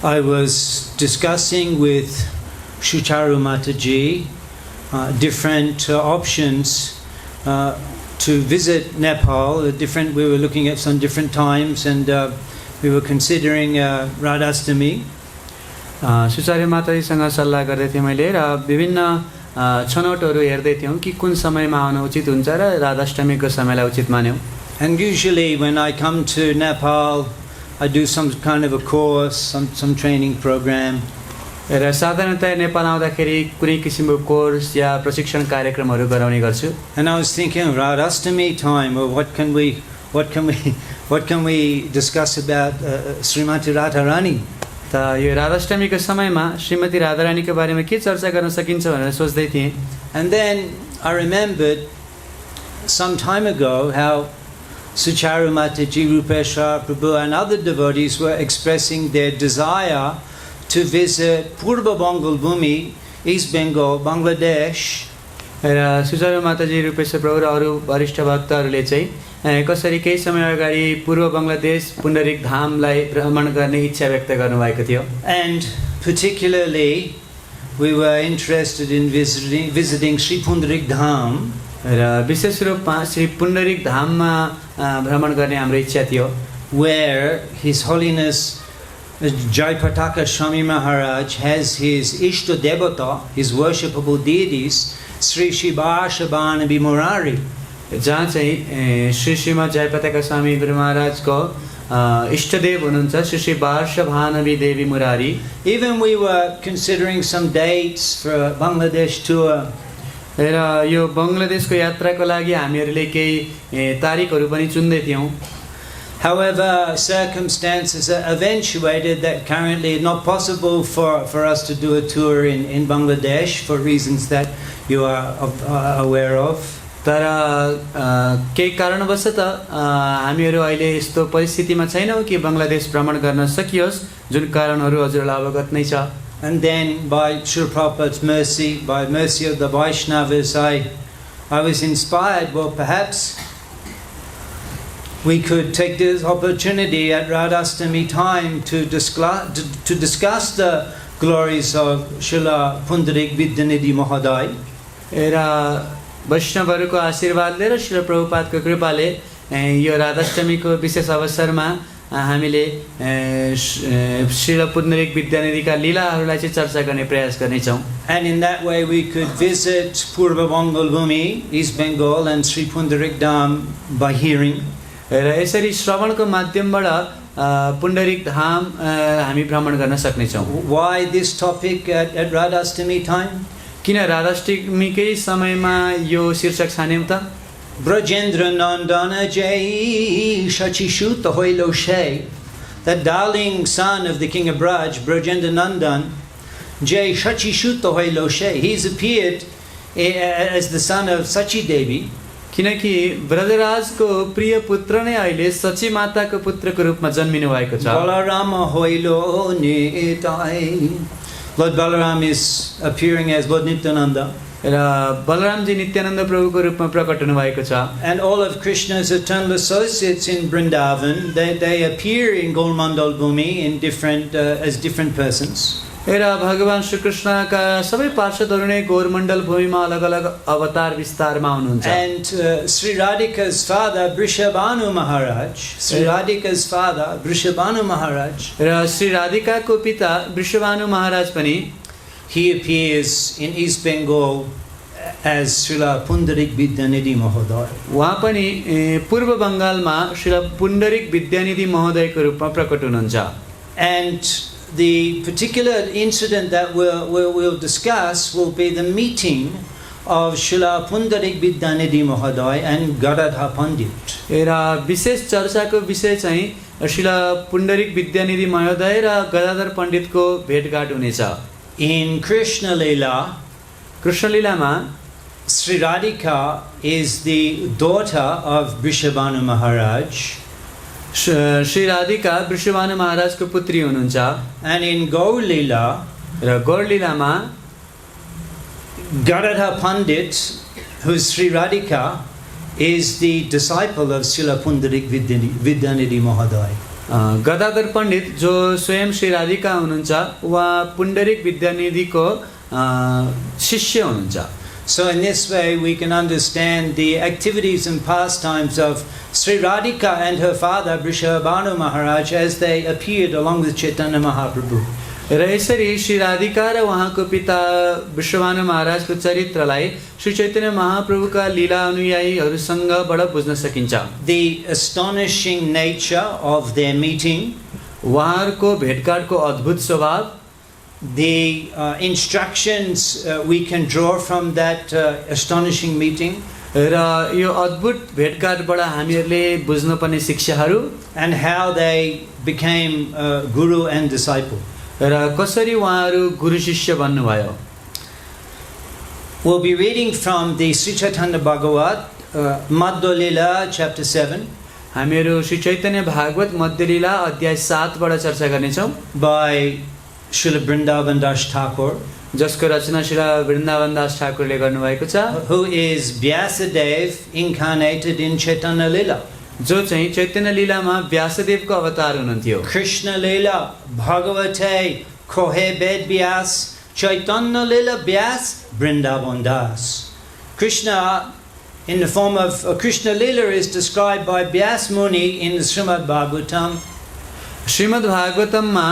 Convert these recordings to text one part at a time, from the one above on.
I was discussing with Shucharu Mataji different options to visit Nepal. We were looking at some different times, and we were considering Radhastami. सुचार्य माताजीसँग सल्लाह गर्दै थिएँ मैले र विभिन्न छनौटहरू हेर्दै थियौँ कि कुन समयमा आउन उचित हुन्छ र राधाष्टमीको समयलाई उचित मान्यौँ. And usually when I come to Nepal, I do some kind of a course, some training program. र साधारणतया नेपाल आउँदाखेरि कुनै किसिमको कोर्स या प्रशिक्षण कार्यक्रमहरू गराउने गर्छु. And I was thinking Radhastami time, or what can we discuss about Srimati Radharani? त यो राधाष्टमीको समयमा श्रीमती राधारानीको बारेमा के चर्चा गर्न सकिन्छ भनेर सोच्दै थिएँ. And then I remembered some time ago how Sucharu Mataji, Rupeshwar Prabhu and other devotees were expressing their desire to visit Purba Bengal Bhumi, East Bengal, Bangladesh. र सुचार्य माताजी, रूपेश्वर प्रभु र अरू वरिष्ठ भक्तहरूले चाहिँ कसरी केही समय अगाडि पूर्व बङ्गलादेश पुण्डरिक धामलाई भ्रमण गर्ने इच्छा व्यक्त गर्नुभएको थियो. And particularly we were interested in visiting Sri Pundarik Dham. र विशेष रूपमा श्री पुण्डरिक धाममा भ्रमण गर्ने हाम्रो इच्छा थियो, where His Holiness Jayapataka Swami Maharaj has his Ishta Devata, his worshipable deities, Sri Shiva Shabana Bimurari. जहाँ चाहिँ श्री श्रीमद् जयपताका स्वामी गुरु महाराजको इष्टदेव हुनुहुन्छ श्री श्री वार्षभानवी देवी Murari. Even we were considering some dates for Bangladesh tour. र यो बङ्गलादेशको यात्राको लागि हामीहरूले केही तारिखहरू पनि चुन्दै थियौँ. However, circumstances eventuated that currently not possible for us to do a tour in Bangladesh for reasons that you are aware of. तर केही कारणवश हामीहरू अहिले यस्तो परिस्थितिमा छैनौँ कि बङ्गलादेश भ्रमण गर्न सकियोस्, जुन कारणहरू हजुरलाई अवगत नै छ. And then by Srila Prabhupada's mercy, by mercy of the Vaishnavas, I was inspired. Well, perhaps we could take this opportunity at Radhastami time to discuss the glories of Srila Pundarik Vidyanidhi Mahadai. र वैष्णवहरूको आशीर्वादले र श्रील प्रभुपादको कृपाले यो राधाष्टमीको विशेष अवसरमा हामीले श्रील पुण्डरिक विद्यानिधिका लीलाहरूलाई चाहिँ चर्चा गर्ने प्रयास गर्नेछौँ. And in that way we could visit Purva Bengal Bhumi, East Bengal and Sri Pundarik Dham by hearing. र यसरी श्रवणको माध्यमबाट पुण्डरिक धाम हामी भ्रमण गर्न सक्नेछौँ. Why this topic at Radhastami time? किन राधाष्टमीकै समयमा यो शीर्षक छान्यौँ त? Brajendra Nandana Jai Shachishuta Hoilo Shay, the darling son of the king of Braj, Brajendra Nandan, Jai Shachishuta Hoilo Shay. He's appeared as the son of Sachi Devi. किनकि ब्रजराजको प्रिय पुत्र नै अहिले सची माताको पुत्रको रूपमा जन्मिनु भएको छ. Balarama Hoilo Nitai. Lord Balaram is appearing as Lord Nityananda. र बलरामजी नित्यानन्द प्रभुको रूपमा प्रकट हुनु भएको छ. And all of Krishna's eternal associates in Vrindavan, they appear in Golmandal Bhumi in as different persons. र भगवान श्रीकृष्णका सबै पार्षदहरू नै गौरमण्डल भूमिमा अलग अलग अवतार विस्तारमा हुनुहुन्छ. And Sri Radhika's father Vrishabhanu Maharaj, र श्री राधिकाको पिता वृषभानु महाराज पनि he appears in East Bengal as Srila Pundarik Vidyanidhi Mahoday. उहाँ पनि पूर्व बङ्गालमा श्रील पुण्डरिक विद्यानिधि महोदयको रूपमा प्रकट हुनुहुन्छ. And the particular incident that we'll discuss will be the meeting of Srila Pundarik Vidyanidhi Mahoday and Gadadhar Pandit. र विशेष चर्चाको विषय चाहिँ श्रील पुण्डरिक विद्यानिधि महोदय र गदाधर पण्डितको भेटघाट हुनेछ. In Krishna Leela, Sri Radhika is the daughter of Vrishabhanu Maharaj. Shri Radhika Vrishabhanu महाराजको पुत्री हुनुहुन्छ. And in Gaur Leela, र गौर लीलामा Gadadhar Pandit, who is Sri Radhika, is the disciple of Srila Pundarik Vidyanidhi Mahoday. Gadadhar पण्डित जो स्वयं श्री राधिका हुनुहुन्छ उहाँ पुण्डरिक विद्यानिधिको शिष्य हुनुहुन्छ। So in this way we can understand the activities and pastimes of Sri Radhika and her father Vrishabhanu Maharaj as they appeared along with Chaitanya Mahaprabhu. र यसरी श्री राधिका र उहाँको पिता वृषभानु महाराजको चरित्रलाई श्री चैतन्य महाप्रभुका लीला अनुयायीहरूसँगबाट बुझ्न सकिन्छ। The astonishing nature of their meeting, उहाँहरूको भेटघाटको अद्भुत स्वभाव, the instructions we can draw from that astonishing meeting, र यो अद्भुत भेटघाटबाट हामीहरूले बुझ्नुपर्ने शिक्षाहरू, and how they became guru and disciple. र कसरी उहाँहरू गुरु शिष्य बन्नुभयो। We'll be reading from the Sri Chaitanya Bhagavat, Madhya Lila, chapter 7. हामीहरू श्री चैतन्य भागवत मध्यलीला अध्याय 7 बाट चर्चा गर्नेछौँ। By Srila Vrindavan Das Thakur, जसको रचना श्री वृन्दावन दास ठाकुरले गर्नुभएको छ, who is Vyasadeva incarnated in Chaitanya Lila. जो चाहिँ चैतन्य लीलामा व्यासदेवको अवतार हुनुहुन्थ्यो। Krishna Lila, Bhagavate, Kohe Ved Vyas, Chaitanya Lila Vyas, Vrindavan Das. Krishna, in the form of Krishna Lila, is described by Vyas Muni in the Srimad Bhagavatam. Shrimad भागवतममा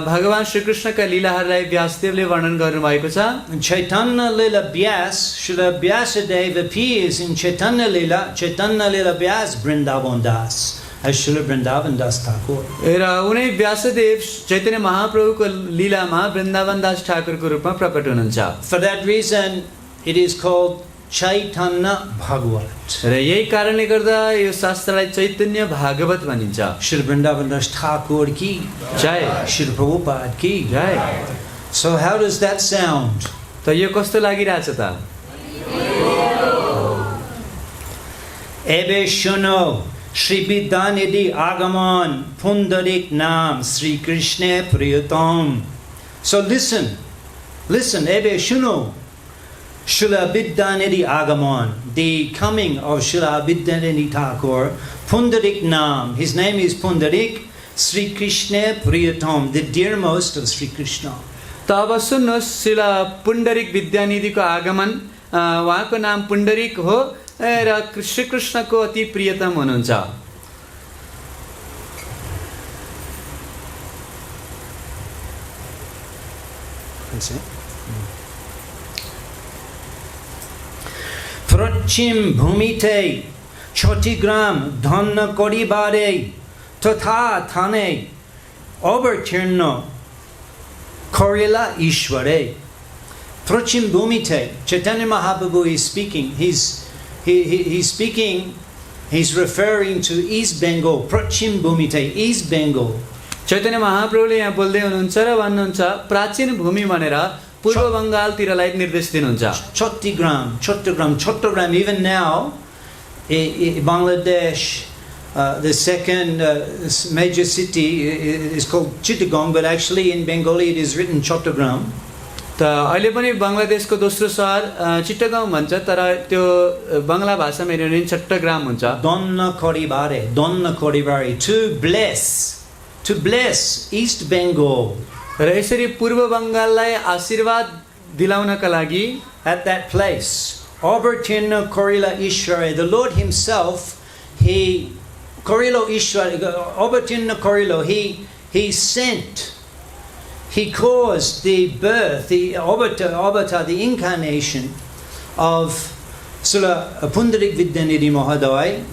भगवान श्री कृष्णका लीलाहरूलाई व्यासदेवले वर्णन गर्नुभएको छ। Chaitanya Lila Vyas, Srila Vyasadeva appears in Chaitanya Lila Vyas, Vrindavan Das, as Srila Vrindavan Das Thakur. र उनी व्यासदेव चैतन्य महाप्रभुको लीलामा वृन्दावन दास ठाकुरको रूपमा प्रकट हुनुहुन्छ। For that reason, it is called Chaitanya Bhagavat. र यही कारणले गर्दा यो शास्त्रलाई चैतन्य भागवत भनिन्छ। Srila Vrindavan Das Thakur ki Jay, Srila Prabhupada ki. Jay. So how does that sound? त यो कस्तो लागिरहेछ त? Ebe shuno Shri Vidyanidhi Agaman Pundarik Nam Sri Krishna Priyatam. So listen, Ebe shuno Srila Vidyanidhi Agaman, the coming of Srila Vidyanidhi Thakur, Pundarik Nam, his name is Pundarik, Sri Krishna Priyatam, the dearmost of Sri Krishna. त अब सुन्नुहोस्, श्रील पुण्डरिक विद्यानिधिको आगमन, उहाँको नाम पुण्डरिक हो र श्री कृष्णको अति प्रियतम हुनुहुन्छ। Prachim bhumite chotigram dhanna koribare tatha thane obertirno korila ishware. Prachim bhumite. Chaitanya Mahaprabhu is speaking. He's speaking. He's referring to East Bengal. Prachim bhumite, East Bengal. Chaitanya महाप्रभुले यहाँ बोल्दै हुनुहुन्छ र भन्नुहुन्छ प्राचीन भूमि भनेर पूर्व बङ्गालतिरलाई निर्देश दिनुहुन्छ। Chattogram. Even now, Bangladesh, the second major city is called Chittagong, but actually in Bengali it is written Chattogram. त अहिले पनि बङ्गलादेशको दोस्रो सहर चिट्टगाउँ भन्छ, तर त्यो बङ्गला भाषामा हेर्यो भने चट्टग्राम हुन्छ। Donna Koribare, to bless East Bengal. र यसरी पूर्व बङ्गाललाई आशीर्वाद दिलाउनका लागि at that place, Obertirna Korila Ishwara, the Lord Himself, Korilo Ishwara, Obertirna Korilo, He sent, He caused the birth, the Obata, the incarnation of Srila Pundarik Vidyanidhi Mahadai,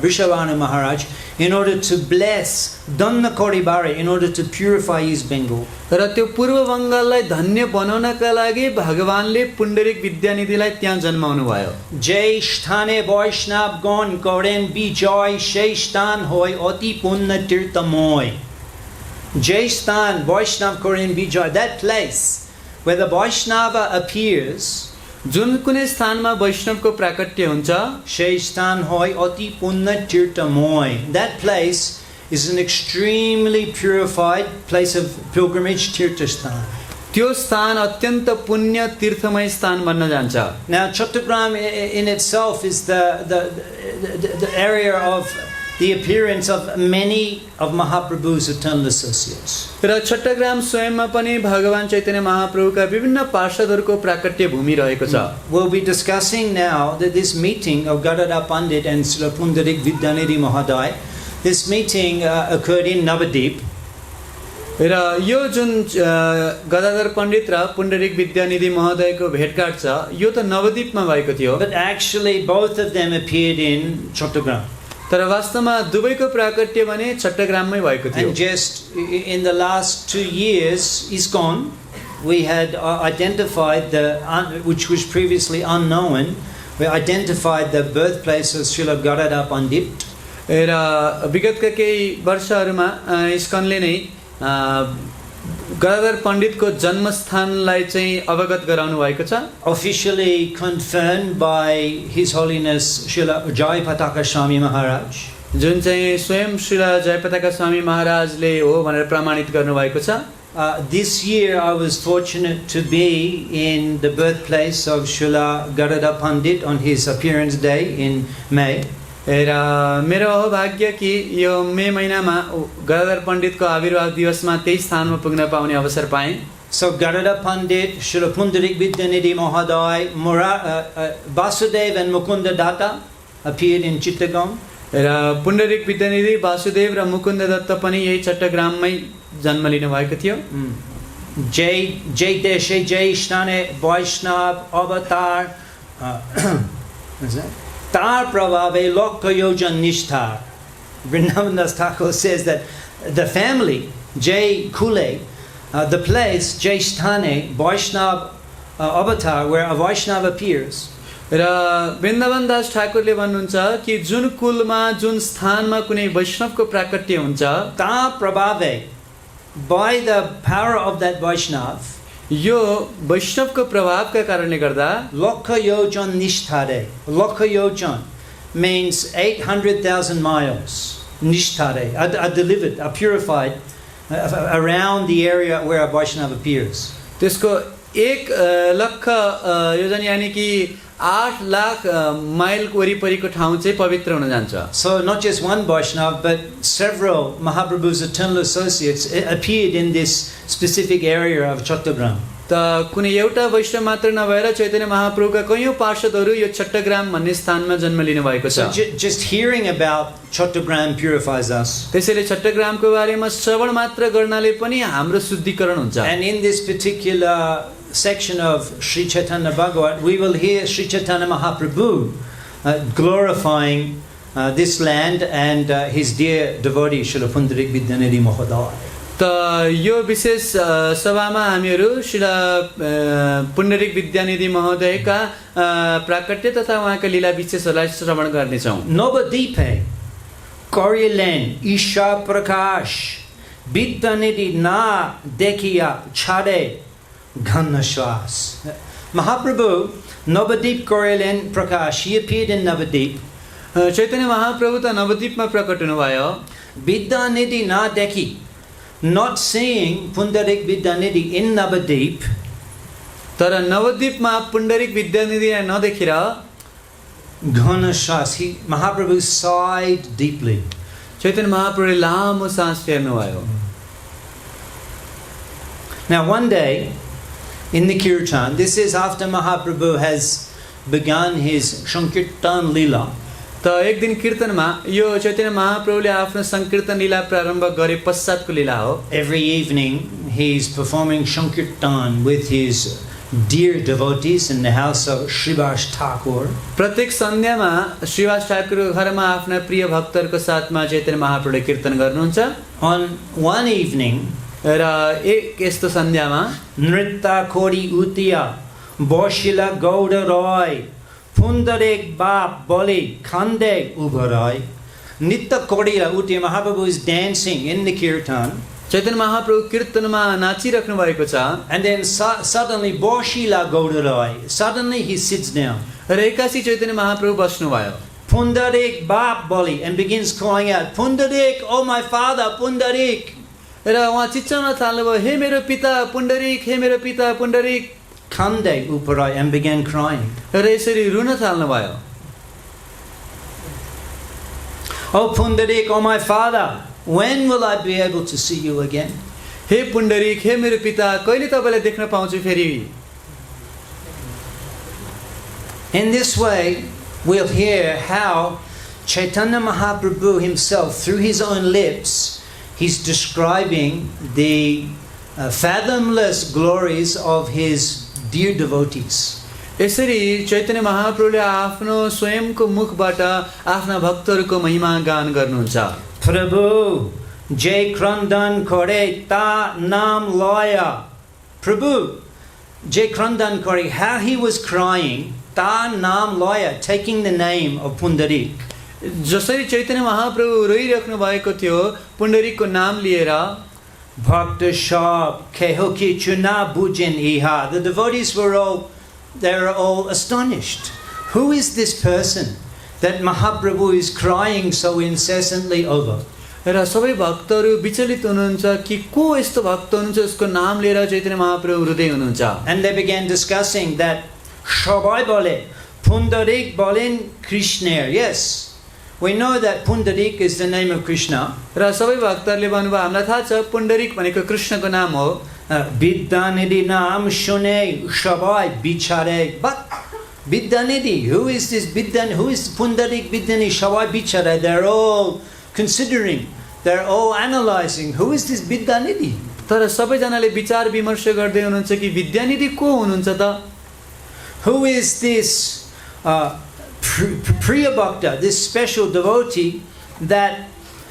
Vrishabhanu Maharaj, in order to bless Dhanna Koribare, in order to purify East Bengal. र त्यो पूर्व बङ्गाललाई धन्य बनाउनका लागि भगवानले पुण्डरिक विद्यानिधिलाई त्यहाँ जन्माउनु भयो। जय स्थाने वैष्णव गण करें विजय, সেই স্থান হয় অতি পুণ্য তীর্থময়। Jai Stan Vaishnav Korean Vijay, that place where the Vaishnava appears, जुन कुनै स्थानमा वैष्णवको प्राकट्य हुन्छ, সেই স্থান হয় অতি পুণ্য তীর্থময়। That place is an extremely purified place of pilgrimage, tirthasthan. त्यो स्थान अत्यन्त पुण्य तीर्थमय स्थान बन्न जान्छ। Now Chattogram in itself is the area of the appearance of many of Mahaprabhu's eternal associates. र छठग्राम स्वयंमा पनि भगवान चैतन्य महाप्रभुका विभिन्न पार्षदहरूको प्राकट्य भूमि रहेको छ। We'll be discussing now that this meeting of Gadadhar Pandit and Srila Pundarik Vidyanidhi Mahadaya, this meeting occurred in Navadip. र यो जुन गदाधर पण्डित र पुण्डरीक विद्यानिधि महोदयको भेटघाट छ यो त नवद्वीपमा भएको थियो। But actually both of them appeared in Chattogram. तर वास्तवमा दुवैको प्राकट्य भने चट्टग्राममै भएको थियो। And just in the last 2 years, ISKCON, we had identified which was previously unknown, we identified the birthplace of Srila Gadadhar Pandit. र विगतका केही वर्षहरूमा इस्कनले नै गदाधर पण्डितको जन्मस्थानलाई चाहिँ अवगत गराउनु भएको छ। Officially confirmed by His Holiness Srila Jayapataka Swami Maharaj. जुन चाहिँ स्वयं श्रील जयपताका स्वामी महाराजले हो भनेर प्रमाणित गर्नुभएको छ। This year I was fortunate to be in the birthplace of Srila Gadadhar Pandit on his appearance day in May. र मेरो भाग्य कि यो मे महिनामा गदाधर पण्डितको आविर्भाव दिवसमा त्यही स्थानमा पुग्न पाउने अवसर पाएँ। So Gadadhar Pandit, Srila Pundarik Vidyanidhi Mahadaya, Vasudev and Mukunda Datta appeared in Chittagong. र पुण्डरीक विद्यानिधि वासुदेव र मुकुन्द दत्त पनि यही चट्टग्राममै जन्म लिनु भएको थियो। Jai Deshe Jai Shnane Vaishnav Avatar Tar Pravave Lokha Yojan Nishtar. Vrindavan Das Thakur says that the family, Jai Kule, the place, Jai Sthane, Vaishnav Avatar, where a Vaishnav appears. र वृन्दावन दास ठाकुरले भन्नुहुन्छ कि जुन कुलमा जुन स्थानमा कुनै वैष्णवको प्राकट्य हुन्छ Ta Prabhave, by the power of that Vaishnav, यो वैष्णवको प्रभावका कारणले गर्दा Lokha Yojan Nishtare. Lokha Yojan means 800,000 miles. Nishtare, are delivered, are purified around the area where a Vaishnava appears. त्यसको 1 लाख योजन यानी कि 8 लाख माइल वरिपरिको ठाउँ चाहिँ पवित्र हुन जान्छ। So not just one Vaishnava, but several Mahaprabhu's eternal associates appeared in this specific area of Chattogram. त कुनै एउटा वैष्णव मात्र नभएर चैतन्य महाप्रभुका कयौं पार्षदहरू यो चट्टग्राम भन्ने स्थानमा जन्म लिनु भएको छ। So just hearing about Chattogram purifies us. त्यसैले चट्टग्रामको बारेमा श्रवण मात्र गर्नाले पनि हाम्रो शुद्धिकरण हुन्छ। And in this particular section of Sri Chaitanya Bhagavat, we will hear Sri Chaitanya Mahaprabhu glorifying this land and his dear devotee Srila Pundarik Vidyanidhi Mahadaya. त यो विशेष सभामा हामीहरू श्री पुण्डरीक विद्यानिधि महोदयका प्राकट्य तथा उहाँका लीला विशेषहरूलाई श्रवण गर्नेछौँ। Navadipe, Korilen, Isha Prakash, Vidyanidhi na Dekhiya Chade Ghanashwas. Mahaprabhu, Navadip Korilen Prakash, he appeared in Navadip. Chaitanya Mahaprabhu त नवद्वीपमा प्रकट हुनुभयो। Vidyanidhi na Dekhi, not seeing Pundarik Vidyanidhi in Navadip, तर नवद्वीपमा Pundarik विद्यानिधिलाई नदेखेर Ghanashwas, Mahaprabhu sighed deeply. Chaitanya महाप्रभुले लामो सास फेर्नुभयो। Now one day in the Kirtan, this is after Mahaprabhu has begun his Sankirtan Leela. त एक दिन कीर्तनमा यो चैतन्य महाप्रभुले आफ्नो संकीर्तन लीला प्रारम्भ गरे पश्चातको लीला हो। Every evening he is performing Sankirtan with his dear devotees in the house of Srivas Thakur. प्रत्येक सन्ध्यामा श्रीवास ठाकुरको घरमा आफ्ना प्रिय भक्तहरूको साथमा चैतन्य महाप्रभुले कीर्तन गर्नुहुन्छ। On one evening, र एक यस्तो सन्ध्यामा Nritta Kori Utiya, Boshila Gauda Roy, Pundarik Bap Boli, Kande Ubarai. Nitta Koriya Utiya, Mahaprabhu is dancing in the Kirtan. Chaitanya Mahaprabhu कीर्तनमा नाचिराख्नु भएको छ। And then suddenly Boshila Gauda Roy, suddenly he sits down. र एकासी चैतन्य महाप्रभु बस्नुभयो। Pundarik Bap Boli, and begins calling out, Pundarik, oh my father, Pundarik. र उहाँ चिच्चाउन थाल्नुभयो, हे मेरो पिता पुण्डरीक, हे मेरो पिता Pundarik. Kande Uparai, and began crying. र यसरी रुन थाल्नुभयो। Oh Pundarik, oh my father, when will I be able to see you again? हे पुण्डरीक, हे मेरो पिता, कहिले तपाईँलाई देख्न पाउँछु फेरि? In this way, we'll hear how Chaitanya Mahaprabhu himself, through his own lips, he's describing the fathomless glories of his dear devotees. यसरी चैतन्य महाप्रभुले आफ्नो स्वयंको मुखबाट आफ्ना भक्तहरूको महिमा गान गर्नुहुन्छ। Prabhu, Jai Krandan Kore Ta Nam Laya. Prabhu, Jai Krandan Kore, how he was crying, Ta Nam Laya, taking the name of Pundarik. जसरी चैतन्य महाप्रभु रोइराख्नु भएको थियो पुण्डरीकको नाम लिएर, Bhakta Shab, Kehoki Chuna Bujin Iha. The devotees were all astonished. Who is this person that Mahaprabhu is crying so incessantly over? र सबै भक्तहरू विचलित हुनुहुन्छ कि को यस्तो भक्त हुनुहुन्छ उसको नाम लिएर चैतन्य महाप्रभु रुँदै हुनुहुन्छ। And they began discussing that Shabai Bole, Pundarik Bolin Krishna. Yes, we know that Pundarik is the name of Krishna. र सबै भक्तहरूले भन्नुभयो हामीलाई थाहा छ पुण्डरीक भनेको कृष्णको नाम हो। Vidyanidhi Naam Shune Shabai Bichare. But Vidyanidhi, who is this Vidyan? Who is Pundarik Vidyanidhi Shabai Bichare? They're all considering, they're all analyzing, who is this Vidyanidhi? तर सबैजनाले विचार विमर्श गर्दै हुनुहुन्छ कि विद्यानिधि को हुनुहुन्छ त? Who is this Priya Bhakta, this special devotee that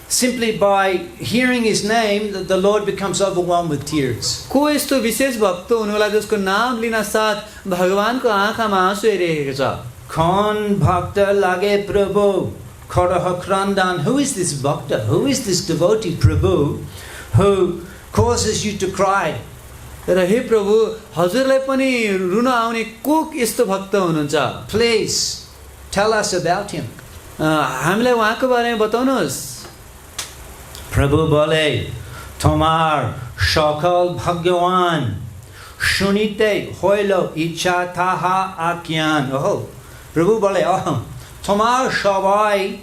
simply by hearing his name the Lord becomes overwhelmed with tears? को यस्तो विशेष भक्त हुनुहोला जसको नाम लिन साथ भगवानको आँखामा आँसु हेरिरहेको छ? Kon Bhakta Lage Prabhu Karaha Krandan. Who is this Bhakta? Who is this devotee Prabhu who causes you to cry? र हे प्रभु, हजुरलाई पनि रुन आउने को यस्तो भक्त हुनुहुन्छ? Please tell us about him. हामीलाई उहाँको बारेमा बताउनुहोस्। Prabhu Bole Tomar Shakal Bhagwan Shunite Hoilo Icha Taha Akyan. Oh, Prabhu Bole, oh, Tomar Shavai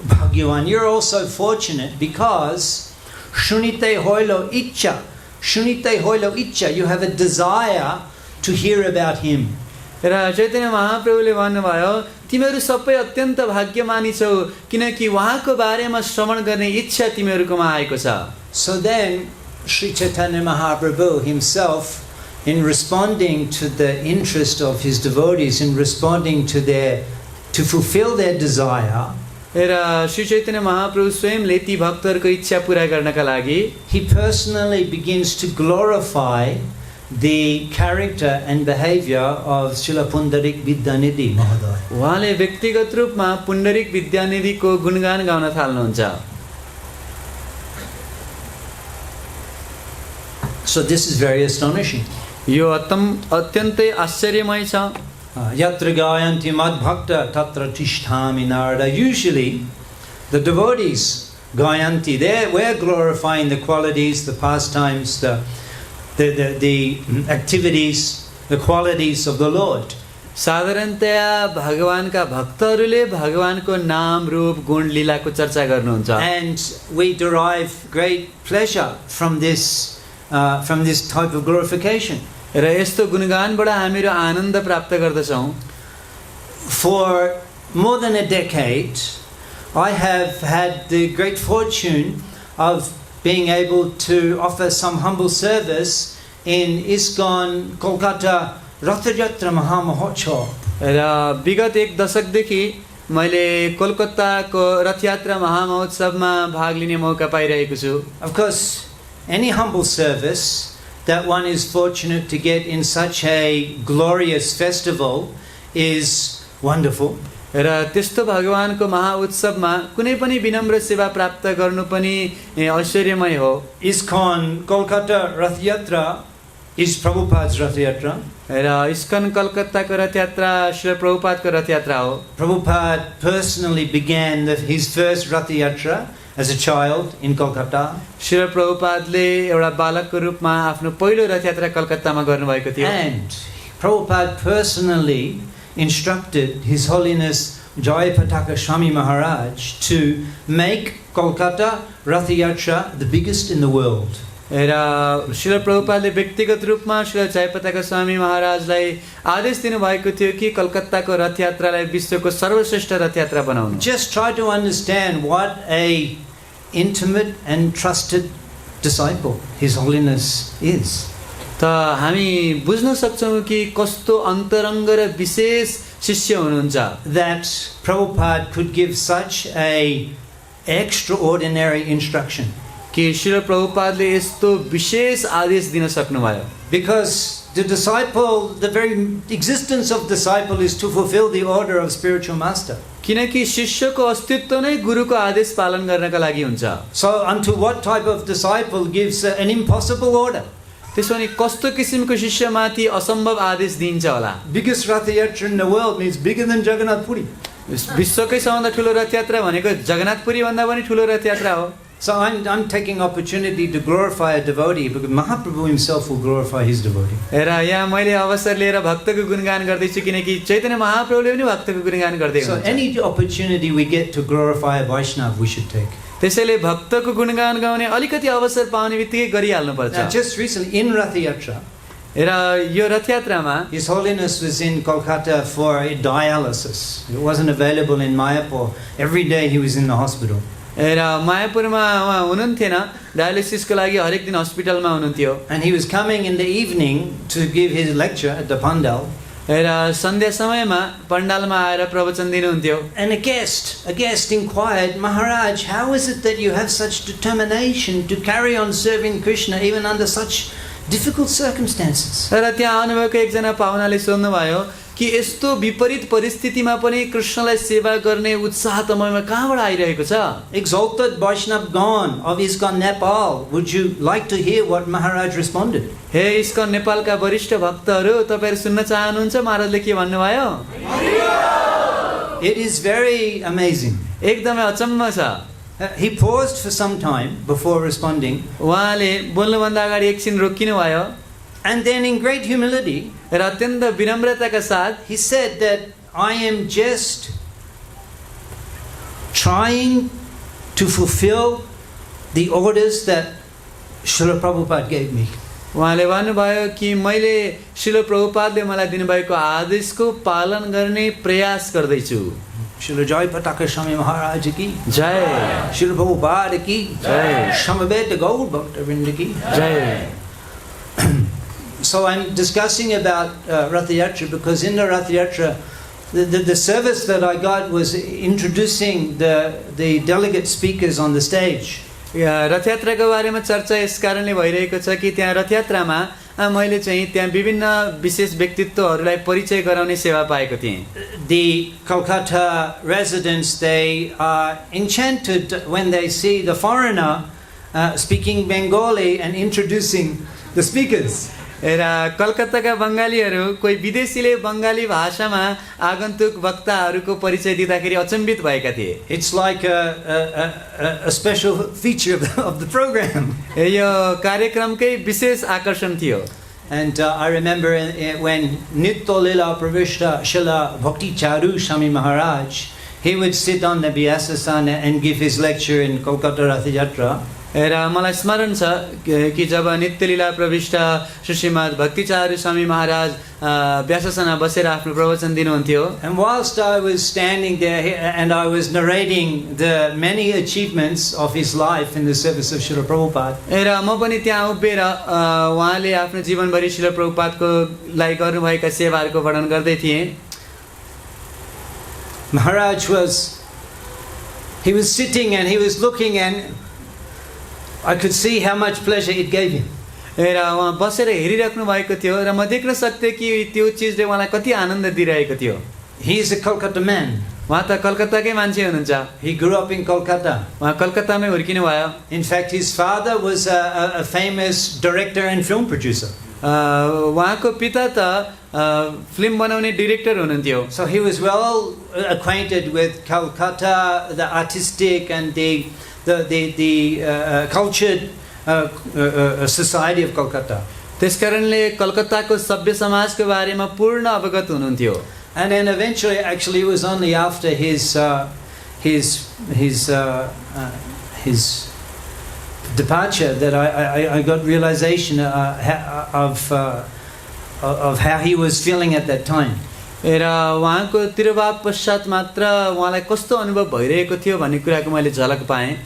Bhagwan. You're also fortunate because Shunite Hoilo Icha. Shunite Hoilo Icha. You have a desire to hear about him. र चैतन्य महाप्रभुले भन्नुभयो तिमीहरू सबै अत्यन्त भाग्यमानी छौ किनकि उहाँको बारेमा श्रवण गर्ने इच्छा तिमीहरूकोमा आएको छ। So then Sri Chaitanya Mahaprabhu himself, in responding to the interest of his devotees, in responding to fulfill their desire, र श्री चैतन्य महाप्रभु स्वयंले ती भक्तहरूको इच्छा पूरा गर्नका लागि he personally begins to glorify the character and behavior of Srila Pundarik Vidyanidhi Mahoday. उहाँले व्यक्तिगत रूपमा पुण्डरीक विद्यानिधिको गुणगान गाउन थाल्नुहुन्छ। So this is very astonishing. यो अत्यन्तै आश्चर्यमय छ। Yatra Gayanti Mad Bhakta Tatra Tishtami Narada. Usually the devotees Gayanti, we're glorifying the qualities, the pastimes, the activities, the qualities of the Lord. साधारणतया भगवानका भक्तहरूले भगवानको नाम रूप गुण लीलाको चर्चा गर्नुहुन्छ। And we derive great pleasure from this type of glorification. र यस्तो गुणगानबाट हामीहरू आनन्द प्राप्त गर्दछौँ। For more than a decade, I have had the great fortune of being able to offer some humble service in ISKCON Kolkata Rathayatra Mahamahotsav. र विगत एक दशकदेखि मैले कोलकाताको रथयात्रा महामहोत्सवमा भाग लिने मौका पाइरहेको छु। Of course, any humble service that one is fortunate to get in such a glorious festival is wonderful. र त्यस्तो भगवानको महाउत्सवमा कुनै पनि विनम्र सेवा प्राप्त गर्नु पनि ऐश्वर्यमय हो। ISKCON Kolkata Rathayatra is Prabhupada's Rathayatra. र इस्कन कलकत्ताको रथयात्रा श्री प्रभुपादको रथयात्रा हो। Prabhupada personally began his first Rathayatra as a child in Kolkata. Shri प्रभुपादले एउटा बालकको रूपमा आफ्नो पहिलो रथयात्रा कलकत्तामा गर्नुभएको थियो। And Prabhupada personally instructed His Holiness Jayapataka Swami Maharaj to make Kolkata Rath Yatra the biggest in the world. र श्रील प्रभुपादले व्यक्तिगत रूपमा श्रील जयपताका स्वामी महाराजलाई आदेश दिनुभएको थियो कि कलकत्ताको रथयात्रालाई विश्वको सर्वश्रेष्ठ रथयात्रा बनाउनु। Just try to understand what a intimate and trusted disciple His Holiness is. त हामी बुझ्न सक्छौँ कि कस्तो अन्तरङ्ग र विशेष शिष्य हुनुहुन्छ। That Prabhupada could give such a extraordinary instruction. कि श्रील प्रभुपादले यस्तो विशेष आदेश दिन सक्नुभयो। Because the disciple, the very existence of disciple is to fulfill the order of spiritual master. किनकि शिष्यको अस्तित्व नै गुरुको आदेश पालन गर्नका लागि हुन्छ। So unto what type of disciple gives an impossible order? त्यसो भने कस्तो किसिमको शिष्यमाथि असम्भव आदेश दिन्छ होला? Biggest Rath Yatra in the world means bigger than Jagannath Puri. विश्वकै सबभन्दा ठुलो रथयात्रा भनेको जगन्नाथपुरी भन्दा पनि ठुलो रथयात्रा हो। So I'm taking opportunity to glorify a devotee because Mahaprabhu himself will glorify his devotee. र यहाँ मैले अवसर लिएर भक्तको गुणगान गर्दैछु किनकि चैतन्य महाप्रभुले पनि भक्तको गुणगान गर्दै So हुनुहुन्छ। any opportunity we get to glorify a Vaishnava we should take. त्यसैले भक्तको गुणगान गाउने अलिकति अवसर पाउने बित्तिकै गरिहाल्नु पर्छ। Now just recently in Rath Yatra, र यो रथयात्रामा His Holiness was in Kolkata for a dialysis. It wasn't available in Mayapur. Every day he was in the hospital. र मायापुरमा उहाँ हुनुहुन्थेन, डायलिसिसको लागि हरेक दिन हस्पिटलमा हुनुहुन्थ्यो। And he was coming in the evening to give his lecture at the Pandal. र सन्ध्या समयमा पण्डालमा आएर प्रवचन दिनुहुन्थ्यो। And a guest inquired, Maharaj, how is it that you have such determination to carry on serving Krishna even under such difficult circumstances? र त्यहाँ आउनुभएको एकजना पाहुनाले सोध्नुभयो कि यस्तो विपरीत परिस्थितिमा पनि कृष्णलाई सेवा गर्ने उत्साह तपाईँमा कहाँबाट आइरहेको छ? Exalted Vaishnav Gaon of ISKCON Nepal, would you like to hear what Maharaj responded? हे इस्कन नेपालका वरिष्ठ भक्तहरू, तपाईहरु सुन्न चाहनुहुन्छ महाराजले के भन्नुभयो? It is very amazing. एकदमै अचम्म छ। He paused for some time before responding. उहाँले बोल्नुभन्दा अगाडि एकछिन रोकिनु भयो And then in great humility, र अत्यन्त विनम्रताका साथ he said that I am just trying to fulfill the orders that Srila Prabhupada gave me. उहाँले भन्नुभयो कि मैले श्रील प्रभुपादले मलाई दिनुभएको आदेशको पालन गर्ने प्रयास गर्दैछु। Srila Jayapataka Swami Maharaj ki, Jay Srila Prabhupada ki, Jay Samaveta Gaur Bhaktavrinda ki. Jay. So I'm discussing about Rath Yatra because in the Rath Yatra, the service that I got was introducing the delegate speakers on the stage. रथयात्राको बारेमा चर्चा यस कारणले भइरहेको छ कि त्यहाँ रथयात्रामा मैले चाहिँ त्यहाँ विभिन्न विशेष व्यक्तित्वहरूलाई परिचय गराउने सेवा पाएको थिएँ। The Kolkata residents, they are enchanted when they see the foreigner speaking Bengali and introducing the speakers. र कलकत्ताका बङ्गालीहरू कोही विदेशीले बङ्गाली भाषामा आगन्तुक वक्ताहरूको परिचय दिँदाखेरि अचम्बित भएका थिए। It's like a special feature of the program. यो कार्यक्रमकै विशेष आकर्षण थियो। And I remember when Nitya Lila Pravishta Srila Bhakti Charu Swami Maharaj, he would sit on the Vyasasana and give his lecture in Kolkata Rath Yatra. र मलाई स्मरण छ कि जब नित्यलीला प्रविष्ट श्रीमद् भक्तिचार्य स्वामी महाराज व्याससना बसेर आफ्नो प्रवचन दिनुहुन्थ्यो। And whilst I was standing there and I was narrating the many achievements of his life in the service of Srila Prabhupada, र म पनि त्यहाँ उभिएर उहाँले आफ्नो जीवनभरि श्रील प्रभुपादको लागि गर्नुभएका सेवाहरूको वर्णन गर्दै थिए। Maharaj he was sitting and he was looking and I could see how much pleasure it gave him. र उहाँ बसेर हेरिराख्नु भएको थियो र म देख्न सक्थेँ कि त्यो चिजले मलाई कति आनन्द दिइरहेको थियो। He is a Kolkata man. उहाँ त कलकत्ताकै मान्छे हुनुहुन्छ। He grew up in Kolkata. उहाँ कलकत्तामै हुर्किनु भयो। In fact, his father was a famous director and film producer. उहाँको पिता त फिल्म बनाउने डिरेक्टर हुनुहुन्थ्यो। So he was well acquainted with Calcutta, the artistic and the cultured society of Kolkata. त्यसकारणले कलकत्ताको सभ्य समाजको बारेमा पूर्ण अवगत हुनुहुन्थ्यो। And then eventually, actually, it was only after his departure that I got realization of how he was feeling at that time. र उहाँको तिरुभाव पश्चात मात्र उहाँलाई कस्तो अनुभव भइरहेको थियो भन्ने कुराको मैले झलक पाएँ।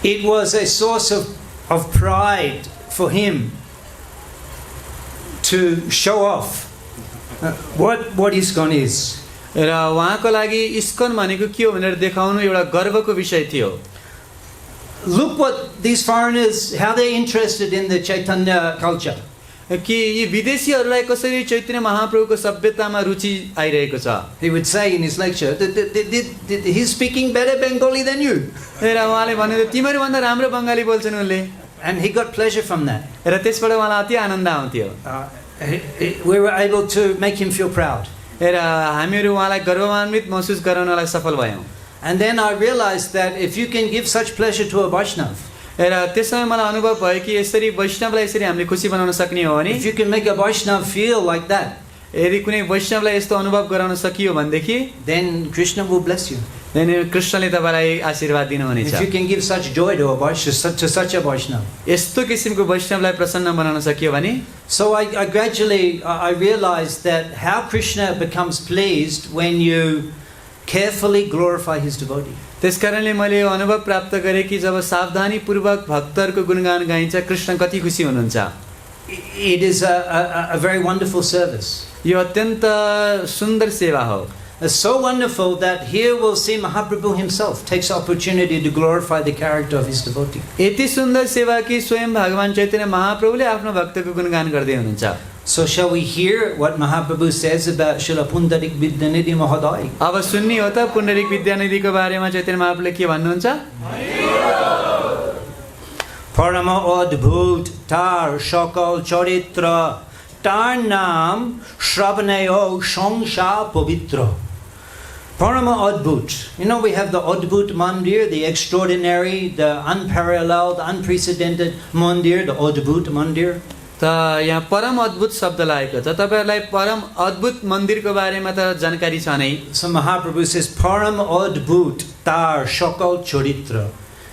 It was a source of pride for him to show off what ISKCON is. र उहाँको लागि इस्कन भनेको के हो भनेर देखाउनु एउटा गर्वको विषय थियो। Look what these foreigners, how they're interested in the Chaitanya culture. कि यी विदेशीहरूलाई कसरी चैतन्य महाप्रभुको सभ्यतामा रुचि आइरहेको छ। He would say in his lecture, he's speaking better Bengali than you. र उहाँले भन्नु तिमीहरू भन्दा राम्रो बङ्गाली बोल्छन् उनले। And he got pleasure from that. र त्यसबाट उहाँलाई अति आनन्द आउँथ्यो। We were able to make him feel proud. र हामीहरू उहाँलाई गर्वन्वित महसुस गराउनलाई सफल भयौँ। And then I realized that if you can give such pleasure to a Vaishnav, र त्यस समय मलाई अनुभव भयो कि यसरी वैष्णवलाई यसरी हामीले खुसी बनाउन सक्ने हो भने if you can make a Vaishnav feel like that, यदि कुनै वैष्णवलाई यस्तो अनुभव गराउन सकियो भनेदेखि then Krishna will bless you. कृष्णले तपाईँलाई आशीर्वाद दिनुहुनेछ। If you can give such joy to a Vaishnav, to such a Vaishnav. यस्तो किसिमको वैष्णवलाई प्रसन्न बनाउन सकियो भने So I gradually realized that how Krishna becomes pleased when you carefully glorify his devotee. त्यसकारणले मैले यो अनुभव प्राप्त गरेँ कि जब सावधानीपूर्वक भक्तहरूको गुणगान गाइन्छ कृष्ण कति खुसी हुनुहुन्छ। It is a very wonderful service. यो अत्यन्त सुन्दर सेवा हो। It's so wonderful that here we'll see Mahaprabhu himself takes opportunity to glorify the character of his devotee. यति सुन्दर सेवा कि स्वयं भगवान चैतन्य महाप्रभुले आफ्नो भक्तको गुणगान गर्दै हुनुहुन्छ। So shall we hear what Mahaprabhu says about Srila Pundarik Vidyanidhi Mahodaya? अब सुन्नी हो त पुण्डरीक विद्यानिधिको बारेमा चैतन्य महाप्रभुले के भन्नुहुन्छ? Parama Adbhut Tar Shakal Charitra Tar Nam Shravanayo Shangsha Pavitra. Parama Adbhut. You know, we have the Adbhut Mandir, the extraordinary, the unparalleled, unprecedented Mandir, the Adbhut Mandir. त यहाँ परम अद्भुत शब्द लागेको छ। तपाईहरुलाई परम अद्भुत मन्दिरको बारेमा त जानकारी छ नै। So Mahaprabhu says Param Adbhut Tar Shakal Charitra.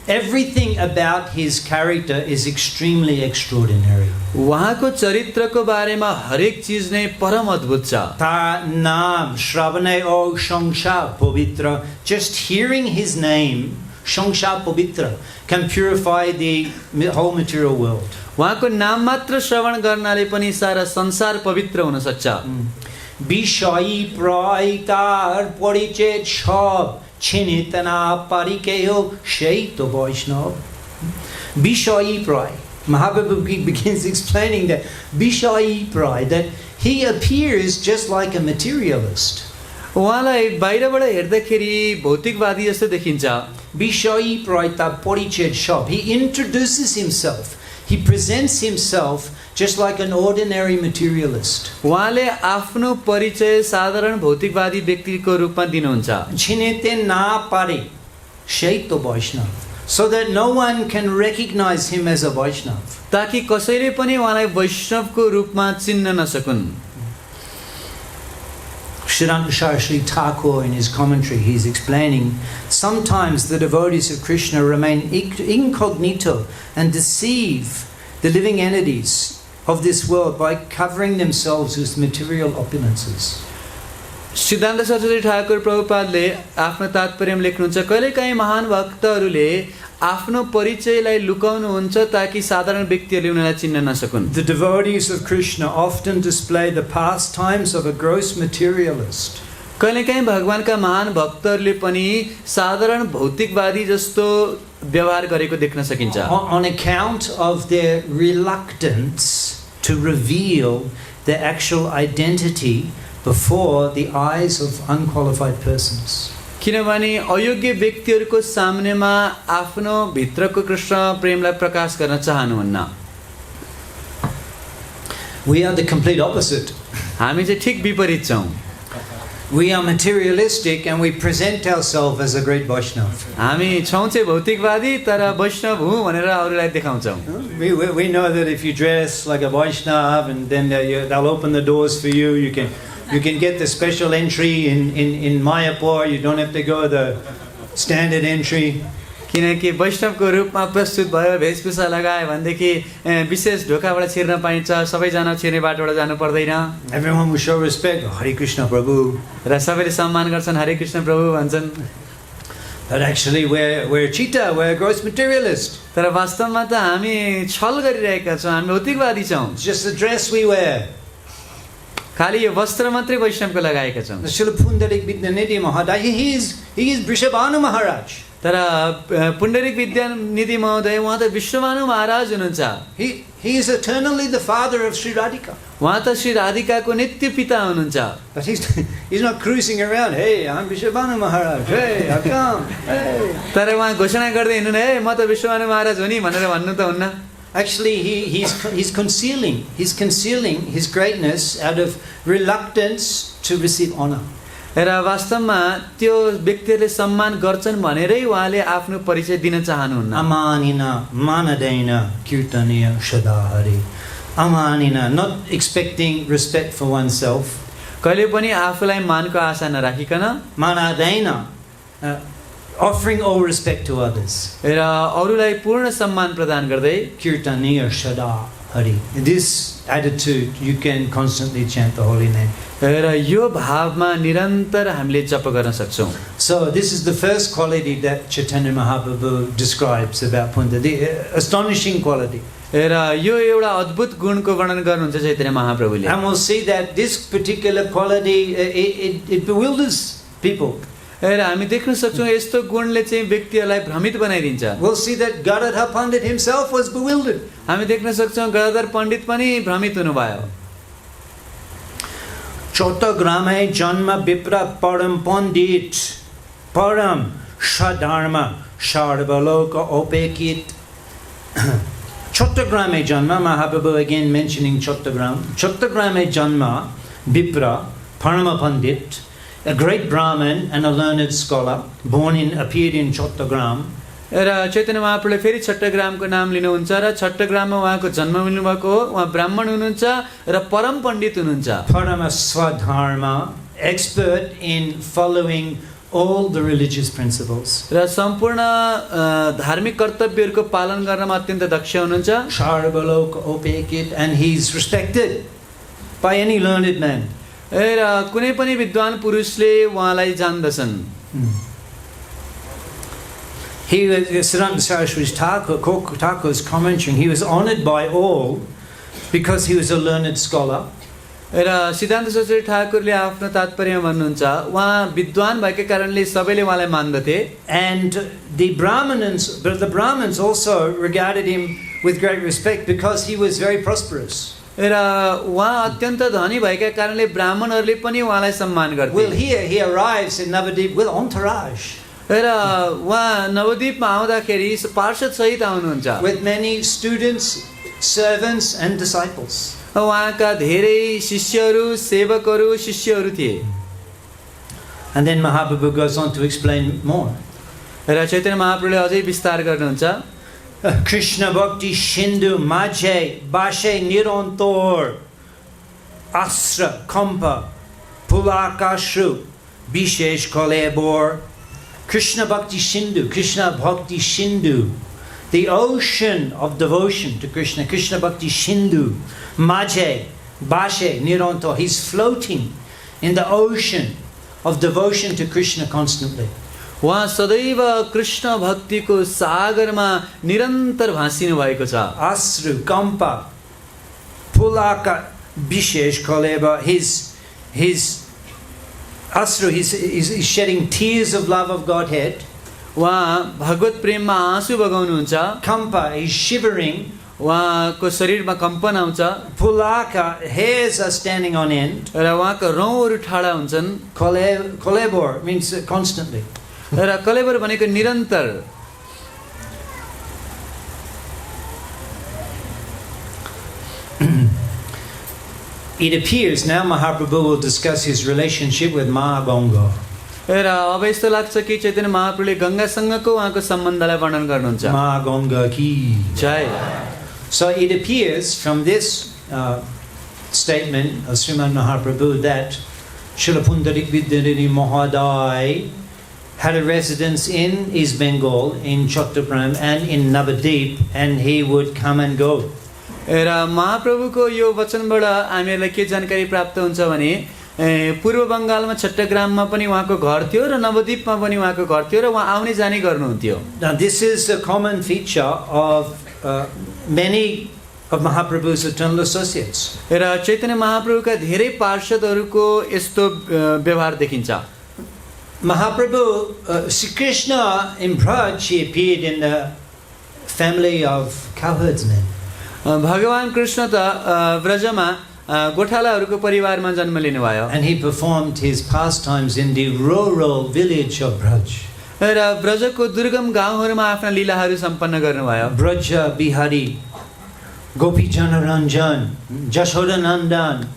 Everything about his character is extremely extraordinary. उहाँको चरित्रको बारेमा हरेक चीज नै परम अद्भुत छ। Ta Nam Shravane O Shangsha Pavitra. Just hearing his name, Shangsha Pavitra, can purify the whole material world. उहाँको नाम मात्र श्रवण गर्नाले पनि सारा संसार पवित्र हुन सक्छ। Bishai Praitar Poriche Chab Chinitana Parikeo Shaito Vaishnav. Bishai Prai. Mahaprabhu begins explaining that Bishai Prai, that he appears just like a materialist. उहाँलाई बाहिरबाट हेर्दाखेरि भौतिकवादी जस्तो देखिन्छ। Bishai Praita Poriche Chab. He introduces himself. He presents himself just like an ordinary materialist. उहाँले आफ्नो परिचय साधारण भौतिकवादी व्यक्तिको रूपमा दिनुहुन्छ। Chinete na pare Shaito Vaishnav. So that no one can recognize him as a Vaishnav. ताकि कसैले पनि उहाँलाई वैष्णवको रूपमा चिन्न नसकुन्। Shri Sri Thakur in his commentary, he's explaining, sometimes the devotees of Krishna remain incognito and deceive the living entities of this world by covering themselves with material opulences. सिद्धान्त सरस्वती ठाकुर प्रभुपादले आफ्नो तात्पर्यमा लेख्नुहुन्छ कहिलेकाहीँ महान भक्तहरूले आफ्नो परिचयलाई लुकाउनुहुन्छ ताकि साधारण व्यक्तिहरूले उनीलाई चिन्न नसकुन्। The devotees of Krishna often display the pastimes of a gross materialist. कहिलेकाहीँ भगवानका महान भक्तहरूले पनि साधारण भौतिकवादी जस्तो व्यवहार गरेको देख्न सकिन्छ। On account of their reluctance to reveal their actual identity before the eyes of unqualified persons. किनभने अयोग्य व्यक्तिहरूको सामनेमा आफ्नो भित्रको कृष्ण प्रेमलाई प्रकाश गर्न चाहनुहुन्न। We are the complete opposite. हामी चाहिँ ठीक विपरीत छौं। We are materialistic and we present ourselves as a great Vaishnava. हामी छौँ चाहिँ भौतिकवादी तर वैष्णव हुँ भनेर अरूलाई देखाउँछौँ। We know that if you dress like a Vaishnava and then they'll open the doors for you, you can get the special entry in Mayapur, you don't have to go the standard entry. किनकि वैष्णवको रूपमा प्रस्तुत भयो, वेशभूषा लगायो भनेदेखि विशेष ढोकाबाट छिर्न पाइन्छ, सबैजना छिर्ने बाटोबाट जानु पर्दैन। Everyone will show respect. Hare Krishna Prabhu. र सबैले सम्मान गर्छन्, हरे कृष्ण प्रभु भन्छन्। But actually we're cheetah, we're a gross materialist. तर वास्तवमा त हामी छल गरिरहेका छौँ, हामी भौतिकवादी छौँ। It's just the dress we wear. खाली यो वस्त्र मात्रै वैष्णवको लगाएका छौँ। Srila Pundarik Vidyanidhi Maharaj, he is Vrishabhanu Maharaj. तर पुण्डरीक विद्यानिधि महोदय उहाँ त विश्वभानु महाराज हुनुहुन्छ। He is eternally the father of Sri Radhika. उहाँ त श्री राधिकाको नित्य पिता हुनुहुन्छ। But he's not cruising around, hey, I'm Vrishabhanu Maharaj, hey, I come, hey. तर उहाँ घोषणा गर्दै हिँड्नु है म त विश्वभानु महाराज हो नि भनेर भन्नु त हुन्न। Actually, he's concealing his greatness out of reluctance to receive honor. र वास्तवमा त्यो व्यक्तिहरूले सम्मान गर्छन् भनेरै उहाँले आफ्नो परिचय दिन चाहनुहुन्न। Amanina manadena kirtaniya shadahari. Amanina, not expecting respect for oneself. कहिले पनि आफूलाई मानको आशा नराखिकन, Manadena, offering all respect to others. र अरूलाई पूर्ण सम्मान प्रदान गर्दै Kirtaniya shadahari. In this attitude, you can constantly chant the holy name. र यो भावमा निरन्तर हामीले जप गर्न सक्छौँ। So this is the first quality that Chaitanya Mahaprabhu describes about Punda, the astonishing quality. र यो एउटा अद्भुत गुणको वर्णन गर्नुहुन्छ Chaitanya महाप्रभुले। And we'll see that this particular quality, it bewilders people. र हामी देख्न सक्छौँ यस्तो गुणले चाहिँ व्यक्तिहरूलाई भ्रमित बनाइदिन्छ। We'll see that Gadadhar Pandit himself was bewildered. हामी देख्न सक्छौँ गदाधर पण्डित पनि भ्रमित हुनुभयो। Chottagrame Janma Vipra Param Pandit Param Shadharma Sharvaloka Opekit. Chottagrame Janma, Mahaprabhu again mentioning Chottagram. Chottagrame Janma Vipra Parama Pandit, a great Brahmin and a learned scholar, appeared in Chottagram. र चैतन्य महाप्रभुले फेरि छट्टग्रामको नाम लिनुहुन्छ र छट्टग्राममा उहाँको जन्म लिनुभएको हो। उहाँ ब्राह्मण हुनुहुन्छ र परम पण्डित हुनुहुन्छ। Parama Swadharma, expert in following all the religious principles. र सम्पूर्ण धार्मिक कर्तव्यहरूको पालन गर्नमा अत्यन्त दक्ष हुनुहुन्छ। Sharvaloka Opekit, and he's respected by any learned man. र कुनै पनि विद्वान पुरुषले उहाँलाई जान्दछन्। He was Siddhanta Saraswati Thakur's commenting. He was honored by all because he was a learned scholar. र सिद्धान्त सरस्वती ठाकुरले आफ्नो तात्पर्यमा भन्नुहुन्छ उहाँ विद्वान भएकै कारणले सबैले उहाँलाई मान्दथे। And the Brahmins also regarded him with great respect because he was very prosperous. र उहाँ अत्यन्त धनी भएका कारणले ब्राह्मणहरूले पनि उहाँलाई सम्मान गर्थे। Well, here he arrives in Navadip with entourage, र उहाँ नवद्वीपमा आउँदाखेरि पार्षद सहित आउनुहुन्छ। with many students, servants, and disciples. उहाँका धेरै शिष्यहरू, सेवकहरू, शिष्यहरू थिए। And then Mahaprabhu goes on to explain more. र चैतन्य महाप्रभुले अझै विस्तार गर्नुहुन्छ। Krishna Bhakti Shindu Majhe Bashe Nirantor Asra Kampa Pulakashu Bishesh Kolebor. Krishna Bhakti Shindu, Krishna Bhakti Shindu, the ocean of devotion to Krishna, Krishna Bhakti Shindu, Majhe, Bashe, Nirantor. He's floating in the ocean of devotion to Krishna constantly. उहाँ सदैव कृष्ण भक्तिको सागरमा निरन्तर भाँसिनु भएको छ। Asru, Kampa, Pulaka, Bishesh Koleba, his Asru, he's shedding tears of love of Godhead. उहाँ भगवत प्रेममा आँसु बगाउनुहुन्छ। Kampa, he's shivering. उहाँको शरीरमा कम्पन आउँछ। Pulaka, hairs are standing on end. र उहाँको रौँहरू ठाडा हुन्छन्। Kolebor means constantly. र कलेबर भनेको निरन्तर। it appears now Mahaprabhu will discuss his relationship with Ma Ganga. र अब यस्तो लाग्छ कि चैतन्य महाप्रभुले गङ्गासँगको उहाँको सम्बन्धलाई वर्णन गर्नुहुन्छ। Ma Ganga ki. Jay. So it appears from this statement of Srimad Mahaprabhu that Srila Pundarik Vidyadhari Mahadai had a residence in East Bengal, in Chattogram and in Navadip, and he would come and go. र महाप्रभुको यो वचनबाट हामीहरूलाई के जानकारी प्राप्त हुन्छ भने पूर्व बङ्गालमा चट्टग्राममा पनि उहाँको घर थियो र नवद्वीपमा पनि उहाँको घर थियो र उहाँ आउने जाने गर्नुहुन्थ्यो। Now this is a common feature of many of Mahaprabhu's eternal associates. र चैतन्य महाप्रभुका धेरै पार्षदहरूको यस्तो व्यवहार देखिन्छ। Mahaprabhu, Sri Krishna in Braj, he appeared in the family of cowherdsmen. भगवान कृष्ण त व्रजमा गोठालाहरूको परिवारमा जन्म लिनुभयो। And he performed his pastimes in the rural village of Braj. र व्रजको दुर्गम गाउँहरूमा आफ्ना लीलाहरू सम्पन्न गर्नुभयो। Braja Bihari, Gopi Janaranjan, Jashoda Nandan,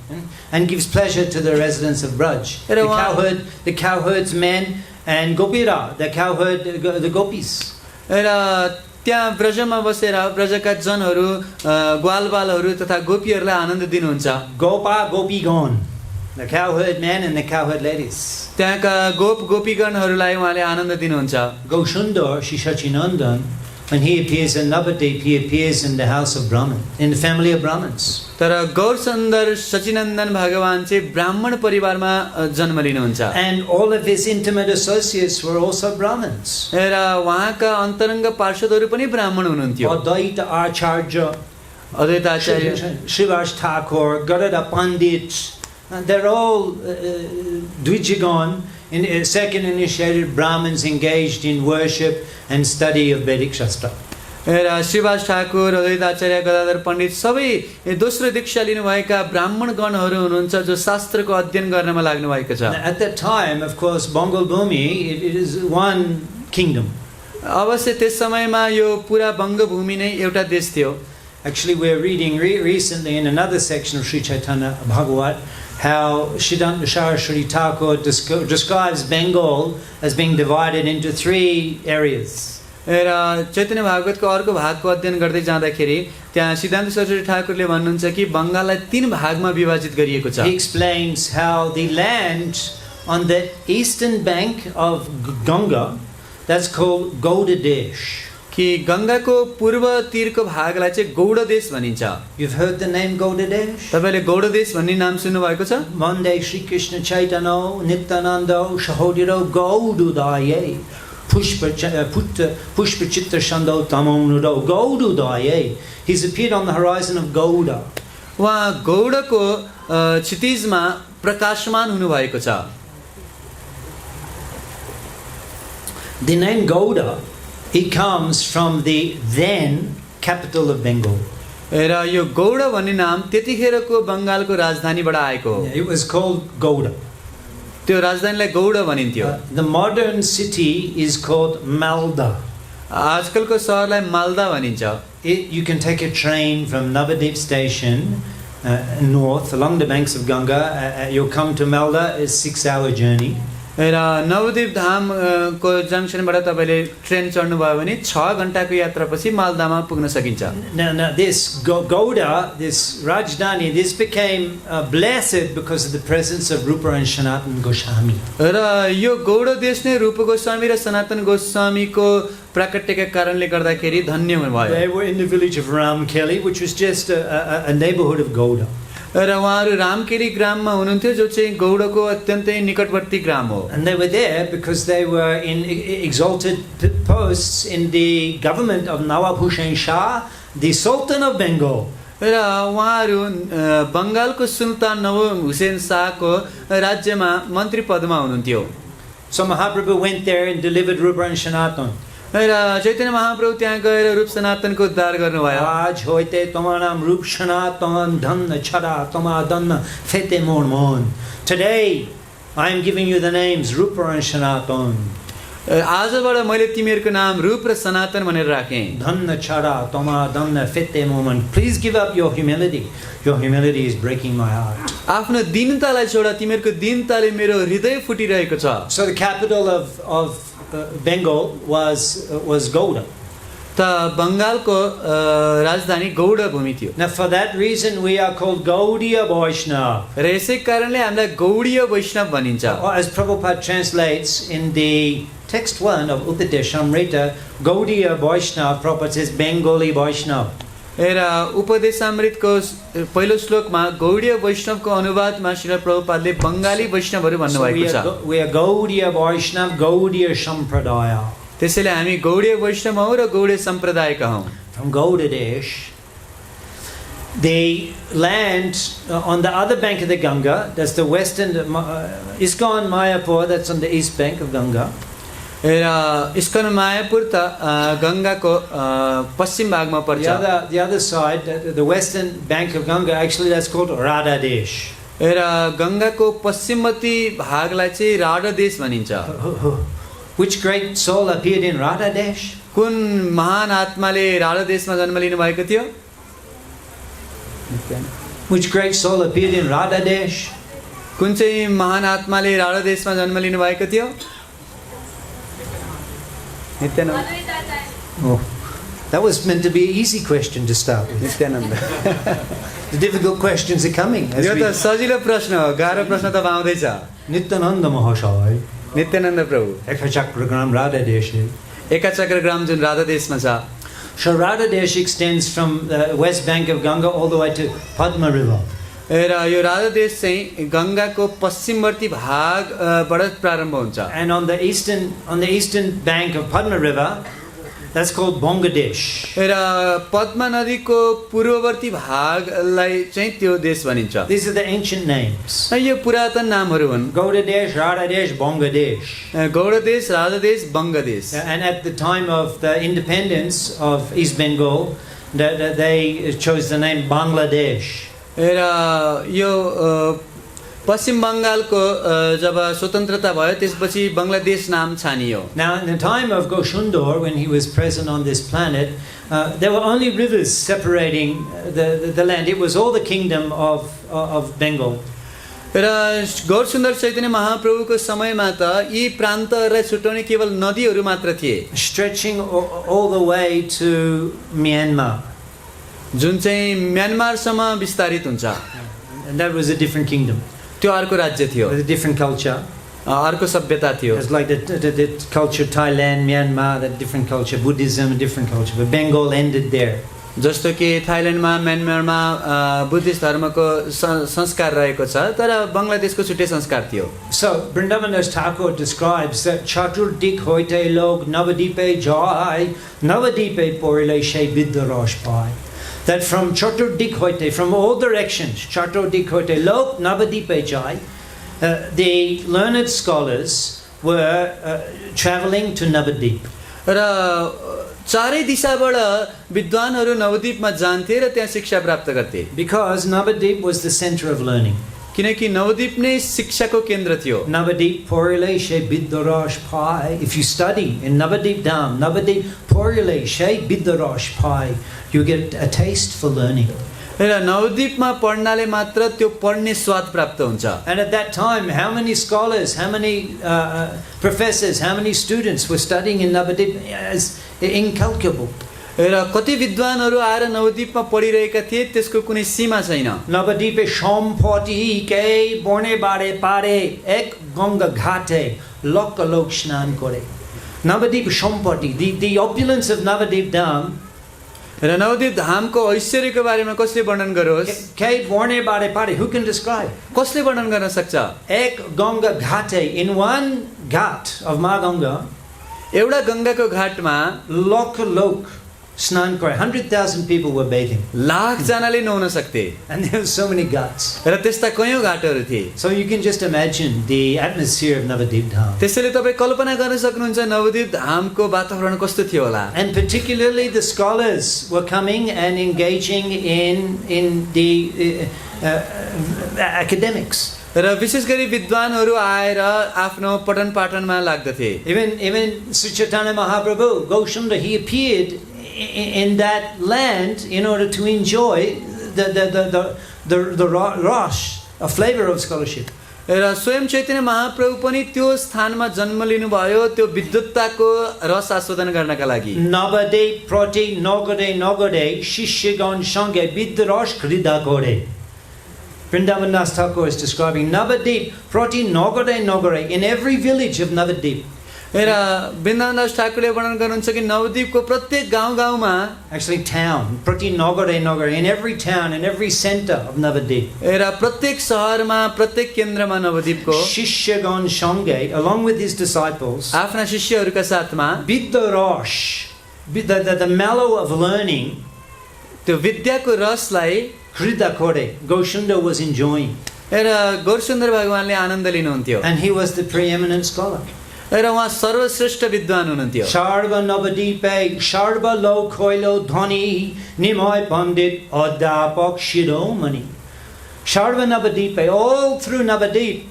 and gives pleasure to the residents of Braj. The cowherdsmen and Gopira, the cowherd, the gopis. र त्यहाँ व्रजमा बसेर व्रजका जनहरू ग्वालबालहरू तथा गोपीहरूलाई आनन्द दिनुहुन्छ। Gopa Gopigon, the cowherd men and the cowherd ladies. त्यहाँका गोप गोपीगणहरूलाई उहाँले आनन्द दिनुहुन्छ। Goshundar, Shishachinandan, when he appears in Navadip, he appears in the house of Brahman, in the family of Brahmins. तर गौर सुन्दर सचिनन्दन भगवान चाहिँ ब्राह्मण परिवारमा जन्म लिनुहुन्छ। And all of his intimate associates were also Brahmins. र उहाँका अन्तरङ्ग पार्षदहरू पनि ब्राह्मण हुनुहुन्थ्यो। Advaita Acharya, Advaita Acharya, Srivas Thakur, Gadada Pandit, they're all Dvijagon, second initiated Brahmins engaged in worship and study of Vedic Shastra. र श्रीवास ठाकुर, अद्वैत आचार्य, गदाधर पण्डित सबै दोस्रो दीक्षा लिनुभएका ब्राह्मण गणहरू हुनुहुन्छ जो शास्त्रको अध्ययन गर्नमा लाग्नु भएको छ। At that time, of course, Bengal Bhumi, it is one kingdom. अवश्य त्यस समयमा यो पुरा बङ्गभूमि नै एउटा देश थियो। Actually, we're reading recently in another section of Sri Chaitanya Bhagavat how Siddhanta Saraswati Thakur describes Bengal as being divided into 3 areas. र चैतन्य भागवतको अर्को भागको अध्ययन गर्दै जाँदाखेरि त्यहाँ सिद्धान्त सरस्वती ठाकुरले भन्नुहुन्छ कि बङ्गाललाई 3 भागमा विभाजित गरिएको छ। He explains how the land on the eastern bank of Ganga, that's called Gauda Desh. कि गङ्गाको पूर्व तीरको भागलाई चाहिँ गौड देश भनिन्छ। You've heard the name Gauda Desh? तपाईले गौड देश भन्ने नाम सुन्नु भएको छ? Mande Sri Krishna Chaitanya Nityananda Shahodiro Gaududaye Pushpa Chitra Shando Tamonudo Gaududaye. He's appeared on the horizon of Gauda. उहाँ गौडको क्षितिजमा प्रकाशमान हुनु भएको छ। The name Gauda, it comes from the then capital of Bengal. र यो गौड भन्ने नाम त्यतिखेरको बङ्गालको राजधानीबाट आएको। It was called Gauda. त्यो राजधानीलाई गौड भनिन्थ्यो। The modern city is called Malda. आजकलको सहरलाई मालदा भनिन्छ। You can take a train from Navadip station north along the banks of Ganga. You'll come to Malda. It's a 6-hour journey. र नवद्वीप धामको जङ्सनबाट तपाईँले ट्रेन चढ्नु भयो भने 6 घण्टाको यात्रापछि मालदामा पुग्न सकिन्छ। Now this Gauda, this Rajdhani, this became blessed because of the presence of Rupa and Sanatana Goswami. र यो गौड देश नै रूप गोस्वामी र सनातन गोस्वामीको प्राकट्यका कारणले गर्दाखेरि धन्य भयो। They were in the village of Ramkeli, which was just a neighborhood of Gauda. र उहाँहरू रामकेली ग्राममा हुनुहुन्थ्यो जो चाहिँ गौडको अत्यन्तै निकटवर्ती ग्राम हो। And they were there because they were in exalted posts in the government of Nawab Hussain Shah, the Sultan of Bengal. र उहाँहरू बङ्गालको सुल्तान नवाब हुसैन शाहको राज्यमा मन्त्री पदमा हुनुहुन्थ्यो। So Mahaprabhu went there and delivered Rupa and Sanatana. र चैतन्य महाप्रभु त्यहाँ गएर रूप सनातनको उद्धार गर्नुभयो। आज होइते तमानाम रूप सनातन धन छरा तमा धन फेते मोर मन. Today I am giving you the names Rupa and Sanatana. आजबाट मैले तिमीहरूको नाम रूप र सनातन भनेर राखेँ। Dhanna chara toma dhanna fete moment. Please give up your humility. Your humility is breaking my heart. आफ्नो दीनतालाई छोड, तिमीहरूको दीनताले मेरो हृदय फुटिरहेको छ। So the capital of Bengal was Gouda. त बङ्गालको राजधानी गौड भूमि थियो। Now for that reason we are called Gaudiya Vaishnava. र यसै कारणले हामीलाई गौडीय वैष्णव भनिन्छ। Or as Prabhupada translates in the text 1 of Upadeshamrita, Gaudiya Vaishnava, Prabhupada says Bengali Vaishnava. र उपदेशामृतको पहिलो श्लोकमा गौडीय वैष्णवको अनुवादमा श्रील प्रभुपादले बङ्गाली वैष्णवहरू So भन्नुभएको छ। we are Gaudiya Vaishnava, Gaudiya Sampradaya. त्यसैले हामी गौडीय वैष्णव हौँ र गौडीय सम्प्रदायका हौँ। From Gauda Desh, the land on the other bank of the Ganga, that's the western, ISKCON Mayapur, that's on the east bank of Ganga. र इस्कन मायापुर त गङ्गाको पश्चिम भागमा पर्छ। The other side, the western bank of Ganga, actually that's called Radha Desh. र गङ्गाको पश्चिमती भागलाई चाहिँ राधा देश भनिन्छ। Which great soul appeared in Radha Desh? कुन महान आत्माले राधा देशमा जन्म लिनु भएको थियो? Which great soul appeared in Radha Desh? कुन चाहिँ महान आत्माले राधा देशमा जन्म लिनु भएको थियो? Nityanand. Oh, that was meant to be an easy question to start with. Nityanand. The difficult questions are coming. As यो we, त सजिलो प्रश्न हो, गाह्रो प्रश्न त आउँदैछ। Nityananda Mahashaya, नित्यानन्द प्रभु, Ekachakragram Radha Desh. एकाचक्र ग्राम जुन राधा देशमा छ। So Radha Desh extends from the west bank of Ganga all the way to Padma River. र यो राधा देश चाहिँ गङ्गाको पश्चिमवर्ती भागबाट प्रारम्भ हुन्छ। And on the eastern bank of Padma River, that's called Bangladesh. र पद्मा नदीको पूर्ववर्ती भागलाई चाहिँ त्यो देश भनिन्छ। These are the ancient names. यो पुरातन नामहरू हुन्। Gauda Desh, Radha Desh, Bangladesh. गौड देश, राधा देश, बङ्ग देश। And at the time of the independence of East Bengal, they chose the name Bangladesh. र यो पश्चिम बङ्गालको जब स्वतन्त्रता भयो त्यसपछि बङ्गलादेश नाम छानियो। Now, in the time of Goshundor, when he was present on this planet, there were only rivers separating the land. It was all the kingdom of Bengal. र गौर सुन्दर चैतन्य महाप्रभुको समयमा त यी प्रान्तहरूलाई छुट्याउने केवल नदीहरू मात्र थिए, Stretching all the way to Myanmar. जुन चाहिँ म्यानमारसम्म विस्तारित हुन्छ। And that was a different kingdom, त्यो अर्को राज्य थियो, with a different culture. अर्को सभ्यता थियो। It's like the culture Thailand, Myanmar, that different culture, Buddhism, a different culture. But Bengal ended there. जस्तो कि थाइल्यान्डमा म्यानमारमा बुद्धिस्ट धर्मको संस्कार रहेको छ, तर बङ्गलादेशको छुट्टै संस्कार थियो। So Vrindavan Thakur describes that Chaturdik hoite log Navadipe jai Navadipe porile she Vidyarosh pai. That from Chaturdik hoite, from all directions, Chaturdik hoite log Navadipe jai, the learned scholars were traveling to Navadip. र चारै दिशाबाट विद्वानहरू नवद्वीपमा जान्थे र त्यहाँ शिक्षा प्राप्त गर्थे। Because Navadip was the center of learning. किनकि नवद्वीप नै शिक्षाको केन्द्र थियो। Navadip Porile She Bidarash Pai. If you study in Navadip Dham, Navadip Porile She Bidarash Pai, you get a taste for learning. र नवद्वीपमा पढ्नाले मात्र त्यो पढ्ने स्वाद प्राप्त हुन्छ। And at that time, how many scholars, how many professors, how many students were studying in Navadip? As incalculable. र कति विद्वानहरू आएर नवद्वीपमा पढिरहेका थिए त्यसको कुनै सीमा छैन। Navadipe Shampati Ke Borne Bare Pare Ek Ganga Ghate Lokalok Shnan Kore. Navadip Shampati, the opulence of Navadip Dham. र नवद्वीप धामको ऐश्वर्यको बारेमा कसले वर्णन गरोस्? Ke Borne Bare Pare, who can describe? कसले वर्णन गर्न सक्छ? Ek Ganga Ghate, in one ghat of Ma Ganga, एउटा गङ्गाको घाटमा Lokalok Snan Kore, 100,000 people were bathing. Lakh जनाले नुहाउन सक्थे And there were so many ghats. र त्यस्ता कयौं घाटहरू थिए। So you can just imagine the atmosphere of Navadip Dham. त्यसैले तपाईँ कल्पना गर्न सक्नुहुन्छ नवद्वीप धामको वातावरण कस्तो थियो होला। And particularly the scholars were coming and engaging in the academics. र विशेष गरी विद्वानहरू आएर आफ्नो पठन पाठनमा लाग्दथे। Even Sri Chaitanya Mahaprabhu, Gaushunda, he appeared in that land in order to enjoy the rush, a flavor of scholarship. र स्वयं चैतन्य महाप्रभु पनि त्यो स्थानमा जन्म लिनुभयो त्यो विद्वत्ताको रस आस्वादन गर्नका लागि। Navade prati nogade nogade shishigan shange vidrosh krida kore. Vrindavan Das Thakur is describing Navadip prati nogade nogade in every village of Navadip. र वृन्दावन दास ठाकुरले वर्णन गर्नुहुन्छ कि नवद्वीपको प्रत्येक गाउँ गाउँमा, Actually town, prati nogade nogade, in every town, in every center of Navadip. र प्रत्येक सहरमा प्रत्येक केन्द्रमा नवद्वीपको Shishyagan Shange, along with his disciples, आफ्ना शिष्यहरूका साथमा Vidyarosh, the mallow of learning, त्यो विद्याको रसलाई Krida Kore, Gaushunda was enjoying. र गौरसुन्दर भगवानले आनन्द लिनुहुन्थ्यो And he was the preeminent scholar. र उहाँ सर्वश्रेष्ठ विद्वान हुनुहुन्थ्यो। Sharva Navadipe, Sharva Lo Koilo Dhani, Nimai Pandit, Adapak Shiromani. Sharva Navadipe, all through Navadip.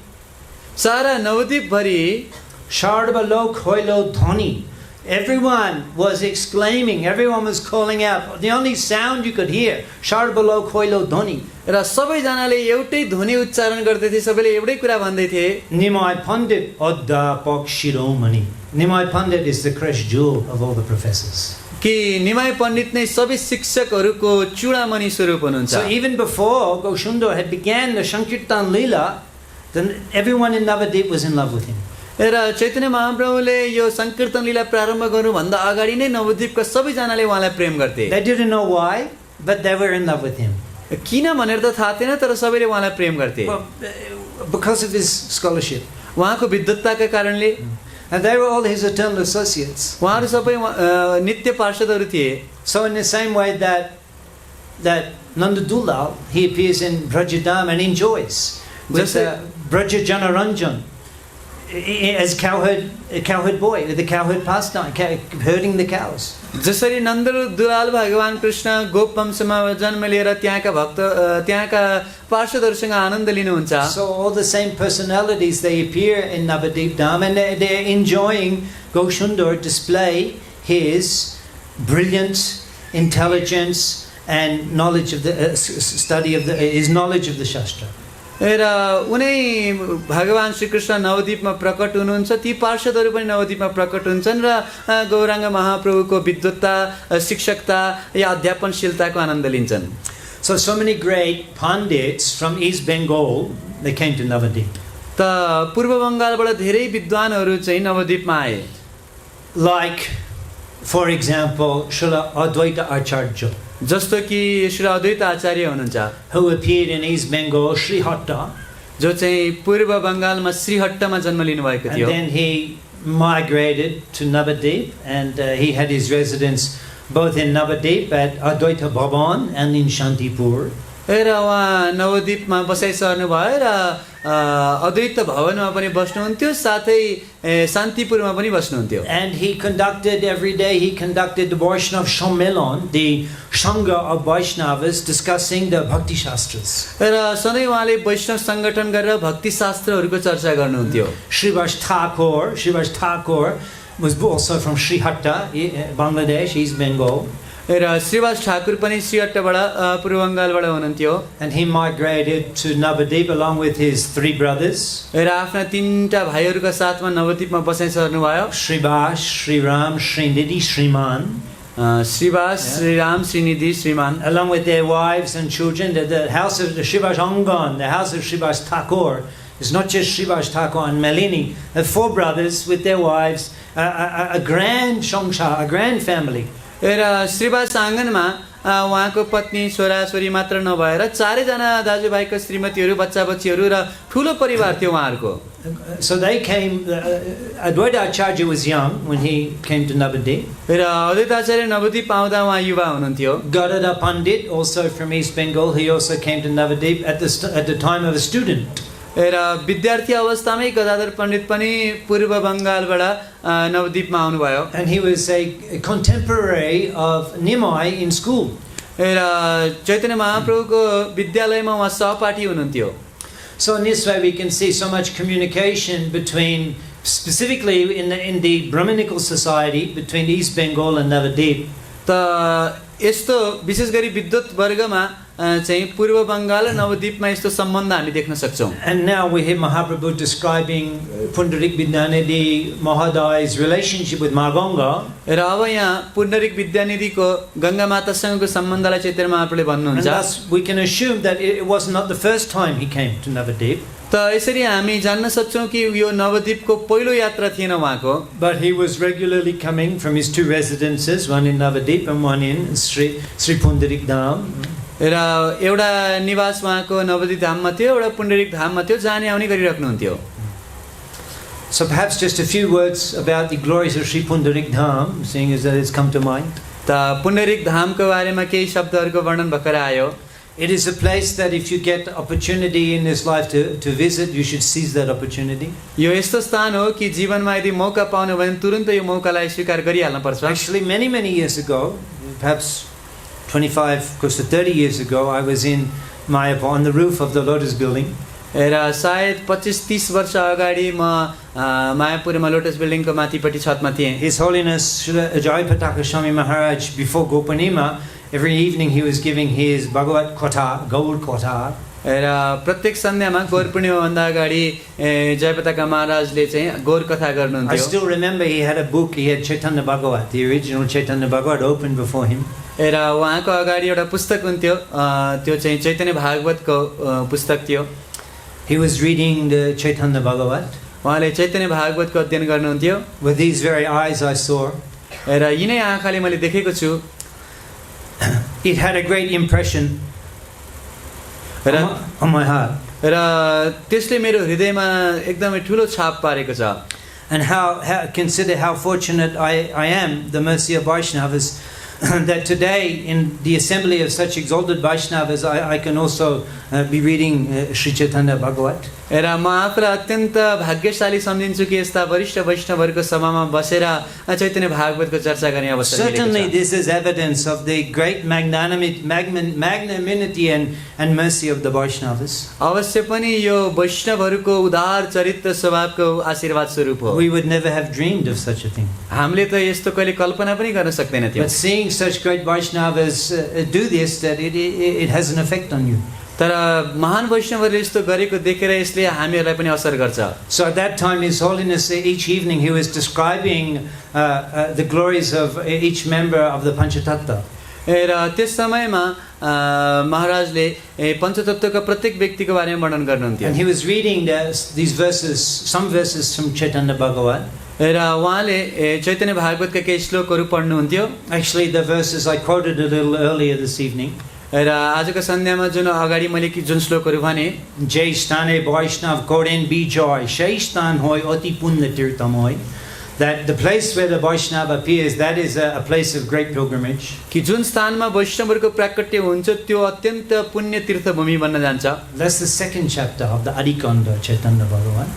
सारा नवद्वीप भरि Sharva Lo Koilo Dhani. Everyone was exclaiming, everyone was calling out. The only sound you could hear, Sharva Lo Koilo Dhani. र सबैजनाले एउटै ध्वनि उच्चारण गर्दै थिए, सबैले एउटै कुरा भन्दै थिए। Nimai Pandit, Adapak Shiromani. Nimai Pandit is the crash jewel of all the professors. कि निमाई पण्डित नै सबै शिक्षकहरूको चूडामणि स्वरूप हुनुहुन्छ। So even before Gaushunda had began the Sankirtan Leela, then everyone in Navadip was in love with him. र चैतन्य महाप्रभुले यो संकीर्तन लीला प्रारम्भ गर्नुभन्दा अगाडि नै नवद्वीपका सबैजनाले उहाँलाई प्रेम गर्थे। They didn't know why, but they were in love with him. किन भनेर त थाहा थिएन, तर सबैले उहाँलाई प्रेम गर्थे। Well, because of his scholarship. उहाँको विद्वत्ताका कारणले। And they were all his eternal associates. उहाँहरू सबै नित्य पार्षदहरू थिए। So in the same way that Nanda Dulal, he appears in Brajadam and enjoys with Braja Janaranjan as cowherd boy, with the cowherd pastime, herding the cows. जसरी नन्द दुलाल भगवान कृष्ण गोप वंशमा जन्म लिएर त्यहाँका भक्त त्यहाँका पार्षदहरूसँग आनन्द लिनुहुन्छ। So all the same personalities, they appear in Navadip Dham, and they're enjoying Gaushunda display his brilliant intelligence and knowledge of the his knowledge of the Shastra. र उनै भगवान श्रीकृष्ण नवद्वीपमा प्रकट हुनुहुन्छ, ती पार्षदहरू पनि नवद्वीपमा प्रकट हुन्छन् र गौराङ्ग महाप्रभुको विद्वत्ता, शिक्षकता या अध्यापनशीलताको आनन्द लिन्छन्। So many great pandits from East Bengal, they came to Navadip. त पूर्व बङ्गालबाट धेरै विद्वानहरू चाहिँ नवद्वीपमा आए। Like, for example, Srila Advaita Acharya, जस्तो कि श्री अद्वैत आचार्य हुनुहुन्छ, who appeared in East Bengal, Srihatta, जो चाहिँ पूर्व बङ्गालमा श्रीहट्टमा जन्म लिनुभएको and थियो। then he migrated to Navadip, and he had his residence both in Navadip at Advaita Bhavan and in Shantipur. र उहाँ नवद्वीपमा बसाइ सर्नु भयो र अद्वैत भवनमा पनि बस्नुहुन्थ्यो, साथै शान्तिपुरमा पनि बस्नुहुन्थ्यो। And he conducted every day, he conducted the Vaishnav Shammelan, the Sangha of Vaishnavas, discussing the Bhakti Shastras. र सधैँ उहाँले वैष्णव सङ्गठन गरेर भक्ति शास्त्रहरूको चर्चा गर्नुहुन्थ्यो। Srivas Thakur was also from Srihatta, Bangladesh, East Bengal. र श्रीवास ठाकुर पनि श्रीहट्टबाट पूर्व बङ्गालबाट हुनुहुन्थ्यो। And he migrated to Navadip along with his three brothers, र आफ्ना तीनटा भाइहरूका साथमा नवद्वीपमा बसाइ सर्नुभयो। Srivas, Sriram, Srinidhi, Sriman. Shrivas, Shriram, Srinidhi, श्रीमान, along with their wives and children. The house of the Srivas Angan, the house of Srivas Thakur, is not just Srivas Thakur and Malini. The four brothers with their wives, a grand Shangsha, a grand family. र श्रीवास आँगनमा उहाँको पत्नी छोराछोरी मात्र नभएर चारैजना दाजुभाइको श्रीमतीहरू, बच्चा बच्चीहरू र ठुलो परिवार थियो उहाँहरूको। So they came, Advaita Acharya was young when he came to Navadip. र अद्वैत आचार्य नवद्वीप आउँदा उहाँ युवा हुनुहुन्थ्यो। Gadada Pandit, also from East Bengal, he also came to Navadip at the time of a student. र विद्यार्थी अवस्थामै गदाधर पण्डित पनि पूर्व बङ्गालबाट नवद्वीपमा आउनुभयो। And he was a contemporary of Nimai in school. र चैतन्य महाप्रभुको विद्यालयमा उहाँ सहपाठी हुनुहुन्थ्यो। So in this way we can see so much communication between, specifically in the Brahminical society, between East Bengal and Navadip. त यस्तो विशेष गरी विद्वत वर्गमा चाहिँ पूर्व बङ्गाल र नवद्वीपमा यस्तो सम्बन्ध हामी देख्न सक्छौँ। And now we hear Mahaprabhu describing Pundarik Vidyanidhi Mahadai's relationship with Marganga. र अब यहाँ पुण्डरिक विद्यानिधिको गङ्गा मातासँगको सम्बन्धलाई चैतन्य महाप्रभुले And भन्नुहुन्छ। thus we can assume that it was not the first time he came to Navadip. त यसरी हामी जान्न सक्छौँ कि यो नवद्वीपको पहिलो यात्रा थिएन उहाँको, But he was regularly coming from his two residences, one in Navadip and one in Sri Pundarik Dham. र एउटा निवास उहाँको नवद्वीप धाममा थियो, एउटा पुण्डरिक धाममा थियो, जाने आउने गरिराख्नुहुन्थ्यो। So perhaps just a few words about the glories of Sri Pundarik Dham, seeing as that it's come to mind. त पुण्डरिक धामको बारेमा केही शब्दहरूको वर्णन भर्खर आयो। It is a place that if you get opportunity in this life to visit, you should seize that opportunity. यो यस्तो स्थान हो कि जीवनमा यदि मौका पाउनु भयो भने तुरुन्तै यो मौकालाई स्वीकार गरिहाल्न पर्छ। Actually, many years ago, perhaps 25, close to 30 years ago, I was in Mayapur on the roof of the Lotus building. र सायद 25-30 वर्ष अगाडि म मायापुरमा लोटस बिल्डिङको माथिपट्टि छतमा थिएँ। His Holiness Srila Jayapataka Swami Maharaj, before Gopanima, every evening he was giving his Bhagavad Kotha, Gaur Kotha. र प्रत्येक सन्ध्यामा गौर पूर्णिमाभन्दा अगाडि जयपताका महाराजले चाहिँ गौर कथा I गर्नुहुन्थ्यो। still remember he had a book, he had Chaitanya Bhagavat, the original Chaitanya Bhagavat open before him. र उहाँको अगाडि एउटा पुस्तक हुन्थ्यो, त्यो चाहिँ चैतन्य भागवतको पुस्तक थियो। He was reading the Chaitanya Bhagavat. उहाँले चैतन्य भागवतको अध्ययन गर्नुहुन्थ्यो। With these very eyes I saw. र यिनै आँखाले मैले देखेको छु। It had a great impression on my heart. र त्यसले मेरो हृदयमा एकदमै ठुलो छाप पारेको छ। And consider how fortunate I am, the mercy of Vaishnavas, that today in the assembly of such exalted Vaishnavas, I can also be reading Sri Chaitanya Bhagavat. र म आफूलाई अत्यन्त भाग्यशाली सम्झिन्छु कि यस्ता वरिष्ठ वैष्णवहरूको सभामा बसेर चैतन्य भागवतको चर्चा गर्ने अवसर मिलेको छ। Certainly this is evidence of the great magnanimity and mercy of the Vaishnavas. अवश्य पनि यो वैष्णवहरूको उदार चरित्र स्वभावको आशीर्वाद स्वरूप हो। We would never have dreamed of such a thing. हामीले त यस्तो कहिले कल्पना पनि गर्न सक्दैन थियौँ। But seeing such great Vaishnavas do this, that it has an effect on you. तर महान वैष्णवहरूले यस्तो गरेको देखेर यसले हामीहरूलाई पनि असर गर्छ। So at that time, His Holiness, each evening, he was describing the glories of each member of the Panchatattva. र त्यस समयमा महाराजले पञ्चतत्त्वका प्रत्येक व्यक्तिको बारेमा वर्णन गर्नुहुन्थ्यो। And he was reading these verses, some verses from Chaitanya Bhagavat. र उहाँले चैतन्य भागवतका केही श्लोकहरू पढ्नुहुन्थ्यो। Actually, the verses I quoted a little earlier this evening. र आजको सन्ध्यामा जुन अगाडि मैले जुन श्लोकहरू भने, Jai Stane Vaishnav Koren Bijoy, Shai Stan Hoy Oti Punna Tirtamoy. That the place where the Vaishnava appears, that is a place of great pilgrimage. कि जुन स्थानमा वैष्णवहरूको प्राकट्य हुन्छ त्यो अत्यन्त पुण्य तीर्थभूमि बन्न जान्छ। That's the second chapter of the Adikanda Chaitanya Bhagavat.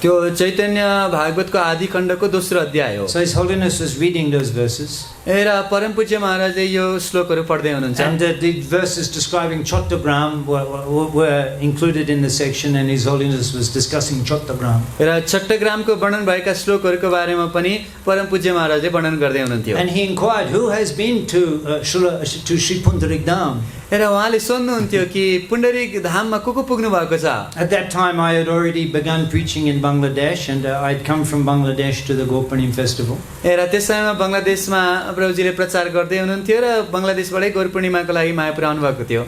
त्यो चैतन्य भागवतको आदि खण्डको दोस्रो अध्याय हो। So His Holiness was reading those verses. र परम पूज्य महाराजले यो श्लोकहरू पढ्दै हुनुहुन्छ। And the verses describing Chottagram were included in the section, and His Holiness was discussing Chottagram. र चट्टग्रामको वर्णन भएका श्लोकहरूको बारेमा पनि परम पूज्य महाराजले वर्णन गर्दै हुनुहुन्थ्यो। And he inquired, who has been to Sri Pundarik Dham? र उहाँले सोध्नुहुन्थ्यो कि पुण्डरिक धाममा को पुग्नु भएको छ। At that time, I had already begun preaching in Bangladesh, and I'd come from Bangladesh to the Gopanim festival. र त्यस समयमा बङ्गलादेशमा प्रभुजीले प्रचार गर्दै हुनुहुन्थ्यो र बङ्गलादेशबाटै गौर पूर्णिमाको लागि मायापुर आउनुभएको थियो।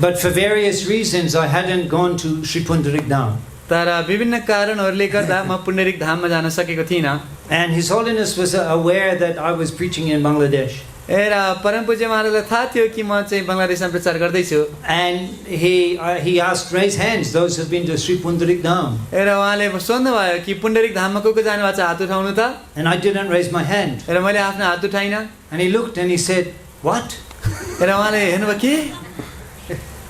But for various reasons, I hadn't gone to Sri Pundarik Dham. तर विभिन्न कारणहरूले गर्दा म पुण्डरिक धाममा जान सकेको थिइनँ। And His Holiness was aware that I was preaching in Bangladesh. र परम पूज्य महाराजलाई थाहा थियो कि म चाहिँ बङ्गलादेशमा प्रचार गर्दैछु। And he asked, raise hands, those who've been to Sri Pundarik Dham. र उहाँले सोध्नुभयो कि पुण्डरिक धाममा को जानु भएको छ, हात उठाउनु त। And I didn't raise my hand. र मैले आफ्नो हात उठाइनँ। And he looked and he said, what? र उहाँले हेर्नुभयो के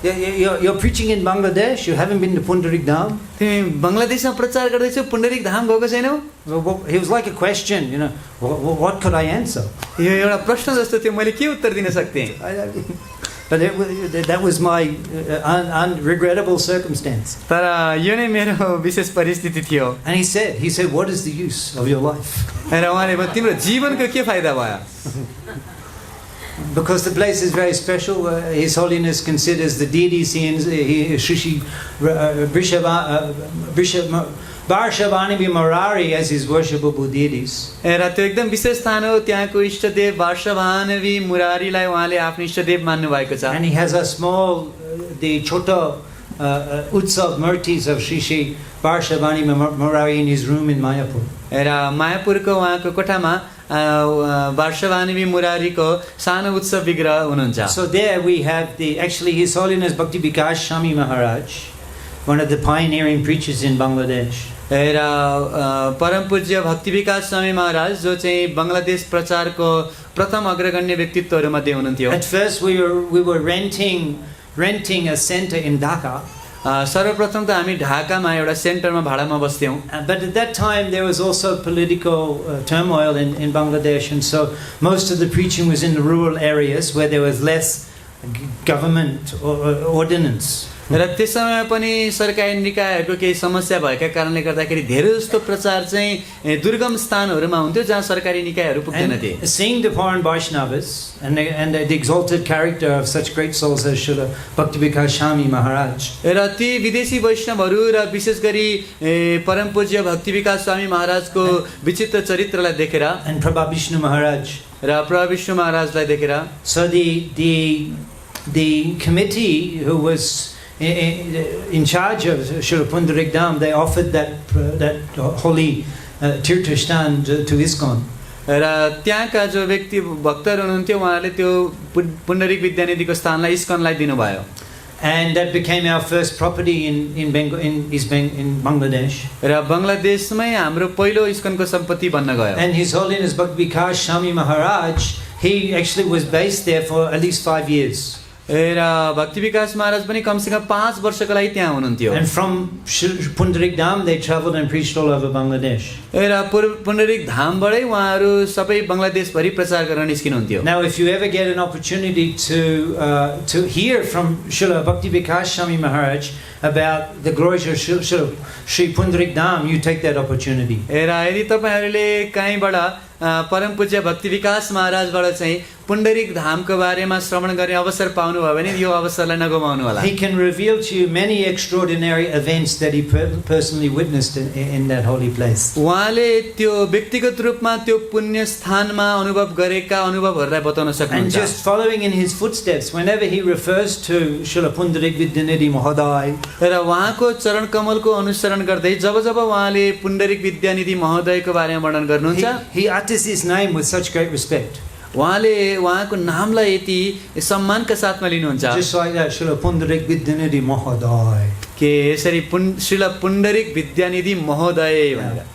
You're preaching in Bangladesh, you haven't been to Pundarik Dham? तिमी बङ्गलादेशमा प्रचार गर्दैछौ, पुण्डरिक धाम गएको छैनौ? He was like a question, what could I answer? यो एउटा प्रश्न जस्तो थियो, मैले के उत्तर दिन सक्थेँ? But that was my unregrettable circumstance. तर यो नै मेरो विशेष परिस्थिति थियो। And he said, what is the use of your life? र उहाँले भन्यो तिम्रो जीवनको के फाइदा भयो? Because the place is very special. His Holiness considers the deities Shri Varshavani Murari as his worshipable deities. र त्यो एकदम विशेष स्थान हो, त्यहाँको इष्टदेव वार्षभानवी मुरारीलाई उहाँले आफ्नो इष्टदेव मान्नु भएको छ। And he has a small, the Chota Utsav Murtis of Shri Varshavani Murari in his room in Mayapur. र मायापुरको उहाँको कोठामा वार्षभानवी मुरारीको सानो उत्सव विग्रह हुनुहुन्छ। So there we have actually His Holiness Bhakti Vikas Swami Maharaj, one of the pioneering preachers in Bangladesh. र परम पूज्य भक्ति विकास स्वामी महाराज जो चाहिँ बङ्गलादेश प्रचारको प्रथम अग्रगण्य व्यक्तित्वहरू मध्ये हुनुहुन्थ्यो। At first we were renting a center in Dhaka. सर्वप्रथम त हामी ढाकामा एउटा सेन्टरमा भाडामा बस्थ्यौँ। But at that time there was also political turmoil in Bangladesh, and so most of the preaching was in the rural areas where there was less government ordinance. र त्यस समयमा पनि सरकारी निकायहरूको केही समस्या भएका कारणले गर्दाखेरि धेरै जस्तो प्रचार चाहिँ दुर्गम स्थानहरूमा हुन्थ्यो जहाँ सरकारी निकायहरू पुग्दैन थिए। Seeing the foreign Vaishnavas and the exalted character of such great souls as Srila Bhakti Vikas Swami Maharaj, र ती विदेशी वैष्णवहरू र विशेष गरी परम पूज्य भक्ति विकास स्वामी महाराजको विचित्र चरित्रलाई देखेर and Prabha Vishnu Maharaj, र प्रभा विष्णु महाराजलाई देखेर so the committee who was in charge of Srila Pundarik Dham, they offered that holy Tirthastan to ISKCON. र त्यहाँका जो व्यक्ति भक्तहरू हुनुहुन्थ्यो उहाँले त्यो पुण्डरिक विद्यानिधिको स्थानलाई इस्कनलाई दिनुभयो। And that became our first property in Bangladesh. र बङ्गलादेशमै हाम्रो पहिलो इस्कनको सम्पत्ति बन्न गयो। And His Holiness Bhakti Vikas Swami Maharaj, he actually was based there for at least 5 years. र भक्ति विकास महाराज पनि कमसेकम 5 वर्षको लागि त्यहाँ हुनुहुन्थ्यो। And from Pundarik Dham they traveled and preached all over Bangladesh. र पुण्डरिक धामबाटै उहाँहरू सबै बङ्गलादेशभरि प्रचार गर्न निस्किनुहुन्थ्यो। Now if you ever get an opportunity to hear from Srila Bhakti Vikas Swami Maharaj about the glories of Sri Pundarik Dham, you take that opportunity. र यदि तपाईहरुले कहीँबाट परम पूज्य भक्ति विकास महाराजबाट चाहिँ पुण्डरिक धामको बारेमा श्रवण गर्ने अवसर पाउनुभयो भने यो अवसरलाई नगुमाउनु होला। He can reveal to you many extraordinary events that he personally witnessed in that holy place. उहाँले त्यो व्यक्तिगत रूपमा त्यो पुण्य स्थानमा अनुभव गरेका अनुभवहरूलाई बताउन सक्नुहुन्छ। And just following in his footsteps, whenever he refers to Srila Pundarik Vidyanidhi Mahodaya, र उहाँको चरण कमलको अनुसरण गर्दै जब जब उहाँले पुण्डरिक विद्यानिधि महोदयको बारेमा वर्णन गर्नुहुन्छ, he utters his name with such great respect. उहाँले उहाँको नामलाई यति सम्मानका साथमा लिनुहुन्छ। Just like that, Srila Pundarik Vidyanidhi Mahodaya. के यसरी श्रील पुण्डरिक विद्यानिधि महोदय भनेर।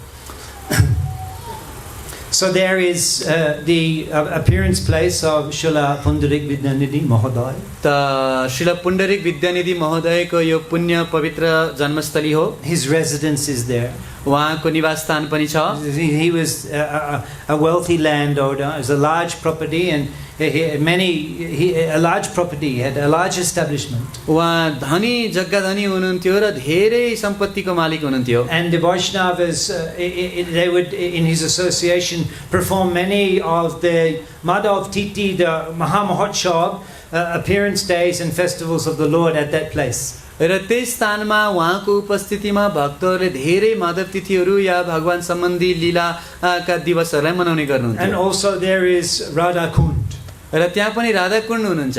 So there is the appearance place of Srila Pundarik Vidyanidhi Mahodaya. त श्रील पुण्डरिक विद्यानिधि महोदयको यो पुण्य पवित्र जन्मस्थली हो। His residence is there. उहाँको निवास स्थान पनि छ। He was a wealthy landowner. It was a large property and a large property. He had a large establishment. उहाँ धनी जग्गाधनी हुनुहुन्थ्यो र धेरै सम्पत्तिको मालिक हुनुहुन्थ्यो। And the Vaishnavas, they would, in his association, perform many of the Madhav Titi, the Mahamahotsav, appearance days and festivals of the Lord at that place. र त्यस स्थानमा उहाँको उपस्थितिमा भक्तहरूले धेरै माधव तिथिहरू या भगवान सम्बन्धी लीलाका दिवसहरूलाई मनाउने गर्नुहुन्थ्यो। And also there is Radha Kund. र त्यहाँ पनि राधा कुण्ड हुनुहुन्छ।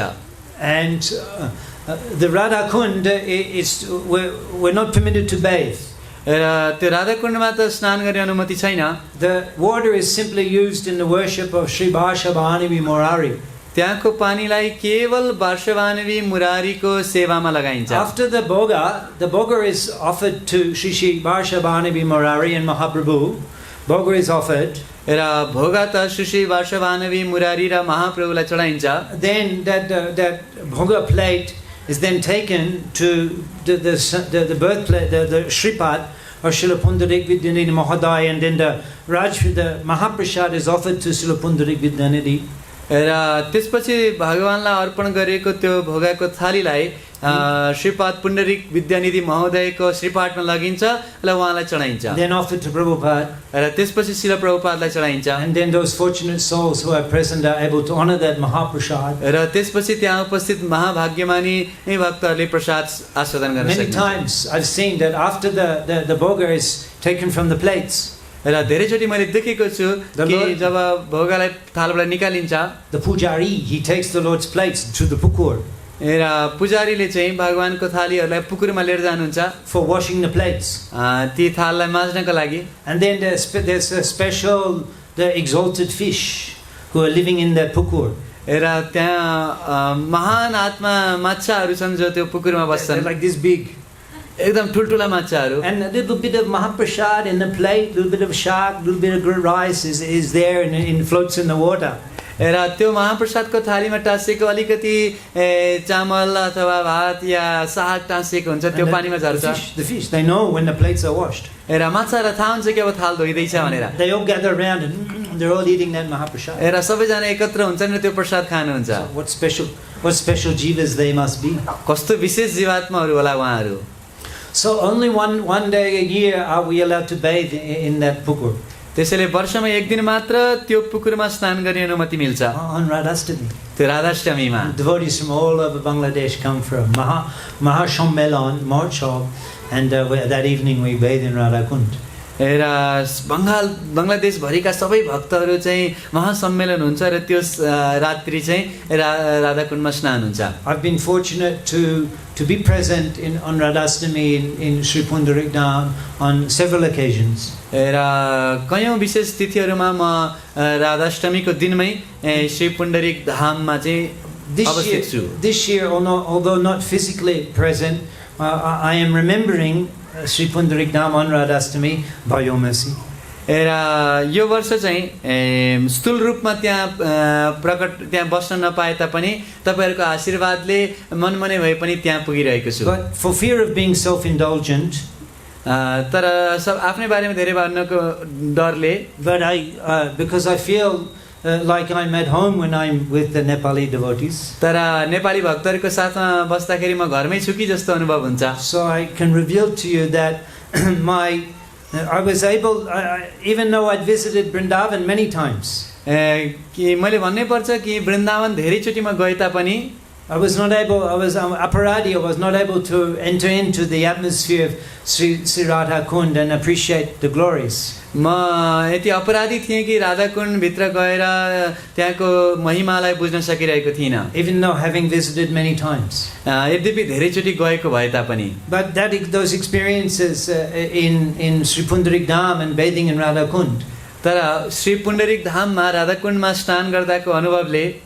And the Radha Kund is we're not permitted to bathe. र त्यो राधा कुण्डमा त स्नान गर्ने अनुमति छैन। The water is simply used in the worship of Sri Varshavani Murari. त्यहाँको पानीलाई केवल वार्षभानवी मुरारीको सेवामा लगाइन्छ। After the boga is offered to Sri Varshavani Murari and Mahaprabhu. Boga is offered. र भोगा त श्री वार्षभानवी मुरारी र महाप्रभुलाई चढाइन्छ। Then that bhoga plate is then taken to the birthplace, the Shripad of Srila Pundarik Vidyanidhi Mahodaya, and then the Mahaprasad is offered to Srila Pundarik Vidyanidhi. र त्यसपछि भगवानलाई अर्पण गरेको त्यो भोगाको थालीलाई श्रीपाद पुण्डरिक विद्यानिधि महोदयको श्रीपाठमा लगिन्छ र उहाँलाई चढाइन्छ। then offered to Prabhupada. र त्यसपछि शिल प्रभुपादलाई चढाइन्छ। And then those fortunate souls who are present are able to honor that Mahaprasad. र त्यसपछि त्यहाँ उपस्थित महाभाग्यमानी भक्तहरूले प्रसाद आस्वादन गर्न Many सक्नुहुन्छ। times I've seen that after the bhoga is taken from the plates, र धेरैचोटि मैले देखेको छु कि जब भोगालाई थालबाट निकालिन्छ the pujari, he takes the Lord's plates to the pukur र पुजारीले चाहिँ भगवानको थालीहरूलाई पुकुरमा लिएर जानुहुन्छ for washing the plates. ती थाललाई माझ्नको लागि। And then there's a special, the exalted fish who are living in that pukur. र त्यहाँ महान आत्मा माछाहरू छन् जो त्यो पुकुरमा They're बस्छन्, like this big. एकदम ठुल्ठुला माछाहरू। And a little bit of Mahaprasad in the plate, a little bit of shark, a little bit of rice is there and floats in the water. र त्यो महाप्रसादको थालीमा टाँसिएको अलिकति चामल अथवा भात या साग टाँसिएको हुन्छ, त्यो And पानीमा झर्छ। the fish, they know when the plates are washed. र माछालाई थाहा हुन्छ कि अब थाल धोइँदैछ भनेर। They all gather around and they're all eating that Mahaprasad. र सबैजना एकत्र हुन्छन् र त्यो प्रसाद खानुहुन्छ। So what special jivas they must be. कस्तो विशेष जीवात्माहरू होला उहाँहरू। So only one day a year are we allowed to bathe in that pukur. त्यसैले वर्षमा एक दिन मात्र त्यो पुकुरमा स्नान गर्ने अनुमति मिल्छ, On Radhastami. त्यो राधाष्टमीमा। Devotees from all over Bangladesh come for a Mahashammelan, Mohotshav, and that evening we bathe in Radhakund. र बङ्गलादेशभरिका सबै भक्तहरू चाहिँ महासम्मेलन हुन्छ र त्यो रात्रि चाहिँ राधाकुण्डमा स्नान हुन्छ। I've been fortunate to be present on Radhastami in Sri Pundarik Dham on several occasions. र कयौँ विशेष तिथिहरूमा म राधाष्टमीको दिनमै श्री पुण्डरिक धाममा चाहिँ अवस्थित छु। This year, although not physically present, I am remembering Sri Pundarik Dham on Radhastami by your mercy. र यो वर्ष चाहिँ स्थूल रूपमा त्यहाँ बस्न नपाए तापनि तपाईँहरूको आशीर्वादले मनमनै भए पनि त्यहाँ पुगिरहेको छु। But for fear of being self-indulgent, तर सब आफ्नै बारेमा धेरै भन्नको डरले, but because I feel like I'm at home when I'm with the Nepali devotees, तर नेपाली भक्तहरूको साथमा बस्दाखेरि म घरमै छु कि जस्तो अनुभव हुन्छ। so I can reveal to you that I was able, even though I'd visited Vrindavan many times, कि मैले भन्नै पर्छ कि वृन्दावन धेरैचोटि म गए तापनि I was aparadi, I was not able to enter into the atmosphere of Sri Radha Kund and appreciate the glories. म यति अपराधी थिएँ कि राधाकुण्ड भित्र गएर त्यहाँको महिमालाई बुझ्न सकिरहेको थिइनँ, Even though having visited many times. यद्यपि धेरैचोटि गएको भए तापनि। But those experiences in Sri Pundarik Dham and bathing in Radha Kund, तर श्री पुण्डरिक धाममा राधाकुण्डमा स्नान गर्दाको अनुभवले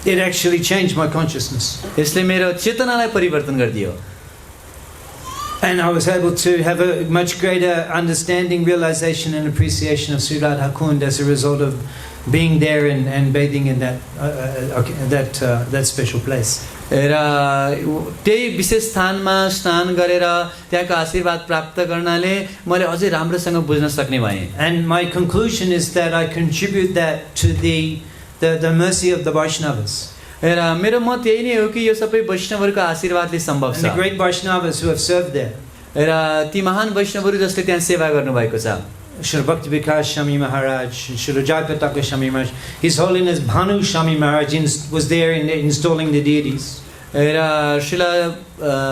it actually changed my consciousness. यसले मेरो चेतनालाई परिवर्तन गरिदियो। And I was able to have a much greater understanding, realization and appreciation of Sri Radha Kund as a result of being there and bathing in that special place. र त्यही विशेष स्थानमा स्नान गरेर त्यहाँको आशीर्वाद प्राप्त गर्नाले मैले अझै राम्रोसँग बुझ्न सक्ने भएँ। And my conclusion is that I contribute that to the mercy of the Vaishnavas. र मेरो मत यही नै हो कि यो सबै वैष्णवहरूको आशीर्वादले सम्भव And the छ, great Vaishnavas who have served there. र ती महान वैष्णवहरू जसले त्यहाँ सेवा गर्नुभएको छ। Srila Bhakti Vikas Swami Maharaj, Srila Jayapataka Swami Maharaj, His Holiness Bhanu Swami Maharaj was there in installing the deities. र श्रील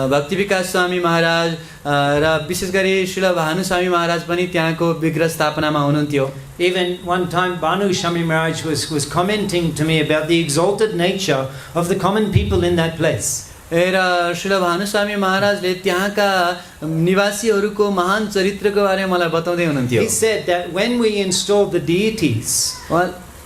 भक्ति विकास स्वामी महाराज र विशेष गरी श्रील भानु स्वामी महाराज पनि त्यहाँको विग्रह स्थापनामा हुनुहुन्थ्यो। Even one time Bhanu Swami Maharaj was commenting to me about the exalted nature of the common people in that place. र श्रील भानु स्वामी महाराजले त्यहाँका निवासीहरूको महान चरित्रको बारेमा मलाई बताउँदै हुनुहुन्थ्यो। He said that when we installed the deities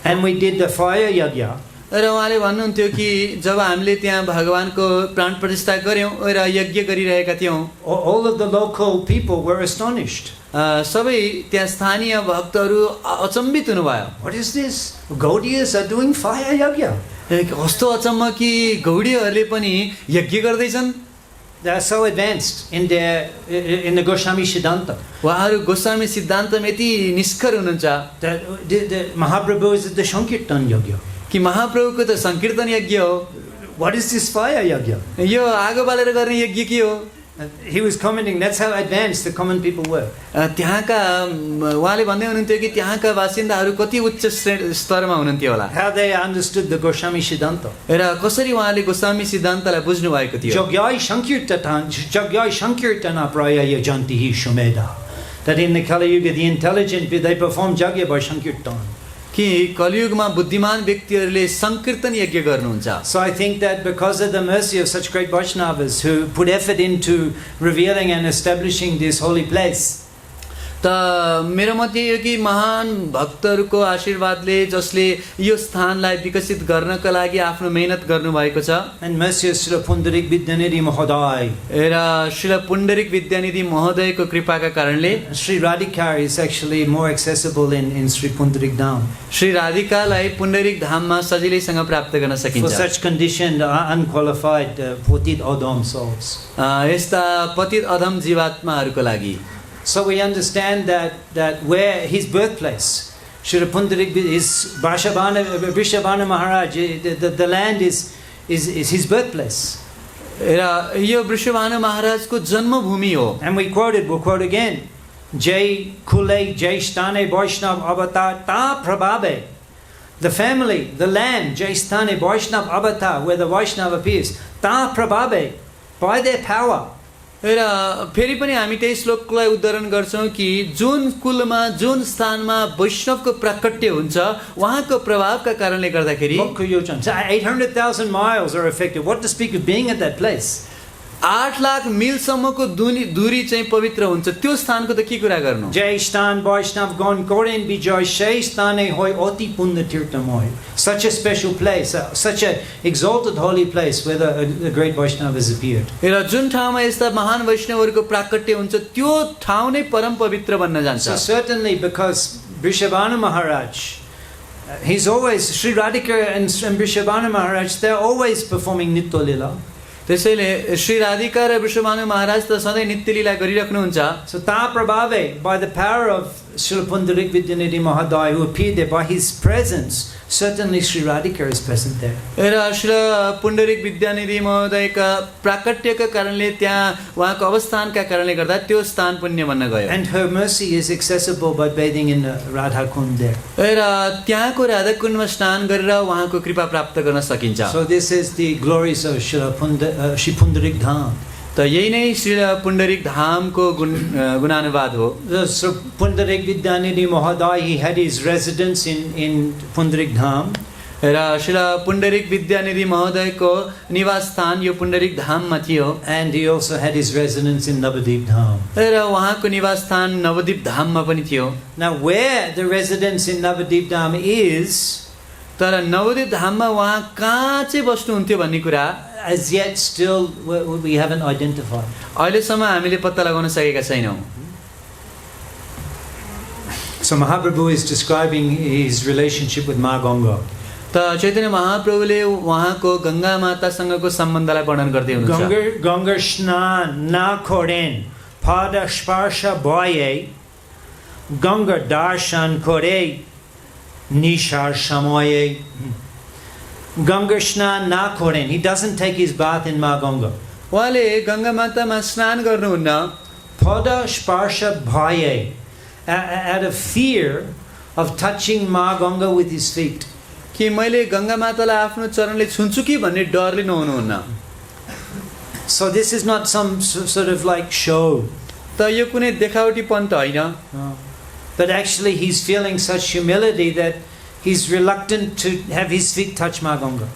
and we did the fire yagya, र उहाँले भन्नुहुन्थ्यो कि जब हामीले त्यहाँ भगवानको प्राण प्रतिष्ठा गर्यौं र यज्ञ गरिरहेका थियौं, all of the local people were astonished. सबै त्यहाँ स्थानीय भक्तहरू अचम्बित हुनुभयो। What is this? Gaudiyas are doing fire yagya. कस्तो अचम्म कि गौडीहरूले पनि यज्ञ गर्दैछन्। they are so advanced in the Goswami Siddhanta उहाँहरू गोस्वामी सिद्धान्तमा यति निष्कर हुनुहुन्छ that the Mahaprabhu is the Sankirtan Yagya. कि महाप्रभुको त सङ्कीर्तन यज्ञ हो। What is this fire yagya? यो आगो बालेर गर्ने यज्ञ के हो? He was commenting, that's how advanced the common people were. त्यहाँका उहाँले भन्दै हुनुहुन्थ्यो कि त्यहाँका बासिन्दाहरू कति उच्च स्तरमा हुनुहुन्थ्यो होला। How they understood the Goswami Siddhanta. र कसरी उहाँले गोस्वामी सिद्धान्तलाई बुझ्नु भएको थियो। Jagyai Sankirtana prayaya jantihi shumeda. That in the Kali Yuga, the intelligent, they perform Jagya by Sankirtan. कि कलियुगमा बुद्धिमान व्यक्तिहरूले सङ्कीर्तन यज्ञ गर्नुहुन्छ। So I think that because of the mercy of such great Vaishnavas who put effort into revealing and establishing this holy place, त मेरो मत यो कि महान भक्तहरूको आशीर्वादले जसले यो स्थानलाई विकसित गर्नका लागि आफ्नो मेहनत गर्नुभएको छ, and mercy of Srila Pundarik Vidyanidhi Mahodai, र श्री पुण्डरिक विद्यानिधि महोदयको कृपाका कारणले Sri Radhika is actually more accessible in Sri Pundarik Dham. Shri राधिकालाई Pundarika धाममा सजिलैसँग प्राप्त गर्न For सकिन्छ। such conditioned, unqualified, Potit Odom souls. यस्ता पतित अधम जीवात्माहरूको लागि। So we understand that where his birthplace, Sri Pundarik, is Vrishabhanu Maharaj, the land is his birthplace. र यो वृषभानु महाराजको जन्मभूमि हो। And we'll quote again. Jai Kule, Jai Stane, Vaishnav Avatar, Ta Prabhabe. The family, the land, Jai Stane, Vaishnav Avatar, where the Vaishnav appears, Ta Prabhabe, by their power. र फेरि पनि हामी त्यही श्लोकलाई उद्धरण गर्छौँ कि जुन कुलमा जुन स्थानमा वैष्णवको प्राकट्य हुन्छ उहाँको प्रभावका कारणले गर्दाखेरि 800,000 miles are affected. What to speak of being at that place? 8 lakh मिलसम्मको दूरी चाहिँ पवित्र हुन्छ, त्यो स्थानको त के कुरा गर्नु। Jai Stan Vaishnav Gon Koren Vijay Shai Stane Hoy Oti Punna Tirtamoy. Such a special place, such an exalted holy place where the great Vaishnav has appeared. र जुन ठाउँमा यस्ता महान वैष्णवहरूको प्राकट्य हुन्छ त्यो ठाउँ नै परम पवित्र बन्न जान्छ। So certainly because Vrishabhanu Maharaj, he's always, Sri Radhika and Vrishabhanu Maharaj, they're always performing Nitya Lila. त्यसैले श्री राधिका र वृषभानु महाराज त सधैँ नित्य लीला गरिराख्नुहुन्छ। So Ta Prabhave, by the power of Srila Pundarik Vidyanidhi Mahadai, who appeared there, by his presence, certainly Sri Radhika is present there. र श्री पुण्डरिक विद्यानिधि महोदयका प्राकट्यका कारणले त्यहाँ उहाँको अवस्थानका कारणले गर्दा त्यो स्थान पुण्य बन्न गयो। And her mercy is accessible by bathing in Radha Kund there. र त्यहाँको राधा कुण्डमा स्नान गरेर उहाँको कृपा प्राप्त गर्न सकिन्छ। So this is the glories of Sri Pundarik Dham. त यही नै श्री पुण्डरिक धामको गुणानुवाद हो। So Pundarik Vidyanidhi Mahadai, he had his residence in Pundarik Dham. र श्री पुण्डरिक विद्यानिधि महोदयको निवास स्थान यो पुण्डरिक धाममा थियो। And he also had his residence in Navadip Dham. र उहाँको निवास स्थान नवदीप धाममा पनि थियो। Now where the residence in Navadip Dham is, तर नवदीप धाममा उहाँ कहाँ चाहिँ बस्नुहुन्थ्यो भन्ने कुरा as yet still we haven't identified. अहिलेसम्म हामीले पत्ता लगाउन सकेका छैनौँ। So Mahaprabhu is describing his relationship with Ma Ganga. त चैतन्य महाप्रभुले उहाँको गङ्गा मातासँगको सम्बन्धलाई वर्णन गर्दै हुनुहुन्छ। Ganga Shnan Na Koren Pada Sparsha Boye Ganga Darshan Kore Nishar Shamoye. Ganga Shnan Na Koren. He doesn't take his bath in Ma Ganga. उहाँले गङ्गा मातामा स्नान गर्नुहुन्न। Pada Sparsha Boye, out of fear of touching Ma Ganga with his feet. कि मैले गङ्गा मातालाई आफ्नो चरणले छुन्छु कि भन्ने डरले नहुनुहुन्न। So this is not some sort of like show. त यो कुनै देखावटीपन त होइन। But actually he's feeling such humility that he's reluctant to have his feet touch Ma Ganga.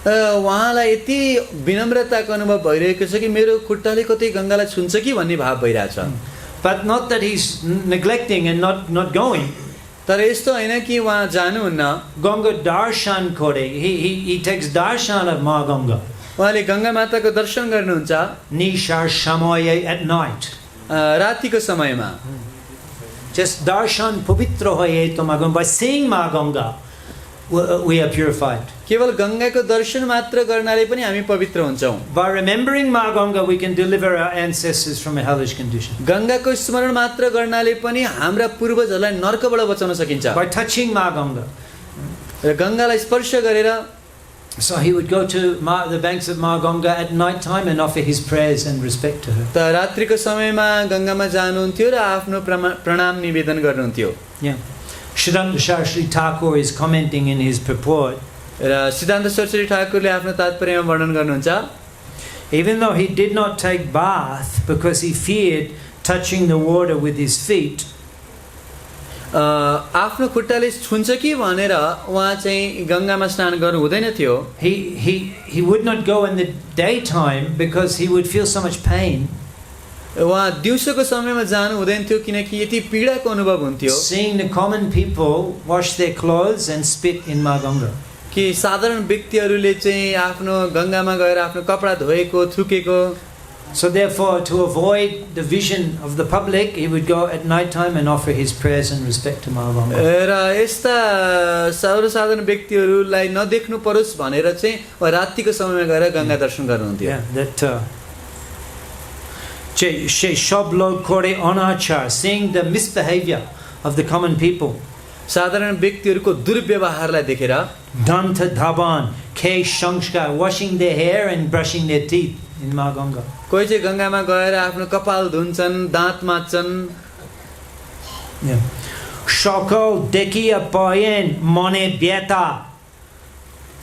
उहाँलाई यति विनम्रताको अनुभव भइरहेको छ कि मेरो खुट्टाले कतै गङ्गालाई छुन्छ कि भन्ने भाव भइरहेछ। But not that he's neglecting and not going. तर यस्तो होइन कि उहाँ जानुहुन्न। Ganga darshan kore. He takes darshan of Ma Ganga. उहाँले गङ्गा माताको दर्शन गर्नुहुन्छ Nishar shamoye at night. रातिको समयमा। Just darshan pavitra hoye to Ma Ganga. By seeing Ma Ganga, we are purified. केवल गङ्गाको दर्शन मात्र गर्नाले पनि हामी पवित्र हुन्छौँ। By remembering Ma Ganga, we can deliver our ancestors from a hellish condition. गङ्गाको स्मरण मात्र गर्नाले पनि हाम्रा पूर्वजहरूलाई नर्कबाट बचाउन सकिन्छ। By touching Ma Ganga. र गङ्गालाई स्पर्श गरेर So he would go to the banks of Ma Ganga at night time and offer his prayers and respect to her. त रात्रिको समयमा गङ्गामा जानुहुन्थ्यो र आफ्नो प्रणाम निवेदन गर्नुहुन्थ्यो। Yeah. Siddhanta Saraswati Thakur is commenting in his purport. र सिद्धान्त सरस्वती ठाकुरले आफ्नो तात्पर्यमा वर्णन गर्नुहुन्छ, Even though he did not take bath because he feared touching the water with his feet, आफ्नो खुट्टाले छुन्छ कि भनेर उहाँ चाहिँ गङ्गामा स्नान गर्नु हुँदैन थियो। he would not go in the daytime because he would feel so much pain. उहाँ दिउँसोको समयमा जानु हुँदैन थियो किनकि यति पीडाको अनुभव हुन्थ्यो Seeing the common people wash their clothes and spit in Ma Ganga. कि साधारण व्यक्तिहरूले चाहिँ आफ्नो गङ्गामा गएर आफ्नो कपडा धोएको थुकेको। So therefore, to avoid the vision of the public, he would go at night time and offer his prayers and respect to Ma Ganga. र यस्ता सर्वसाधारण व्यक्तिहरूलाई नदेख्नु परोस् भनेर चाहिँ रातिको समयमा गएर गङ्गा दर्शन गर्नुहुन्थ्यो। Yeah, that she Shoblog Kore Onachar, seeing the misbehavior of the common people. साधारण व्यक्तिहरूको दुर्व्यवहारलाई देखेर Danta Dhaban, Ke Shangshka, washing their hair and brushing their teeth in Ma Ganga. कोही चाहिँ गङ्गामा गएर आफ्नो कपाल धुन्छन्, दाँत माझ्छन्। Yeah. Shokol Dekia Payen Mone Bieta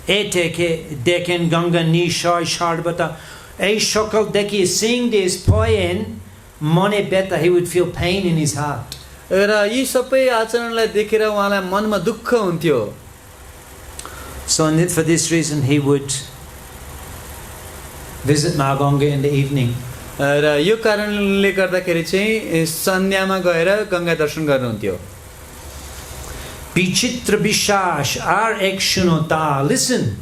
Eteke Deken Ganga Nishai Sharbata. A Shokol Deki, seeing this Payen Mone Beta, he would feel pain in his heart. र यी सबै आचरणलाई देखेर उहाँलाई मनमा दुःख हुन्थ्यो। So for this reason he would visit Ma Ganga in the evening. र यो कारणले गर्दाखेरि चाहिँ सन्ध्यामा गएर गङ्गा दर्शन गर्नुहुन्थ्यो। Bichitra Bishash, our Ekshunota, listen,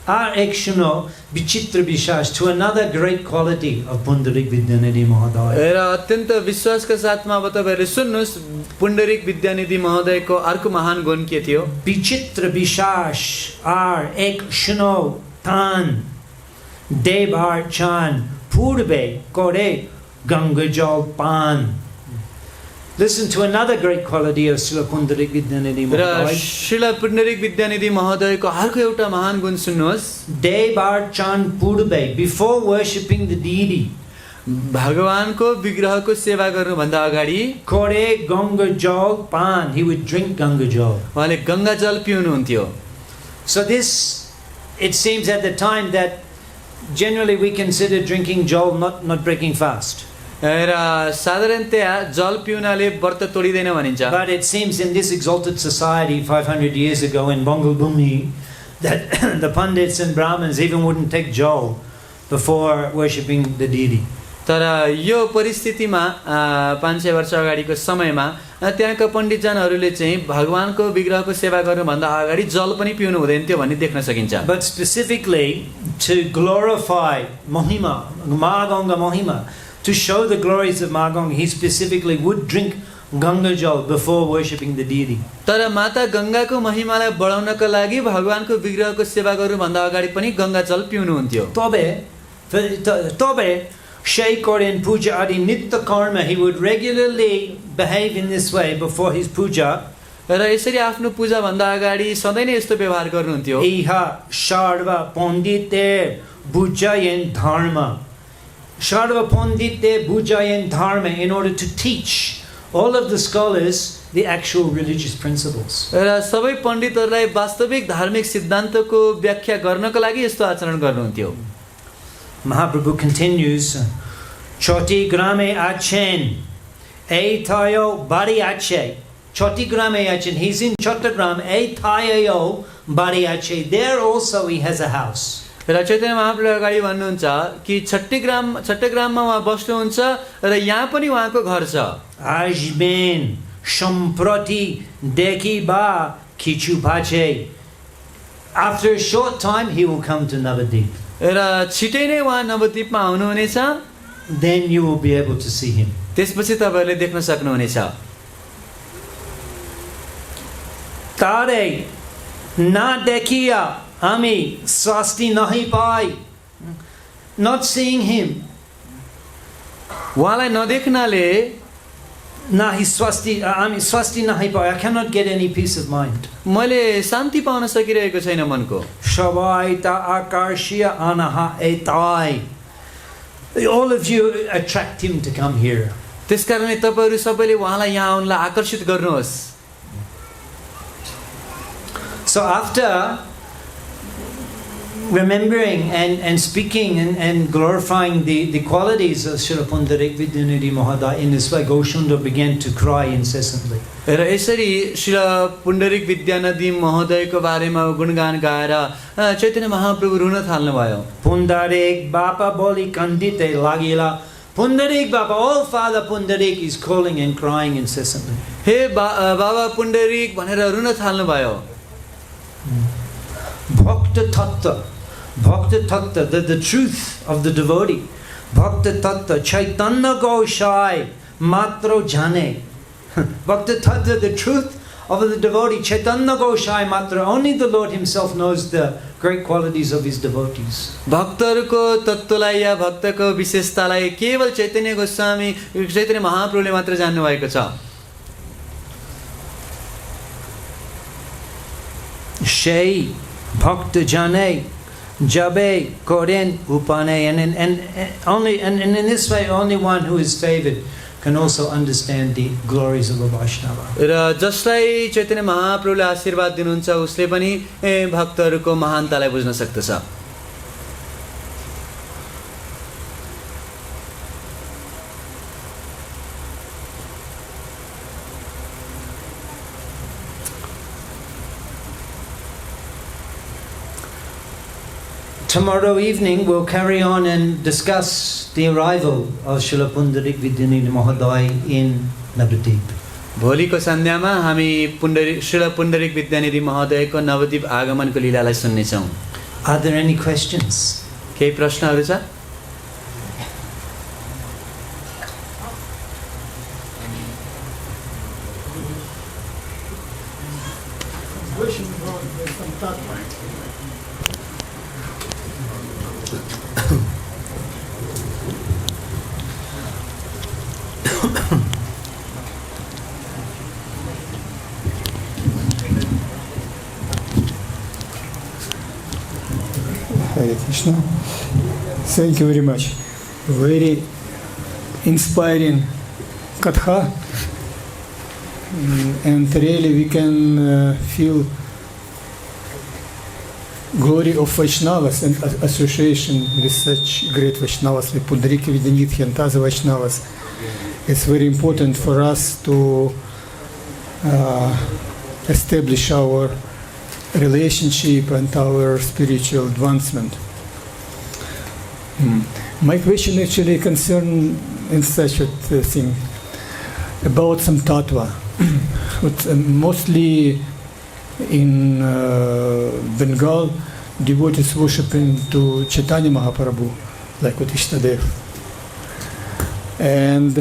our Ekshuno, Bichitra Bishash, to another great quality of Pundarik Vidyanidhi Mahadaya. र अत्यन्त विश्वासका साथमा अब तपाईहरुले सुन्नुस् पुण्डरीक विद्यानिधि महोदयको अर्को महान गुण के थियो? Bichitra Bishash, our Ekshuno Tan, Devar Chan, Purbe Kore Gangajal Pan. Listen to another great quality of Srila Pundarik Vidyanidhi र Mahadaya. श्रील पुण्डरीक विद्यानिधि महोदयको अर्को एउटा महान गुण सुन्नुहोस्। Devar Chan Purbe, before worshipping the deity, भगवानको विग्रहको सेवा गर्नुभन्दा अगाडि Kore Ganga Jal Pan, he would drink Ganga Jal. उहाँले गङ्गा जल पिउनुहुन्थ्यो। So this, it seems at the time that generally we consider drinking jal not breaking fast. र साधारणतया जल पिउनाले व्रत तोडिदैन भनिन्छ। But it seems in this exalted society 500 years ago in Bengal Bhumi that the Pandits and Brahmins even wouldn't take jal before worshipping the deity. तर यो परिस्थितिमा 500 वर्ष अगाडिको समयमा त्यहाँका पण्डितजनहरूले चाहिँ भगवानको विग्रहको सेवा गर्नुभन्दा अगाडि जल पनि पिउनु हुँदैन थियो भन्ने देख्न सकिन्छ। But specifically to glorify Mahima, Ma Ganga Mahima, to show the glories of Ma Ganga, he specifically would drink Ganga Jal before worshipping the deity. तर माता गङ्गाको महिमालाई बढाउनका लागि भगवानको विग्रहको सेवा गर्नुभन्दा अगाडि पनि गङ्गा जल पिउनुहुन्थ्यो। Tobe Shei Koren Puja Adi Nitya Karma, he would regularly behave in this way before his puja. र यसरी आफ्नो पूजा भन्दा अगाडि सधैँ नै यस्तो व्यवहार गर्नुहुन्थ्यो। Iha Sharva Pandite Bujayan Dharma. Sharva Pandite Bujayan Dharma, in order to teach all of the scholars the actual religious principles. र सबै पण्डितहरूलाई वास्तविक धार्मिक सिद्धान्तको व्याख्या गर्नको लागि यस्तो आचरण गर्नुहुन्थ्यो। Mahaprabhu continues, Choti Grame Achen, Tayo Bari Ache. Choti Grame Achen, he's in Chottagram, Tayo Bari Ache. There also he has a house. र चैतन्य महाप्रभु अगाडि भन्नुहुन्छ कि छट्टग्राममा उहाँ बस्नुहुन्छ र यहाँ पनि उहाँको घर छ। Ajben Shamprati Deki Ba Kichu Pache. After a short time he will come to Navadip. र छिटै नै उहाँ नवद्वीपमा आउनुहुनेछ। Then you will be able to see him. त्यसपछि तपाईहरुले देख्न सक्नुहुनेछ। Tare Na dekia ami swasti nahi pai. Not seeing him. उहाँलाई नदेख्नाले Nahi swasti, ami swasti nahi pai. I cannot get any peace of mind. मैले शान्ति पाउन सकिरहेको छैन मनको। Shavai ta akarshia anaha etai. All of you attract him to come here. त्यसकारणले तपाईहरु सबैले उहाँलाई यहाँ आउनलाई आकर्षित गर्नुहोस्। So after remembering and speaking and glorifying the qualities of Srila Pundarik Vidyanidhi Mahadaya in this way, Gaushunda began to cry incessantly. र यसरी श्री पुण्डरिक विद्यानदी महोदयको बारेमा गुणगान गाएर चैतन्य महाप्रभु रुन थाल्नुभयो। Pundarik Bapa Boli Kandite Lagila. Pundarik Bapa, all Father Pundarik is calling and crying incessantly. हे बाबा पुण्डरिक भनेर रुन थाल्नुभयो। Bhakta Tattva, the truth of the devotee. Bhakta Tattva, Chaitanya Goshai, Matro Jane. Bhakta Tattva, the truth of the devotee. Chaitanya Goshai Matra, only the Lord Himself knows the great qualities of His devotees. भक्तहरूको तत्त्वलाई या भक्तको विशेषतालाई केवल चैतन्य गोस्वामी चैतन्य महाप्रभुले मात्र जान्नु भएको छ। Shei Bhakta Jane Jabe Koren Upane, and in this way only one who is favored can also understand the glories of a Vaishnava. र जसलाई चैतन्य महाप्रभुले आशीर्वाद दिनुहुन्छ उसले पनि भक्तहरूको महानतालाई बुझ्न सक्दछ। Tomorrow evening we'll carry on and discuss the arrival of Srila Pundarik Vidyanidhi Mahadaya in Navadvip. भोलिको सन्ध्यामा हामी श्रील पुण्डरिक विद्यानिधि महोदयको नवद्वीप आगमनको लीलालाई सुन्नेछौँ। Are there any questions? केही प्रश्नहरू छ? Hare Krishna. Thank you very much. Very inspiring katha, and really we can feel glory of Vaishnavas and association with such great Vaishnavas like Pundariki Vidyanidhi and other Vaishnavas. It's very important for us to establish our relationship and our spiritual advancement. My question actually concerns in such a thing about some tattva. But, mostly in Bengal, devotees worshiping to Chaitanya Mahaprabhu, like with Ishtadev. And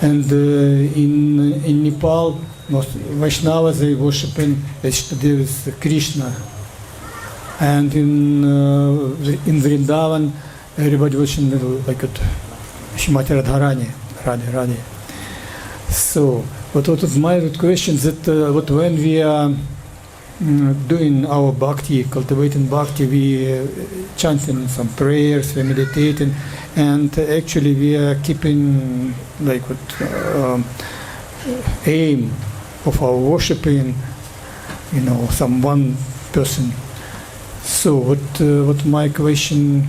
in Nepal, most Vaishnavas, they worshiping Ishtadev is Krishna. And in Vrindavan, everybody worshiping like it Shrimati Radharani, Radhe. So, what was my question that when we are doing our bhakti, cultivating bhakti, we chanting some prayers, we meditating, and actually we are keeping like what aim of our worshiping, some one person. So what my question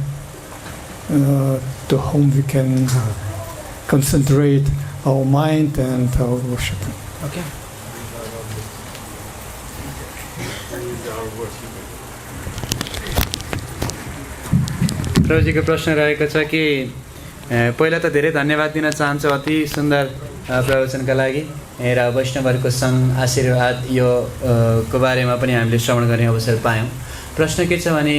to whom we can concentrate our mind and our worship. Okay. प्रभुजीको प्रश्न रहेको छ कि पहिला त धेरै धन्यवाद दिन चाहन्छु अति सुन्दर प्रवचनका लागि र वैष्णवहरूको सङ्ग आशीर्वाद यो को बारेमा पनि हामीले श्रवण गर्ने अवसर पायौँ। प्रश्न के छ भने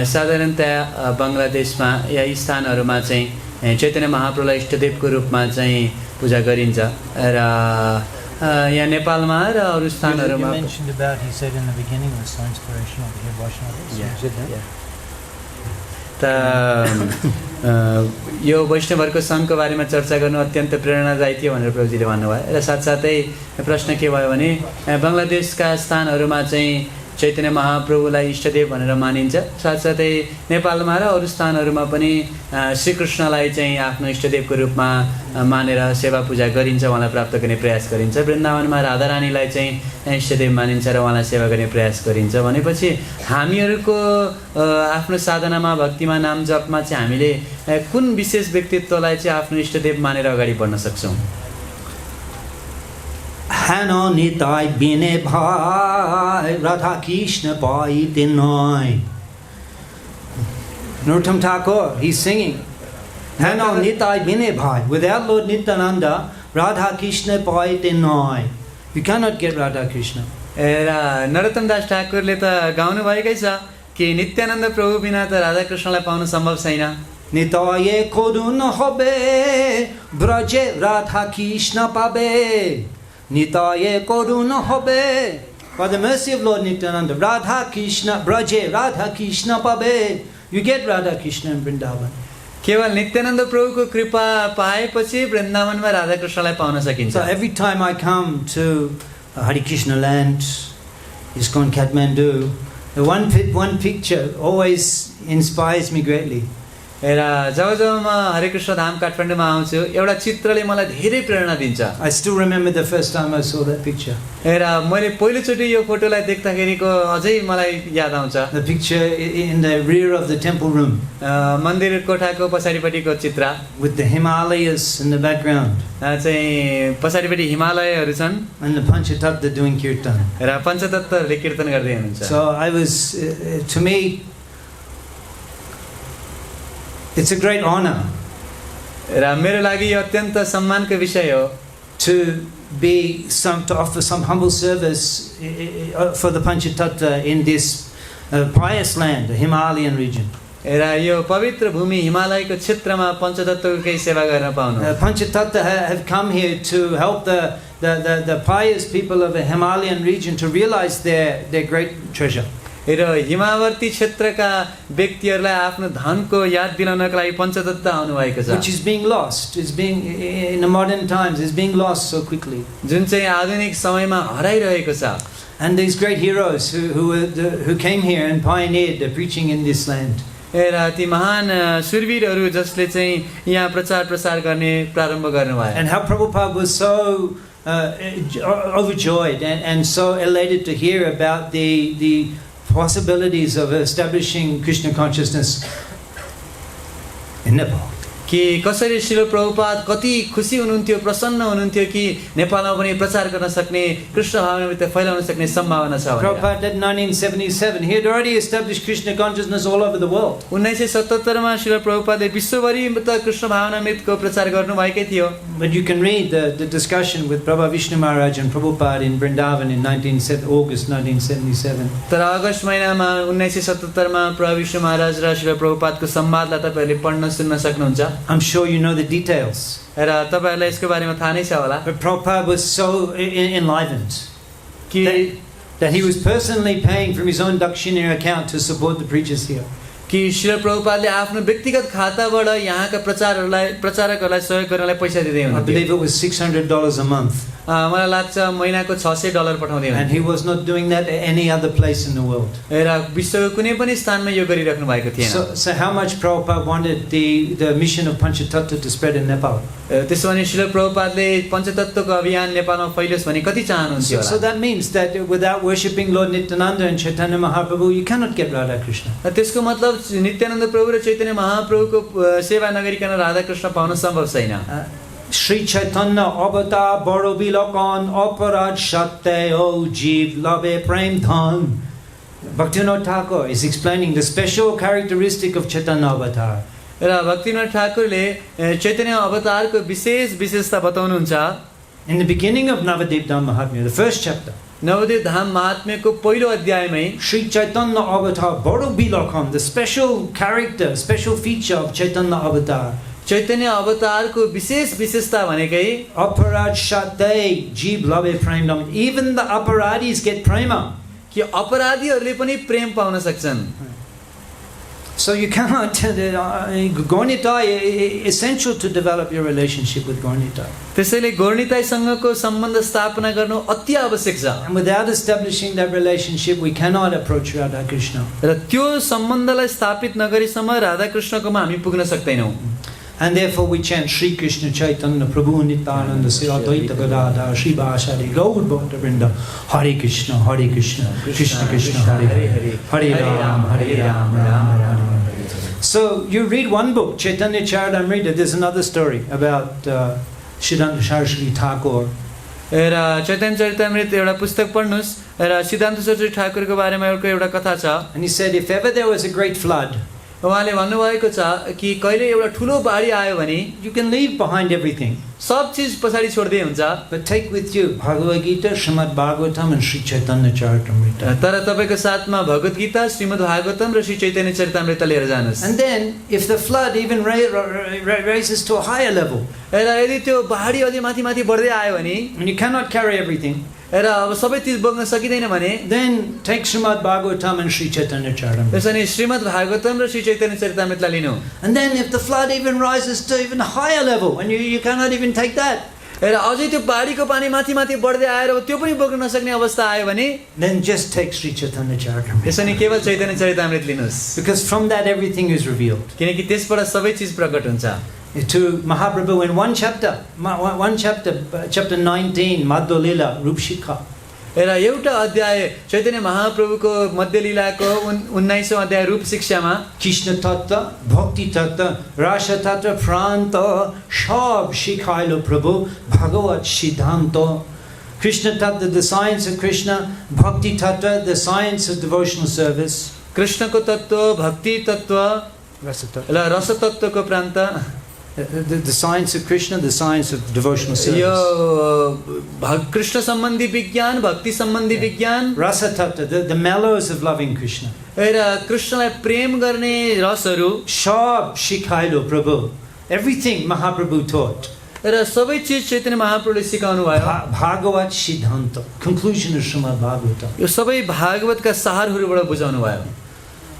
साधारणतया बङ्गलादेशमा या यी स्थानहरूमा चाहिँ चैतन्य महाप्रभुलाई इष्टदेवको रूपमा चाहिँ पूजा गरिन्छ र यहाँ नेपालमा र अरू You स्थानहरूमा mentioned about, he said in the beginning, it was so inspirational to hear Vaishnavas. Yeah, You said that? yeah. त यो वैष्णवहरूको सङ्घको बारेमा चर्चा गर्नु अत्यन्त प्रेरणादायी थियो भनेर प्रभुजीले भन्नुभयो र साथसाथै प्रश्न के भयो भने बङ्गलादेशका स्थानहरूमा चाहिँ चैतन्य महाप्रभुलाई इष्टदेव भनेर मानिन्छ, साथसाथै नेपालमा र अरू स्थानहरूमा पनि श्रीकृष्णलाई चाहिँ आफ्नो इष्टदेवको रूपमा मानेर सेवा पूजा गरिन्छ, उहाँलाई प्राप्त गर्ने प्रयास गरिन्छ। वृन्दावनमा राधारानीलाई चाहिँ इष्टदेव मानिन्छ र उहाँलाई सेवा गर्ने प्रयास गरिन्छ भनेपछि हामीहरूको आफ्नो साधनामा भक्तिमा नाम जपमा चाहिँ हामीले कुन विशेष व्यक्तित्वलाई चाहिँ आफ्नो इष्टदेव मानेर अगाडि बढ्न सक्छौँ? Hano nitai bine bhai Radha Krishna pai dinai. Narottam Thakur, he's singing. Hano nitai bine bhai. Without Lord Nityananda, Radha Krishna pai dinai. You cannot get Radha Krishna. र नरोत्तम दास ठाकुरले त गाउनु भएकै छ कि नित्यानन्द प्रभु बिना त राधा कृष्णलाई पाउन सम्भव छैन। Nitaye kodun hobe Braje Radha Krishna pabe. Nitaye koruna hobe. By the mercy of Lord Nityananda, Radha Krishna, Braje, Radha Krishna pabe. You get Radha Krishna in Vrindavan. केवल नित्यानन्द प्रभुको कृपा पाएपछि वृन्दावनमा राधा कृष्णलाई पाउन सकिन्छ। So every time I come to Hare Krishna land, ISKCON Kathmandu, the one picture always inspires me greatly. र जब जब म हरे कृष्ण धाम काठमाडौँमा आउँछु एउटा चित्रले मलाई धेरै प्रेरणा दिन्छ। I still remember the first time I saw that picture. र मैले पहिलोचोटि यो फोटोलाई देख्दाखेरिको अझै मलाई याद आउँछ। The picture in the rear of the temple room. मन्दिर कोठाको पछाडिपट्टिको चित्र with the Himalayas in the background. चाहिँ पछाडिपट्टि हिमालयहरू छन् And the Panchatattva doing kirtan. र पञ्चतत्त्वहरूले कीर्तन गर्दै हुनुहुन्छ। So I was, to me, it's a great honor र मेरो लागि यो अत्यन्त सम्मानको विषय हो to offer some humble service for the Panchatattva in this pious land, the Himalayan region. र यो पवित्र भूमि हिमालयको क्षेत्रमा पञ्चतत्त्वकै सेवा गर्न पाउनु। Panchatattva have come here to help the pious people of the Himalayan region to realize their great treasure. र हिमावर्ती क्षेत्रका व्यक्तिहरूलाई आफ्नो धनको याद दिलाउनका लागि पञ्चतत्त्व आउनु भएको छ, which is being lost, is being in the modern times, is being lost so quickly. जुन चाहिँ आधुनिक समयमा हराइरहेको छ। And these great heroes who came here and pioneered the preaching in this land. र ती महान सुरवीरहरू जसले चाहिँ यहाँ प्रचार गर्ने प्रारम्भ गर्नुभयो। And how Prabhupada was so overjoyed and so elated to hear about the possibilities of establishing Krishna consciousness in Nepal. कि कसरी श्रील प्रभुपाद कति खुसी हुनुहुन्थ्यो, प्रसन्न हुनुहुन्थ्यो कि नेपालमा पनि प्रचार गर्न सक्ने, कृष्ण भावनाभित्र फैलाउन सक्ने सम्भावना छ भनेर। Prabhupada in 1977, he had already established Krishna consciousness all over the world. 1977 मा श्रील प्रभुपादले विश्वभरि त कृष्ण भावनामृतको प्रचार गर्नुभएकै थियो। But you can read the discussion with Prabhupada Vishnu Maharaj and Prabhupada in Vrindavan in August 1977. तर अगस्त महिनामा 1977 मा प्रभु विष्णु महाराज र श्रील प्रभुपादको संवादलाई तपाईहरुले पढ्न सुन्न सक्नुहुन्छ। I'm sure you know the details. र तपाईहरुलाई यसको बारेमा थाहा नै छ होला। But Prabhupada was so enlivened कि that he was personally paying from his own Dakshina account to support the preachers here. कि श्रील प्रभुपादले आफ्नो व्यक्तिगत खाताबाट यहाँका प्रचारकहरूलाई सहयोग गर्नलाई पैसा दिँदै I हुनुहुन्थ्यो। believe it was $600 a month. मलाई लाग्छ महिनाको $600 पठाउँदै And he हुनुहुन्थ्यो। was not doing that at any other place in the world. र विश्वको कुनै पनि स्थानमा यो गरिराख्नु भएको थिएन। So how much Prabhupada wanted the mission of Panchatattva to spread in Nepal? त्यसो भने श्रील प्रभुपादले पञ्चतत्त्वको अभियान नेपालमा फैलियोस् भने कति चाहनुहुन्थ्यो So होला। that means that without worshipping Lord Nityananda and Chaitanya Mahaprabhu, you cannot get Radha Krishna. र त्यसको मतलब नित्यानन्द प्रभु र चैतन्य महाप्रभुको सेवा नगरिकन राधा कृष्ण पाउन सम्भव छैन। Sri Chaitanya Avatar Borobilokon Aparad Shatte O Jeev Lave Prem Dhan. Bhaktivinoda Thakur is explaining the special characteristic of Chaitanya Avatar. र भक्तिनाथ ठाकुरले चैतन्य अवतारको विशेषता बताउनुहुन्छ। In the beginning of Navadip Dham Mahatmya, the first chapter, Navdeep धाम महात्म्यको पहिलो अध्यायमै Sri Chaitanya Avatar Borobilokon, the special character, special feature of Chaitanya Avatar Chaitanya अवतारको विशेष विशेषता भनेकै Aparad Shate Jeeb Lave Premdam. Even the aparadis get prema. कि अपराधीहरूले पनि प्रेम पाउन सक्छन्. So you cannot, Gaurnitai, essential to develop your relationship with Gaurnitai. त्यसैले गौरनिताईसँगको सम्बन्ध स्थापना गर्नु अति आवश्यक छ. And without establishing that relationship, we cannot approach Radha Krishna. र त्यो सम्बन्धलाई स्थापित नगरीसम्म राधा कृष्णकोमा हामी पुग्न सक्दैनौँ. And therefore we chant Shri Krishna Chaitanya Prabhu Nityananda Sri Advaita Gadadhar Shri Bhashari Gaur Bhakta Vrinda Hare Krishna Krishna Krishna Hare Hare Hare Ram Ram Hare. So you read one book, Chaitanya Charitamrita. There's another story about Siddhanta Saraswati Thakur. र चैतन्य चरितामृत एउटा पुस्तक पढ्नुस् र सिद्धान्त सरस्वती ठाकुरको बारेमा एउटा एउटा कथा छ. And he said, if ever there was a great flood, उहाँले भन्नुभएको छ कि कहिले एउटा ठुलो बाढी आयो भने you can leave behind everything, सब चिज पछाडि छोड्दै हुन्छ, but take with you Bhagavad Gita, Srimad Bhagavatam, and Sri Chaitanya Charitamrita. तर तपाईको साथमा भगवत गीता, श्रीमद् भागवतम र श्री चैतन्य चरितामृत लिएर जानुस्. And then, if the flood even raises to a higher level, र यदि त्यो बाढी अझै माथि माथि बढ्दै आयो भने and you cannot carry everything, र अब सबै चिज बोक्न सकिँदैन भने then take Srimad Bhagavatam and Sri Chaitanya Charitamrita. त्यसैले श्रीमद् भागवतम र श्री चैतन्य चरितामृतलाई लिनु. And then if the flood even rises to even a higher level, and you cannot even take that, र अझै त्यो बाढीको पानी माथि माथि बढ्दै आएर त्यो पनि बोक्न नसक्ने अवस्था आयो भने then just take Sri Chaitanya Charitamrita. त्यसैले केवल Chaitanya Charitamrita लिनुस्. Because from that everything is revealed. किनकि त्यसबाट सबै चिज प्रकट हुन्छ. To Mahaprabhu in one chapter, chapter 19, Madhya-lila, Rupshikha. र एउटा अध्याय चैतन्य महाप्रभुको मध्यलीलाको 19औं अध्याय रूप शिक्षामा Krishna Tattva, Bhakti Tattva, Rasa Tattva, Pranta, Shab Shikhailo Prabhu, Bhagavat Siddhanta. Krishna Tattva, the science of Krishna, Bhakti Tattva, the science of devotional service. कृष्णको तत्त्व, भक्ति तत्त्व र रस तत्त्वको प्रान्त. The science of Krishna, the science of devotional service. यो कृष्ण सम्बन्धी विज्ञान, भक्ति सम्बन्धी विज्ञान. Rasa Tattva, the mellows of loving Krishna. र कृष्णलाई प्रेम गर्ने रसहरू. Shab Shikhailo Prabhu. Everything Mahaprabhu taught. र सबै चिज चैतन्य महाप्रभुले सिकाउनु भयो. Bhagavat Siddhanta, conclusion of Srimad Bhagavatam. यो सबै भागवतका सारहरूबाट बुझाउनु भयो.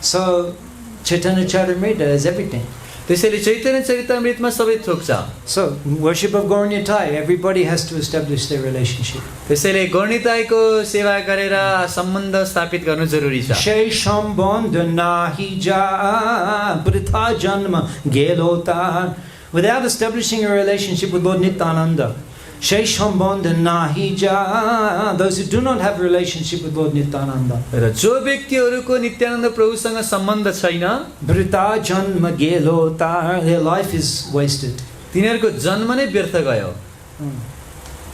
So Chaitanya Charitamrita is everything. त्यसैले चैतन्य चरितामृतमा सबै थोक छ. So worship of Gaurnitai, everybody has to establish their relationship. त्यसैले गौरनिताईको सेवा गरेर सम्बन्ध स्थापित गर्नु जरुरी छ. Shesham Bandhana Hija Pritha Janma Gelota. Without establishing a relationship with Lord Nityananda, Shesham Bandhana Hija, those who do not have a relationship with Lord Nityananda, र जो व्यक्तिहरूको नित्यानन्द प्रभुसँग सम्बन्ध छैन, Pritha Janma Gelota, their life is wasted. तिनीहरूको जन्म नै व्यर्थ गयो.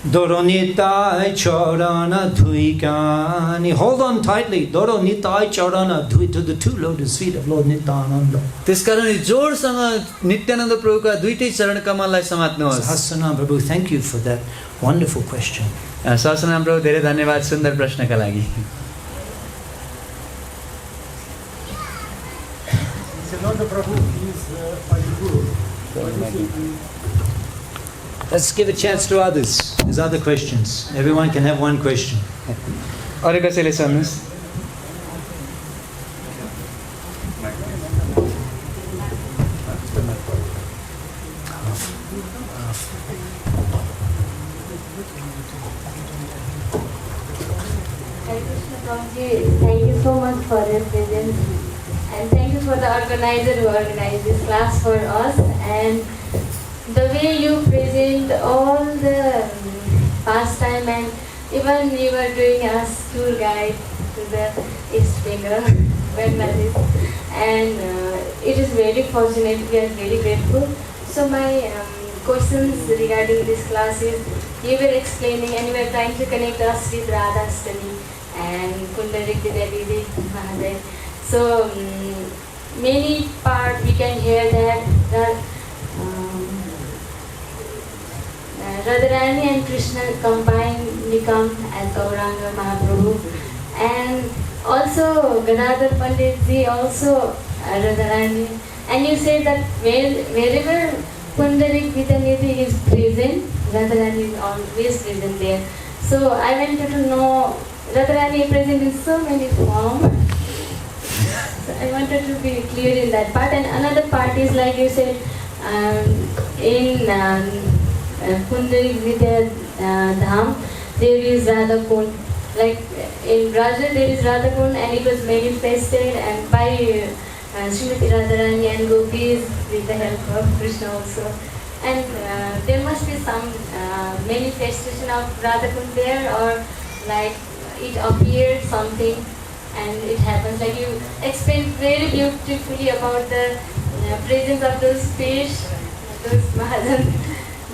Doronitai Charana Dhuikani. Hold on tightly. Doronitai Charana Dhui, to the two lotus feet of Lord Nityananda. त्यसकारण जोडसँग नित्यानन्द प्रभुका दुईटै चरण कमललाई समात्नुहोस्. Sahasranam Prabhu, thank you for that wonderful question. सहस्रनाम प्रभु, धेरै धन्यवाद सुन्दर प्रश्नका लागि. Nityananda Prabhu is Guru. Let's give a chance to others. There's other questions. Everyone can have one question. अरू कसैले सोध्नुहोस्. Thank you so much for your presence, and thank you for the organizer who organized this class for us, and the way you present all the pastime, and even you were doing us tour guide to the East Bengal, Bangladesh, and it is very fortunate. We are very grateful. So my questions regarding this class is, you were explaining and you were trying to connect us with Radha Astami and Kundarik Devi Maharaj. So many part we can hear that Radharani and Krishna combined become as Gauranga Mahaprabhu, and also Gadadhar Pandit ji also Radharani, and you said that wherever Pundarik Vidyanithi is present, Radharani is always present there. So I wanted to know, Radharani is present in so many forms. So I wanted to be clear in that part. And another part is like you said, in Pundarik Vidya Dham, there is Radha Kund. Like in Braja there is Radha Kund, and it was manifested and by Srimati Radharani and Gopis with the help of Krishna also. And there must be some manifestation of Radha Kund there, or like it appeared something and it happens. Like you explained very beautifully about the presence of those fish, those Mahajan.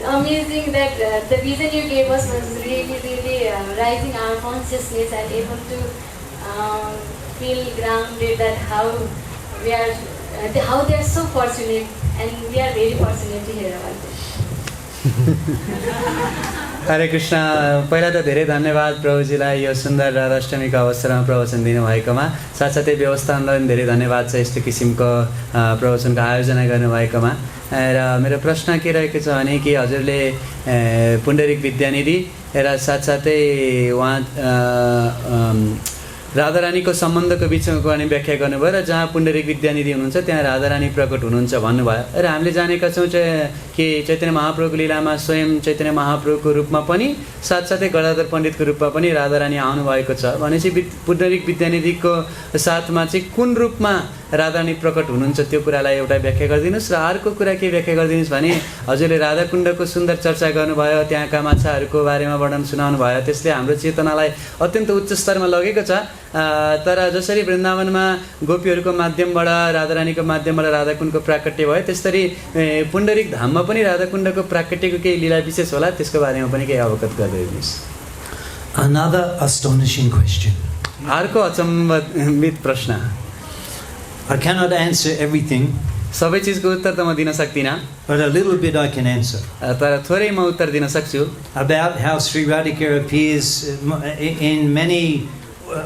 Amazing that the vision you gave us was really rising our consciousness and able to feel grounded that how we are, how they are so fortunate, and we are very fortunate to hear about it. हरे कृष्ण। पहिला त धेरै धन्यवाद प्रभुजीलाई यो सुन्दर राधाष्टमीको अवसरमा प्रवचन दिनुभएकोमा। साथसाथै व्यवस्थापनलाई पनि धेरै धन्यवाद छ यस्तो किसिमको प्रवचनको आयोजना गर्नुभएकोमा। र मेरो प्रश्न के रहेको छ भने कि हजुरले पुण्डरिक विद्यानिधि र साथसाथै उहाँ राधारानीको सम्बन्धको बिचमा गर्ने व्याख्या गर्नुभयो र जहाँ पुण्डरिक विद्यानिधि हुनुहुन्छ त्यहाँ राधारानी प्रकट हुनुहुन्छ भन्नुभयो। र हामीले जानेका छौँ कि चैतन्य महाप्रभुको लीलामा स्वयं चैतन्य महाप्रभुको रूपमा पनि साथसाथै गदाधर पण्डितको रूपमा पनि राधारानी आउनुभएको छ। भनेपछि पुण्डरिक विद्यानिधिको साथमा चाहिँ कुन रूपमा राधारानी प्रकट हुनुहुन्छ त्यो कुरालाई एउटा व्याख्या गरिदिनुहोस्। र अर्को कुरा के व्याख्या गरिदिनुहोस् भने हजुरले राधाकुण्डको सुन्दर चर्चा गर्नुभयो, त्यहाँका माछाहरूको बारेमा वर्णन सुनाउनु भयो, त्यसले हाम्रो चेतनालाई अत्यन्त उच्च स्तरमा लगेको छ। तर जसरी वृन्दावनमा गोपीहरूको माध्यमबाट राधारानीको माध्यमबाट राधाकुण्डको प्राकट्य भयो, त्यसरी पुण्डरिक धाममा पनि राधाकुण्डको प्राकट्यको केही लीला विशेष होला, त्यसको बारेमा पनि केही अवगत गरिदिनुहोस्। Another astonishing question. अर्को अचम्भित प्रश्न। I cannot answer everything, सबै चिजको उत्तर त म दिन सक्दिनँ, but a little bit I can answer. तर थोरै म उत्तर दिन सक्छु। About how Sri Radhika appears in many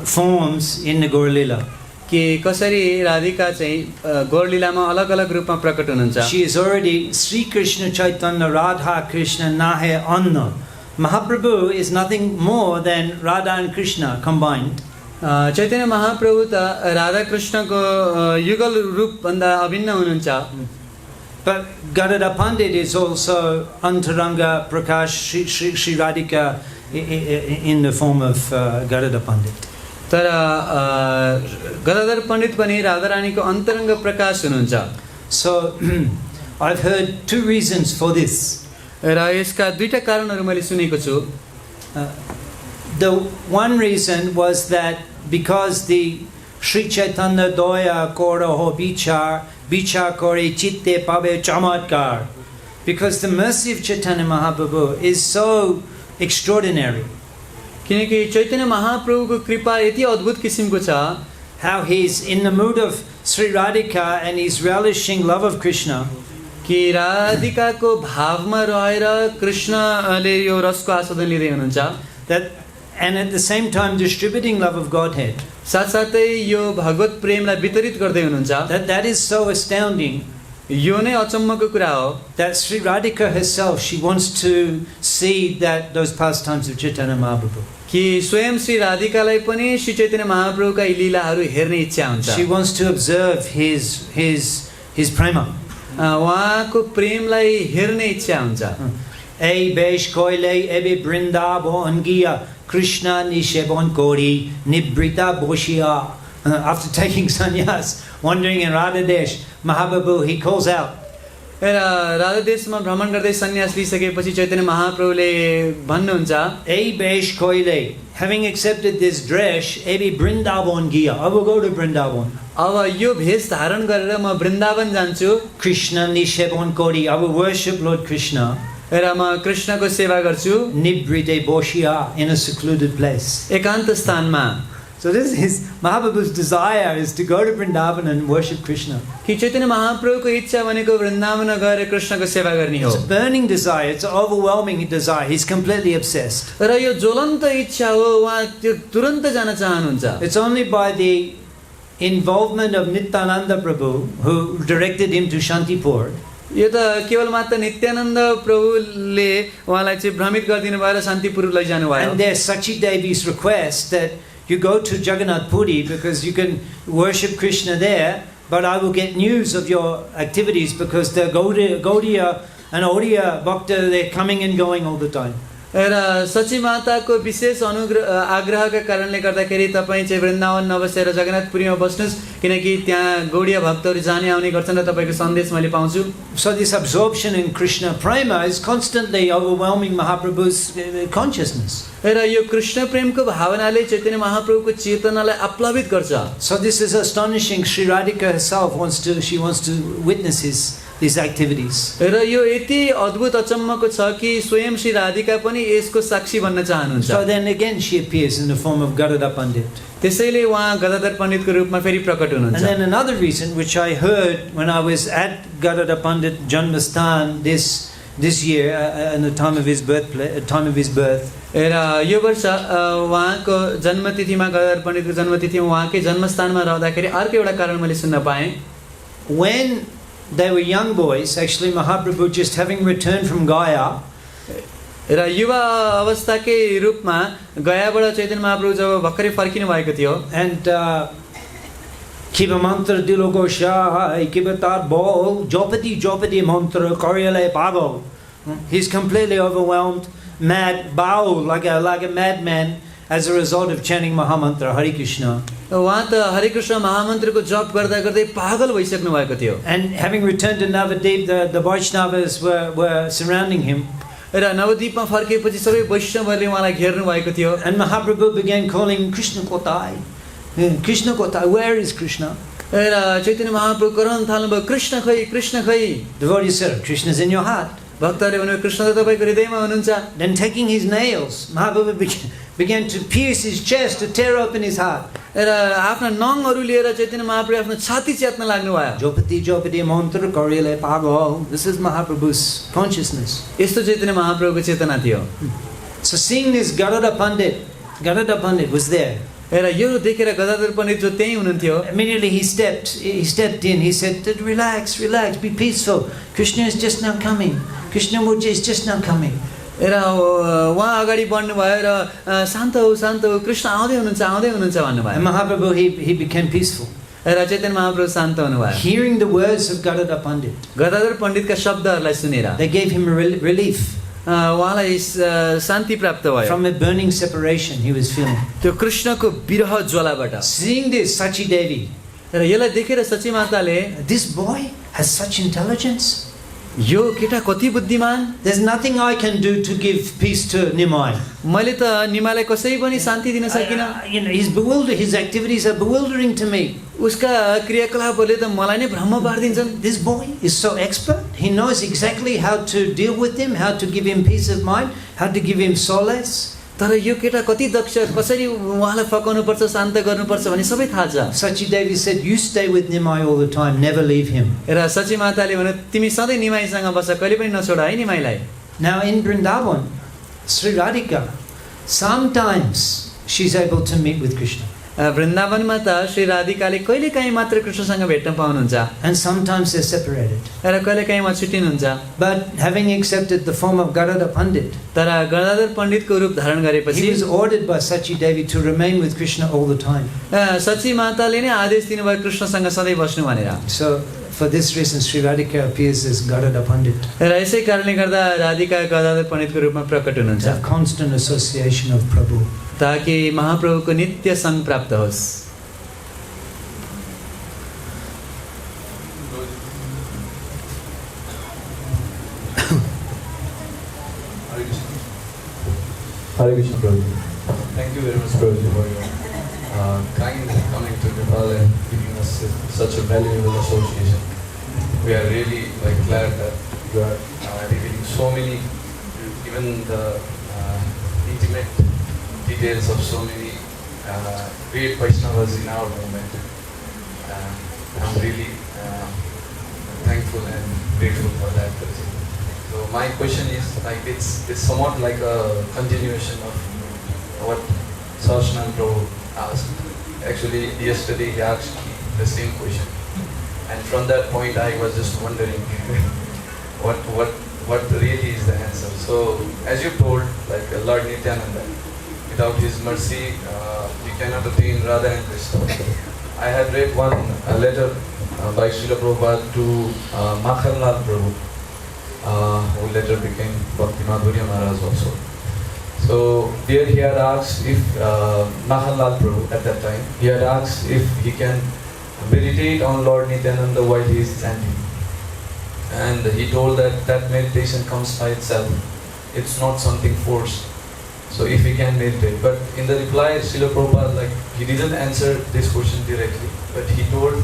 forms in the Gaur Lila. कि कसरी राधिका चाहिँ गौर लीलामा अलग अलग रूपमा प्रकट हुनुहुन्छ। She is already Sri Krishna Chaitanya Radha Krishna Nahe Anna. Mahaprabhu is nothing more than Radha and Krishna combined. Chaitanya Mahaprabhu त राधा कृष्णको युगल रूपभन्दा अभिन्न हुनुहुन्छ। But Gadada Pandit is also Antaranga Prakash Sri Radhika in the form of Gadada Pandit. तर गदाधर पण्डित पनि राधारानीको अन्तरङ्ग प्रकाश हुनुहुन्छ। So I've heard two reasons for this. र यसका दुईटा कारणहरू मैले सुनेको छु। The one reason was that because the Sri Chaitanya Doya Kora Ho Bichar Kori Chitte Pabe Chamatkar, because the mercy of Chaitanya Mahaprabhu is so extraordinary. किनकि चैतन्य महाप्रभुको कृपा यति अद्भुत किसिमको छ। How he's in the mood of Sri Radhika and he's relishing love of Krishna. कि राधिकाको भावमा रहेर कृष्णले यो रसको आस्वादन लिँदै हुनुहुन्छ। That and at the same time distributing love of Godhead. साथसाथै यो भगवत प्रेमलाई वितरित गर्दै हुनुहुन्छ। That is so astounding. यो नै अचम्मको कुरा हो। That Sri Radhika herself, she wants to see that those pastimes of Chaitanya Mahaprabhu. कि स्वयं श्री राधिकालाई पनि श्री चैतन्य महाप्रभुका लीलाहरू हेर्ने इच्छा हुन्छ। She wants to observe his prema. उहाँको प्रेमलाई हेर्ने इच्छा हुन्छ। Ei besh koile ebe Brindavon gia Krishna nishebon kori nibrita boshia. After taking sannyas, wandering in Radha Desh, Mahaprabhu, he calls out. र राधा देशमा भ्रमण गर्दै सन्यास लिइसकेपछि चैतन्य महाप्रभुले भन्नुहुन्छ, Ei besh koile, having accepted this dresh, ebi Brindavon gia. I will go to Brindavon. अब यो भेष धारण गरेर म वृन्दावन जान्छु। Krishna nishebon kori. I will worship Lord Krishna. र म कृष्णको सेवा गर्छु Nibrite boshia, in a secluded place. एकान्त स्थानमा। So this is Mahaprabhu's desire, is to go to Vrindavan and worship Krishna. कि चैतन्य महाप्रभुको इच्छा भनेको वृन्दावन गएर कृष्णको सेवा गर्ने हो। It's a burning desire, it's an overwhelming desire. He's completely obsessed. र यो ज्वलन्त इच्छा हो, उहाँ त्यो तुरन्त जान चाहनुहुन्छ। It's only by the involvement of Nityananda Prabhu, who directed him to Shantipur. यो त केवल मात्र नित्यानन्द प्रभुले उहाँलाई चाहिँ भ्रमित गरिदिनु भयो र शान्तिपुर लैजानु भयो। And there's Sachi Devi's request that you go to Jagannath Puri because you can worship Krishna there, but I will get news of your activities because the Gaudiya and Oriya Bhakta, they're coming and going all the time. र सची माताको विशेष आग्रहका कारणले गर्दाखेरि तपाईँ चाहिँ वृन्दावन नबसेर जगन्नाथपुरीमा बस्नुहोस्, किनकि त्यहाँ गौडीय भक्तहरू जाने आउने गर्छन् र तपाईँको सन्देश मैले पाउँछु। So this absorption in Krishna prema is constantly overwhelming Mahaprabhu's consciousness. र यो कृष्ण प्रेमको भावनाले चैतन्य महाप्रभुको चेतनालाई आप्लावित गर्छ। So this is astonishing. Sri Radhika herself wants to witness these activities. र यो यति अद्भुत अचम्मको छ कि स्वयं श्री राधिका पनि यसको साक्षी बन्न चाहनुहुन्छ। So then again she appears in the form of Gadada Pandit. त्यसैले उहाँ गदाधर पण्डितको रूपमा फेरि प्रकट हुनुहुन्छ। And then another reason which I heard when I was at Gadada Pandit Janmastan this year in the time of his birth. र यो वर्ष उहाँको जन्मतिथिमा गदाधर पण्डितको जन्मतिथिमा उहाँकै जन्मस्थानमा रहँदाखेरि अर्को एउटा कारण मैले सुन्न पाएँ। When they were young boys, actually Mahaprabhu just having returned from Gaya, र युवा अवस्थाकै रूपमा गयाबाट चैतन्य महाप्रभु जब भर्खरै फर्किनु भएको थियो, and Kiva mantra dilo goshai, kiva tar bol, jopati mantra karyale pago. He's completely overwhelmed, mad, bao, like a madman as a result of chanting Mahamantra, Hare Krishna. उहाँ त हरे कृष्ण महामन्त्रको जप गर्दा गर्दै पागल भइसक्नु भएको थियो। And having returned to Navadip, the Vaishnavas were surrounding him. र नवदीपमा फर्केपछि सबै वैष्णवहरूले उहाँलाई घेर्नु भएको थियो। And Mahaprabhu began calling Krishna Kotai. Krishna Kotai, where is Krishna? र चैतन्य महाप्रभु कराउन थाल्नुभयो, कृष्ण खै, कृष्ण खै। Devotees said, Krishna's in your heart. भक्तहरूले भन्नुभयो, कृष्ण त तपाईँको हृदयमा हुनुहुन्छ। Then taking his nails, Mahaprabhu began to pierce his chest, to tear open his heart. र आफ्ना नङहरू लिएर चैतन्य महाप्रभु आफ्नो छाती च्यात्न लाग्नु भयो। Jopati mantra karyale pago. This is Mahaprabhu's consciousness. यस्तो चैतन्य महाप्रभुको चेतना थियो। So seeing this Gadada Pandit was there. र यो देखेर गदाधर पण्डित जो त्यही हुनुहुन्थ्यो, Immediately he stepped in. He said, relax, be peaceful. Krishna is just now coming. Krishna Murti is just now coming. र उहाँ अगाडि बढ्नु भयो र शान्त हो, कृष्ण आउँदै हुनुहुन्छ भन्नुभयो। And Mahaprabhu, he became peaceful. र चैतन्य महाप्रभु शान्त हुनुभयो। Hearing the words of Gadada Pandit, Gadadhar पण्डितका शब्दहरूलाई सुनेर they gave him relief उहाँलाई शान्ति प्राप्त भयो। from a burning separation he was feeling. त्यो कृष्णको विरह ज्वालाबाट। Seeing this, Sachi Devi, र यसलाई देखेर सची माताले, this boy has such intelligence. यो केटा कति बुद्धिमान, There's nothing I can do to give peace to Nimai. मैले त निमालाई कसै पनि शान्ति दिन सकिनँ। You know, he's bewildered. His activities are bewildering to me. उसका क्रियाकलापहरूले त मलाई नै भ्रम पारिदिन्छन्। This boy is so expert. He knows exactly how to deal with him, how to give him peace of mind, how to give him solace. तर यो केटा कति दक्ष, कसरी उहाँलाई फकाउनु पर्छ, शान्त गर्नुपर्छ भन्ने सबै थाहा छ। Sachi Devi said, you stay with Nimai all the time, never leave him. र सची माताले भन्यो, तिमी सधैँ निमाईसँग बस, कहिले पनि नछोड है निमाईलाई। Now in Vrindavan, Sri Radhika, sometimes she's able to meet with Krishna. वृन्दावनमा त श्री राधिकाले कहिलेकाहीँ मात्र कृष्णसँग भेट्न पाउनुहुन्छ, And sometimes they're separated. र कहिलेकाहीँ उहाँ छुट्टिनुहुन्छ। But having accepted the form of Gadada Pandit, तर गदाधर पण्डितको रूप धारण गरेपछि he was ordered by Sachi Devi to remain with Krishna all the time. सची माताले नै आदेश दिनुभयो कृष्णसँग सधैँ बस्नु भनेर। So for this reason, Sri Radhika appears as Gadada Pandit. र यसै कारणले गर्दा राधिका गदाधर पण्डितको रूपमा प्रकट हुनुहुन्छ, That constant association of Prabhu. ताकि महाप्रभुको नित्य सङ्ग प्राप्त होस्। Hare Krishna Prabhu. Thank you very much, Prabhuji, for your kind coming to Nepal and giving us such a valuable association. We are really glad that you are revealing so many, even the intimate details of so many great Vaishnavas in our movement. I'm really thankful and grateful for that. So my question is it's somewhat like a continuation of what Sashanand Prabhu asked. Actually, yesterday he asked the same question, and from that point I was just wondering what really is the answer. So as you told, like Lord Nityananda, without his mercy, we cannot attain Radha and Krishna. I had read one letter by Srila Prabhupada to Makhanlal Prabhu, who later became Bhakti Madhurya Maharaj also. So there he had asked if Makhanlal Prabhu at that time, he had asked if he can meditate on Lord Nityananda while he is chanting. And he told that that meditation comes by itself. It's not something forced. So if we can meditate. But in the reply, Srila Prabhupada, like, he didn't answer this question directly. But he told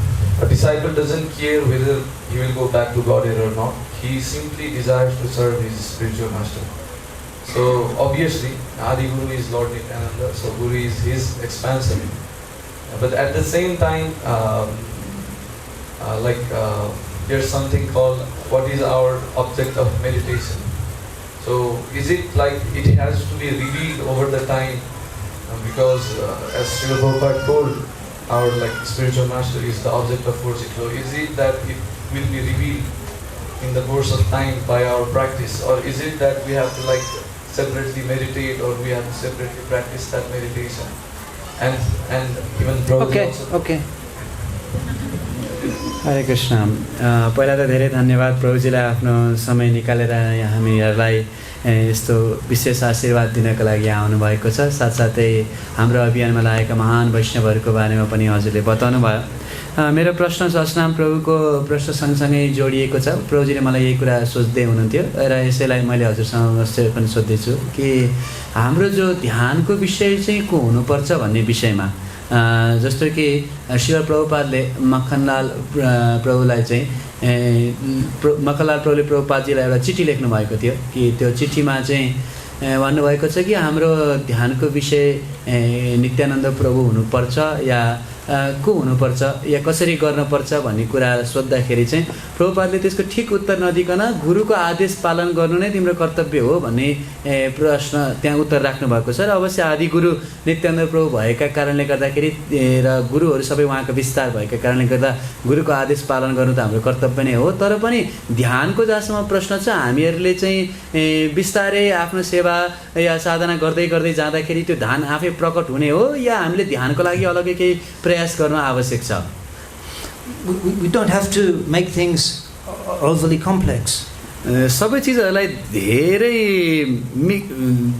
a disciple doesn't care whether he will go back to Godhead or not. He simply desires to serve his spiritual master. So obviously, Adi Guru is Lord Nityananda, so Guru is his expansion. But at the same time, there's something called what is our object of meditation. So is it like it has to be revealed over the time? Because as Srila Prabhupada told, our spiritual master is the object of worship. So is it that it will be revealed in the course of time by our practice, or is it that we have to separately meditate, or we have to separately practice that meditation? And even Prabhupada Okay. हरे कृष्ण। पहिला त धेरै धन्यवाद प्रभुजीलाई आफ्नो समय निकालेर यहाँ हामीहरूलाई यस्तो विशेष आशीर्वाद दिनको लागि आउनुभएको छ। साथसाथै हाम्रो अभियानमा लागेका महान वैष्णवहरूको बारेमा पनि हजुरले बताउनु भयो। मेरो प्रश्न ससनाम प्रभुको प्रश्न सँगसँगै जोडिएको छ। प्रभुजीले मलाई यही कुरा सोच्दै हुनुहुन्थ्यो र यसैलाई मैले हजुरसँग पनि सोध्दैछु कि हाम्रो जो ध्यानको विषय चाहिँ को हुनुपर्छ भन्ने विषयमा, जस्तो कि श्रील प्रभुपादले मक्खनलाल प्रभुलाई चाहिँ मक्खनलाल प्रभुले प्रभुपादजीलाई एउटा चिठी लेख्नु भएको थियो कि त्यो चिठीमा चाहिँ भन्नुभएको छ कि हाम्रो ध्यानको विषय नित्यानन्द प्रभु हुनुपर्छ या को हुनुपर्छ या कसरी गर्नुपर्छ भन्ने कुरा सोद्धाखेरि चाहिँ प्रभुपादले त्यसको ठिक उत्तर नदिकन गुरुको आदेश पालन गर्नु नै तिम्रो कर्तव्य हो भन्ने प्रश्न त्यहाँ उत्तर राख्नु भएको छ। र अवश्य आदि गुरु नित्यानन्द प्रभु भएका कारणले गर्दाखेरि र गुरुहरू सबै उहाँको विस्तार भएका कारणले गर्दा गुरुको आदेश पालन गर्नु त हाम्रो कर्तव्य नै हो। तर पनि ध्यानको जहाँसम्म प्रश्न छ, हामीहरूले चाहिँ बिस्तारै आफ्नो सेवा या साधना गर्दै गर्दै जाँदाखेरि त्यो ध्यान आफै प्रकट हुने हो या हामीले ध्यानको लागि अलग्गै केही प्रयास गर्न आवश्यक छ? We don't have to make things overly complex. सबै चिजहरूलाई धेरै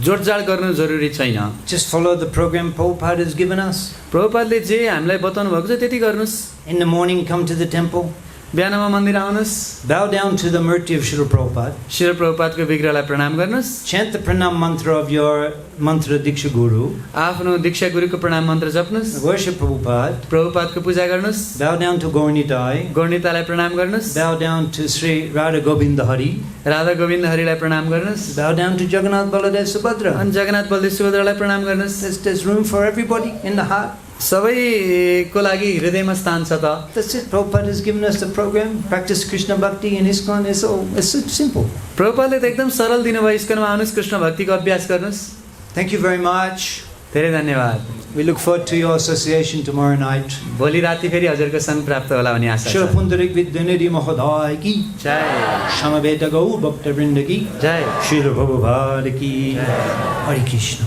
जोडजाड गर्न जरुरी छैन। Just follow the program Prabhupada has given us. प्रभुपादले जे हामीलाई बताउनु भएको छ त्यति गर्नुस्। In the morning, come to the temple. बिहानमा मन्दिर आउनुस्। Bow down to the murti of Srila Prabhupada. Srila प्रभुपादको विग्रहलाई प्रणाम गर्नुस्। Chant the pranam mantra of your mantra Diksha Guru. आफ्नो दीक्षा गुरुको प्रणाम मन्त्र जप्नुस्। Worship Prabhupada. प्रभुपादको पूजा गर्नुस्। Bow down to Gaurnitai. गौरनीतालाई प्रणाम गर्नुस्। Bow down to Sri Radha Govinda Hari. Radha Govind हरिलाई प्रणाम गर्नुस्। Bow down to Jagannath Baladev Subhadra. अनि जगन्नाथ बलदेव सुभद्रालाई प्रणाम गर्नुस्। There's room for everybody in the heart. सबैको लागि हृदयमा स्थान छ त। That's it. Prabhupada has given us the program. Practice Krishna Bhakti in ISKCON. It's simple. प्रभुपादले त एकदम सरल दिनुभयो, इस्कनमा आउनुस्, कृष्ण भक्तिको अभ्यास गर्नुस्। Thank you very much. धेरै धन्यवाद। We look forward to your association tomorrow night. भोलि राति फेरि हजुरको सँग प्राप्त होला भन्ने आशा Shri छ। Pundarik Vidyanidhi Mahodaya ki जय Samaveta Gaur Bhakta Vrinda ki जय Shri Prabhupada ki Hare Krishna.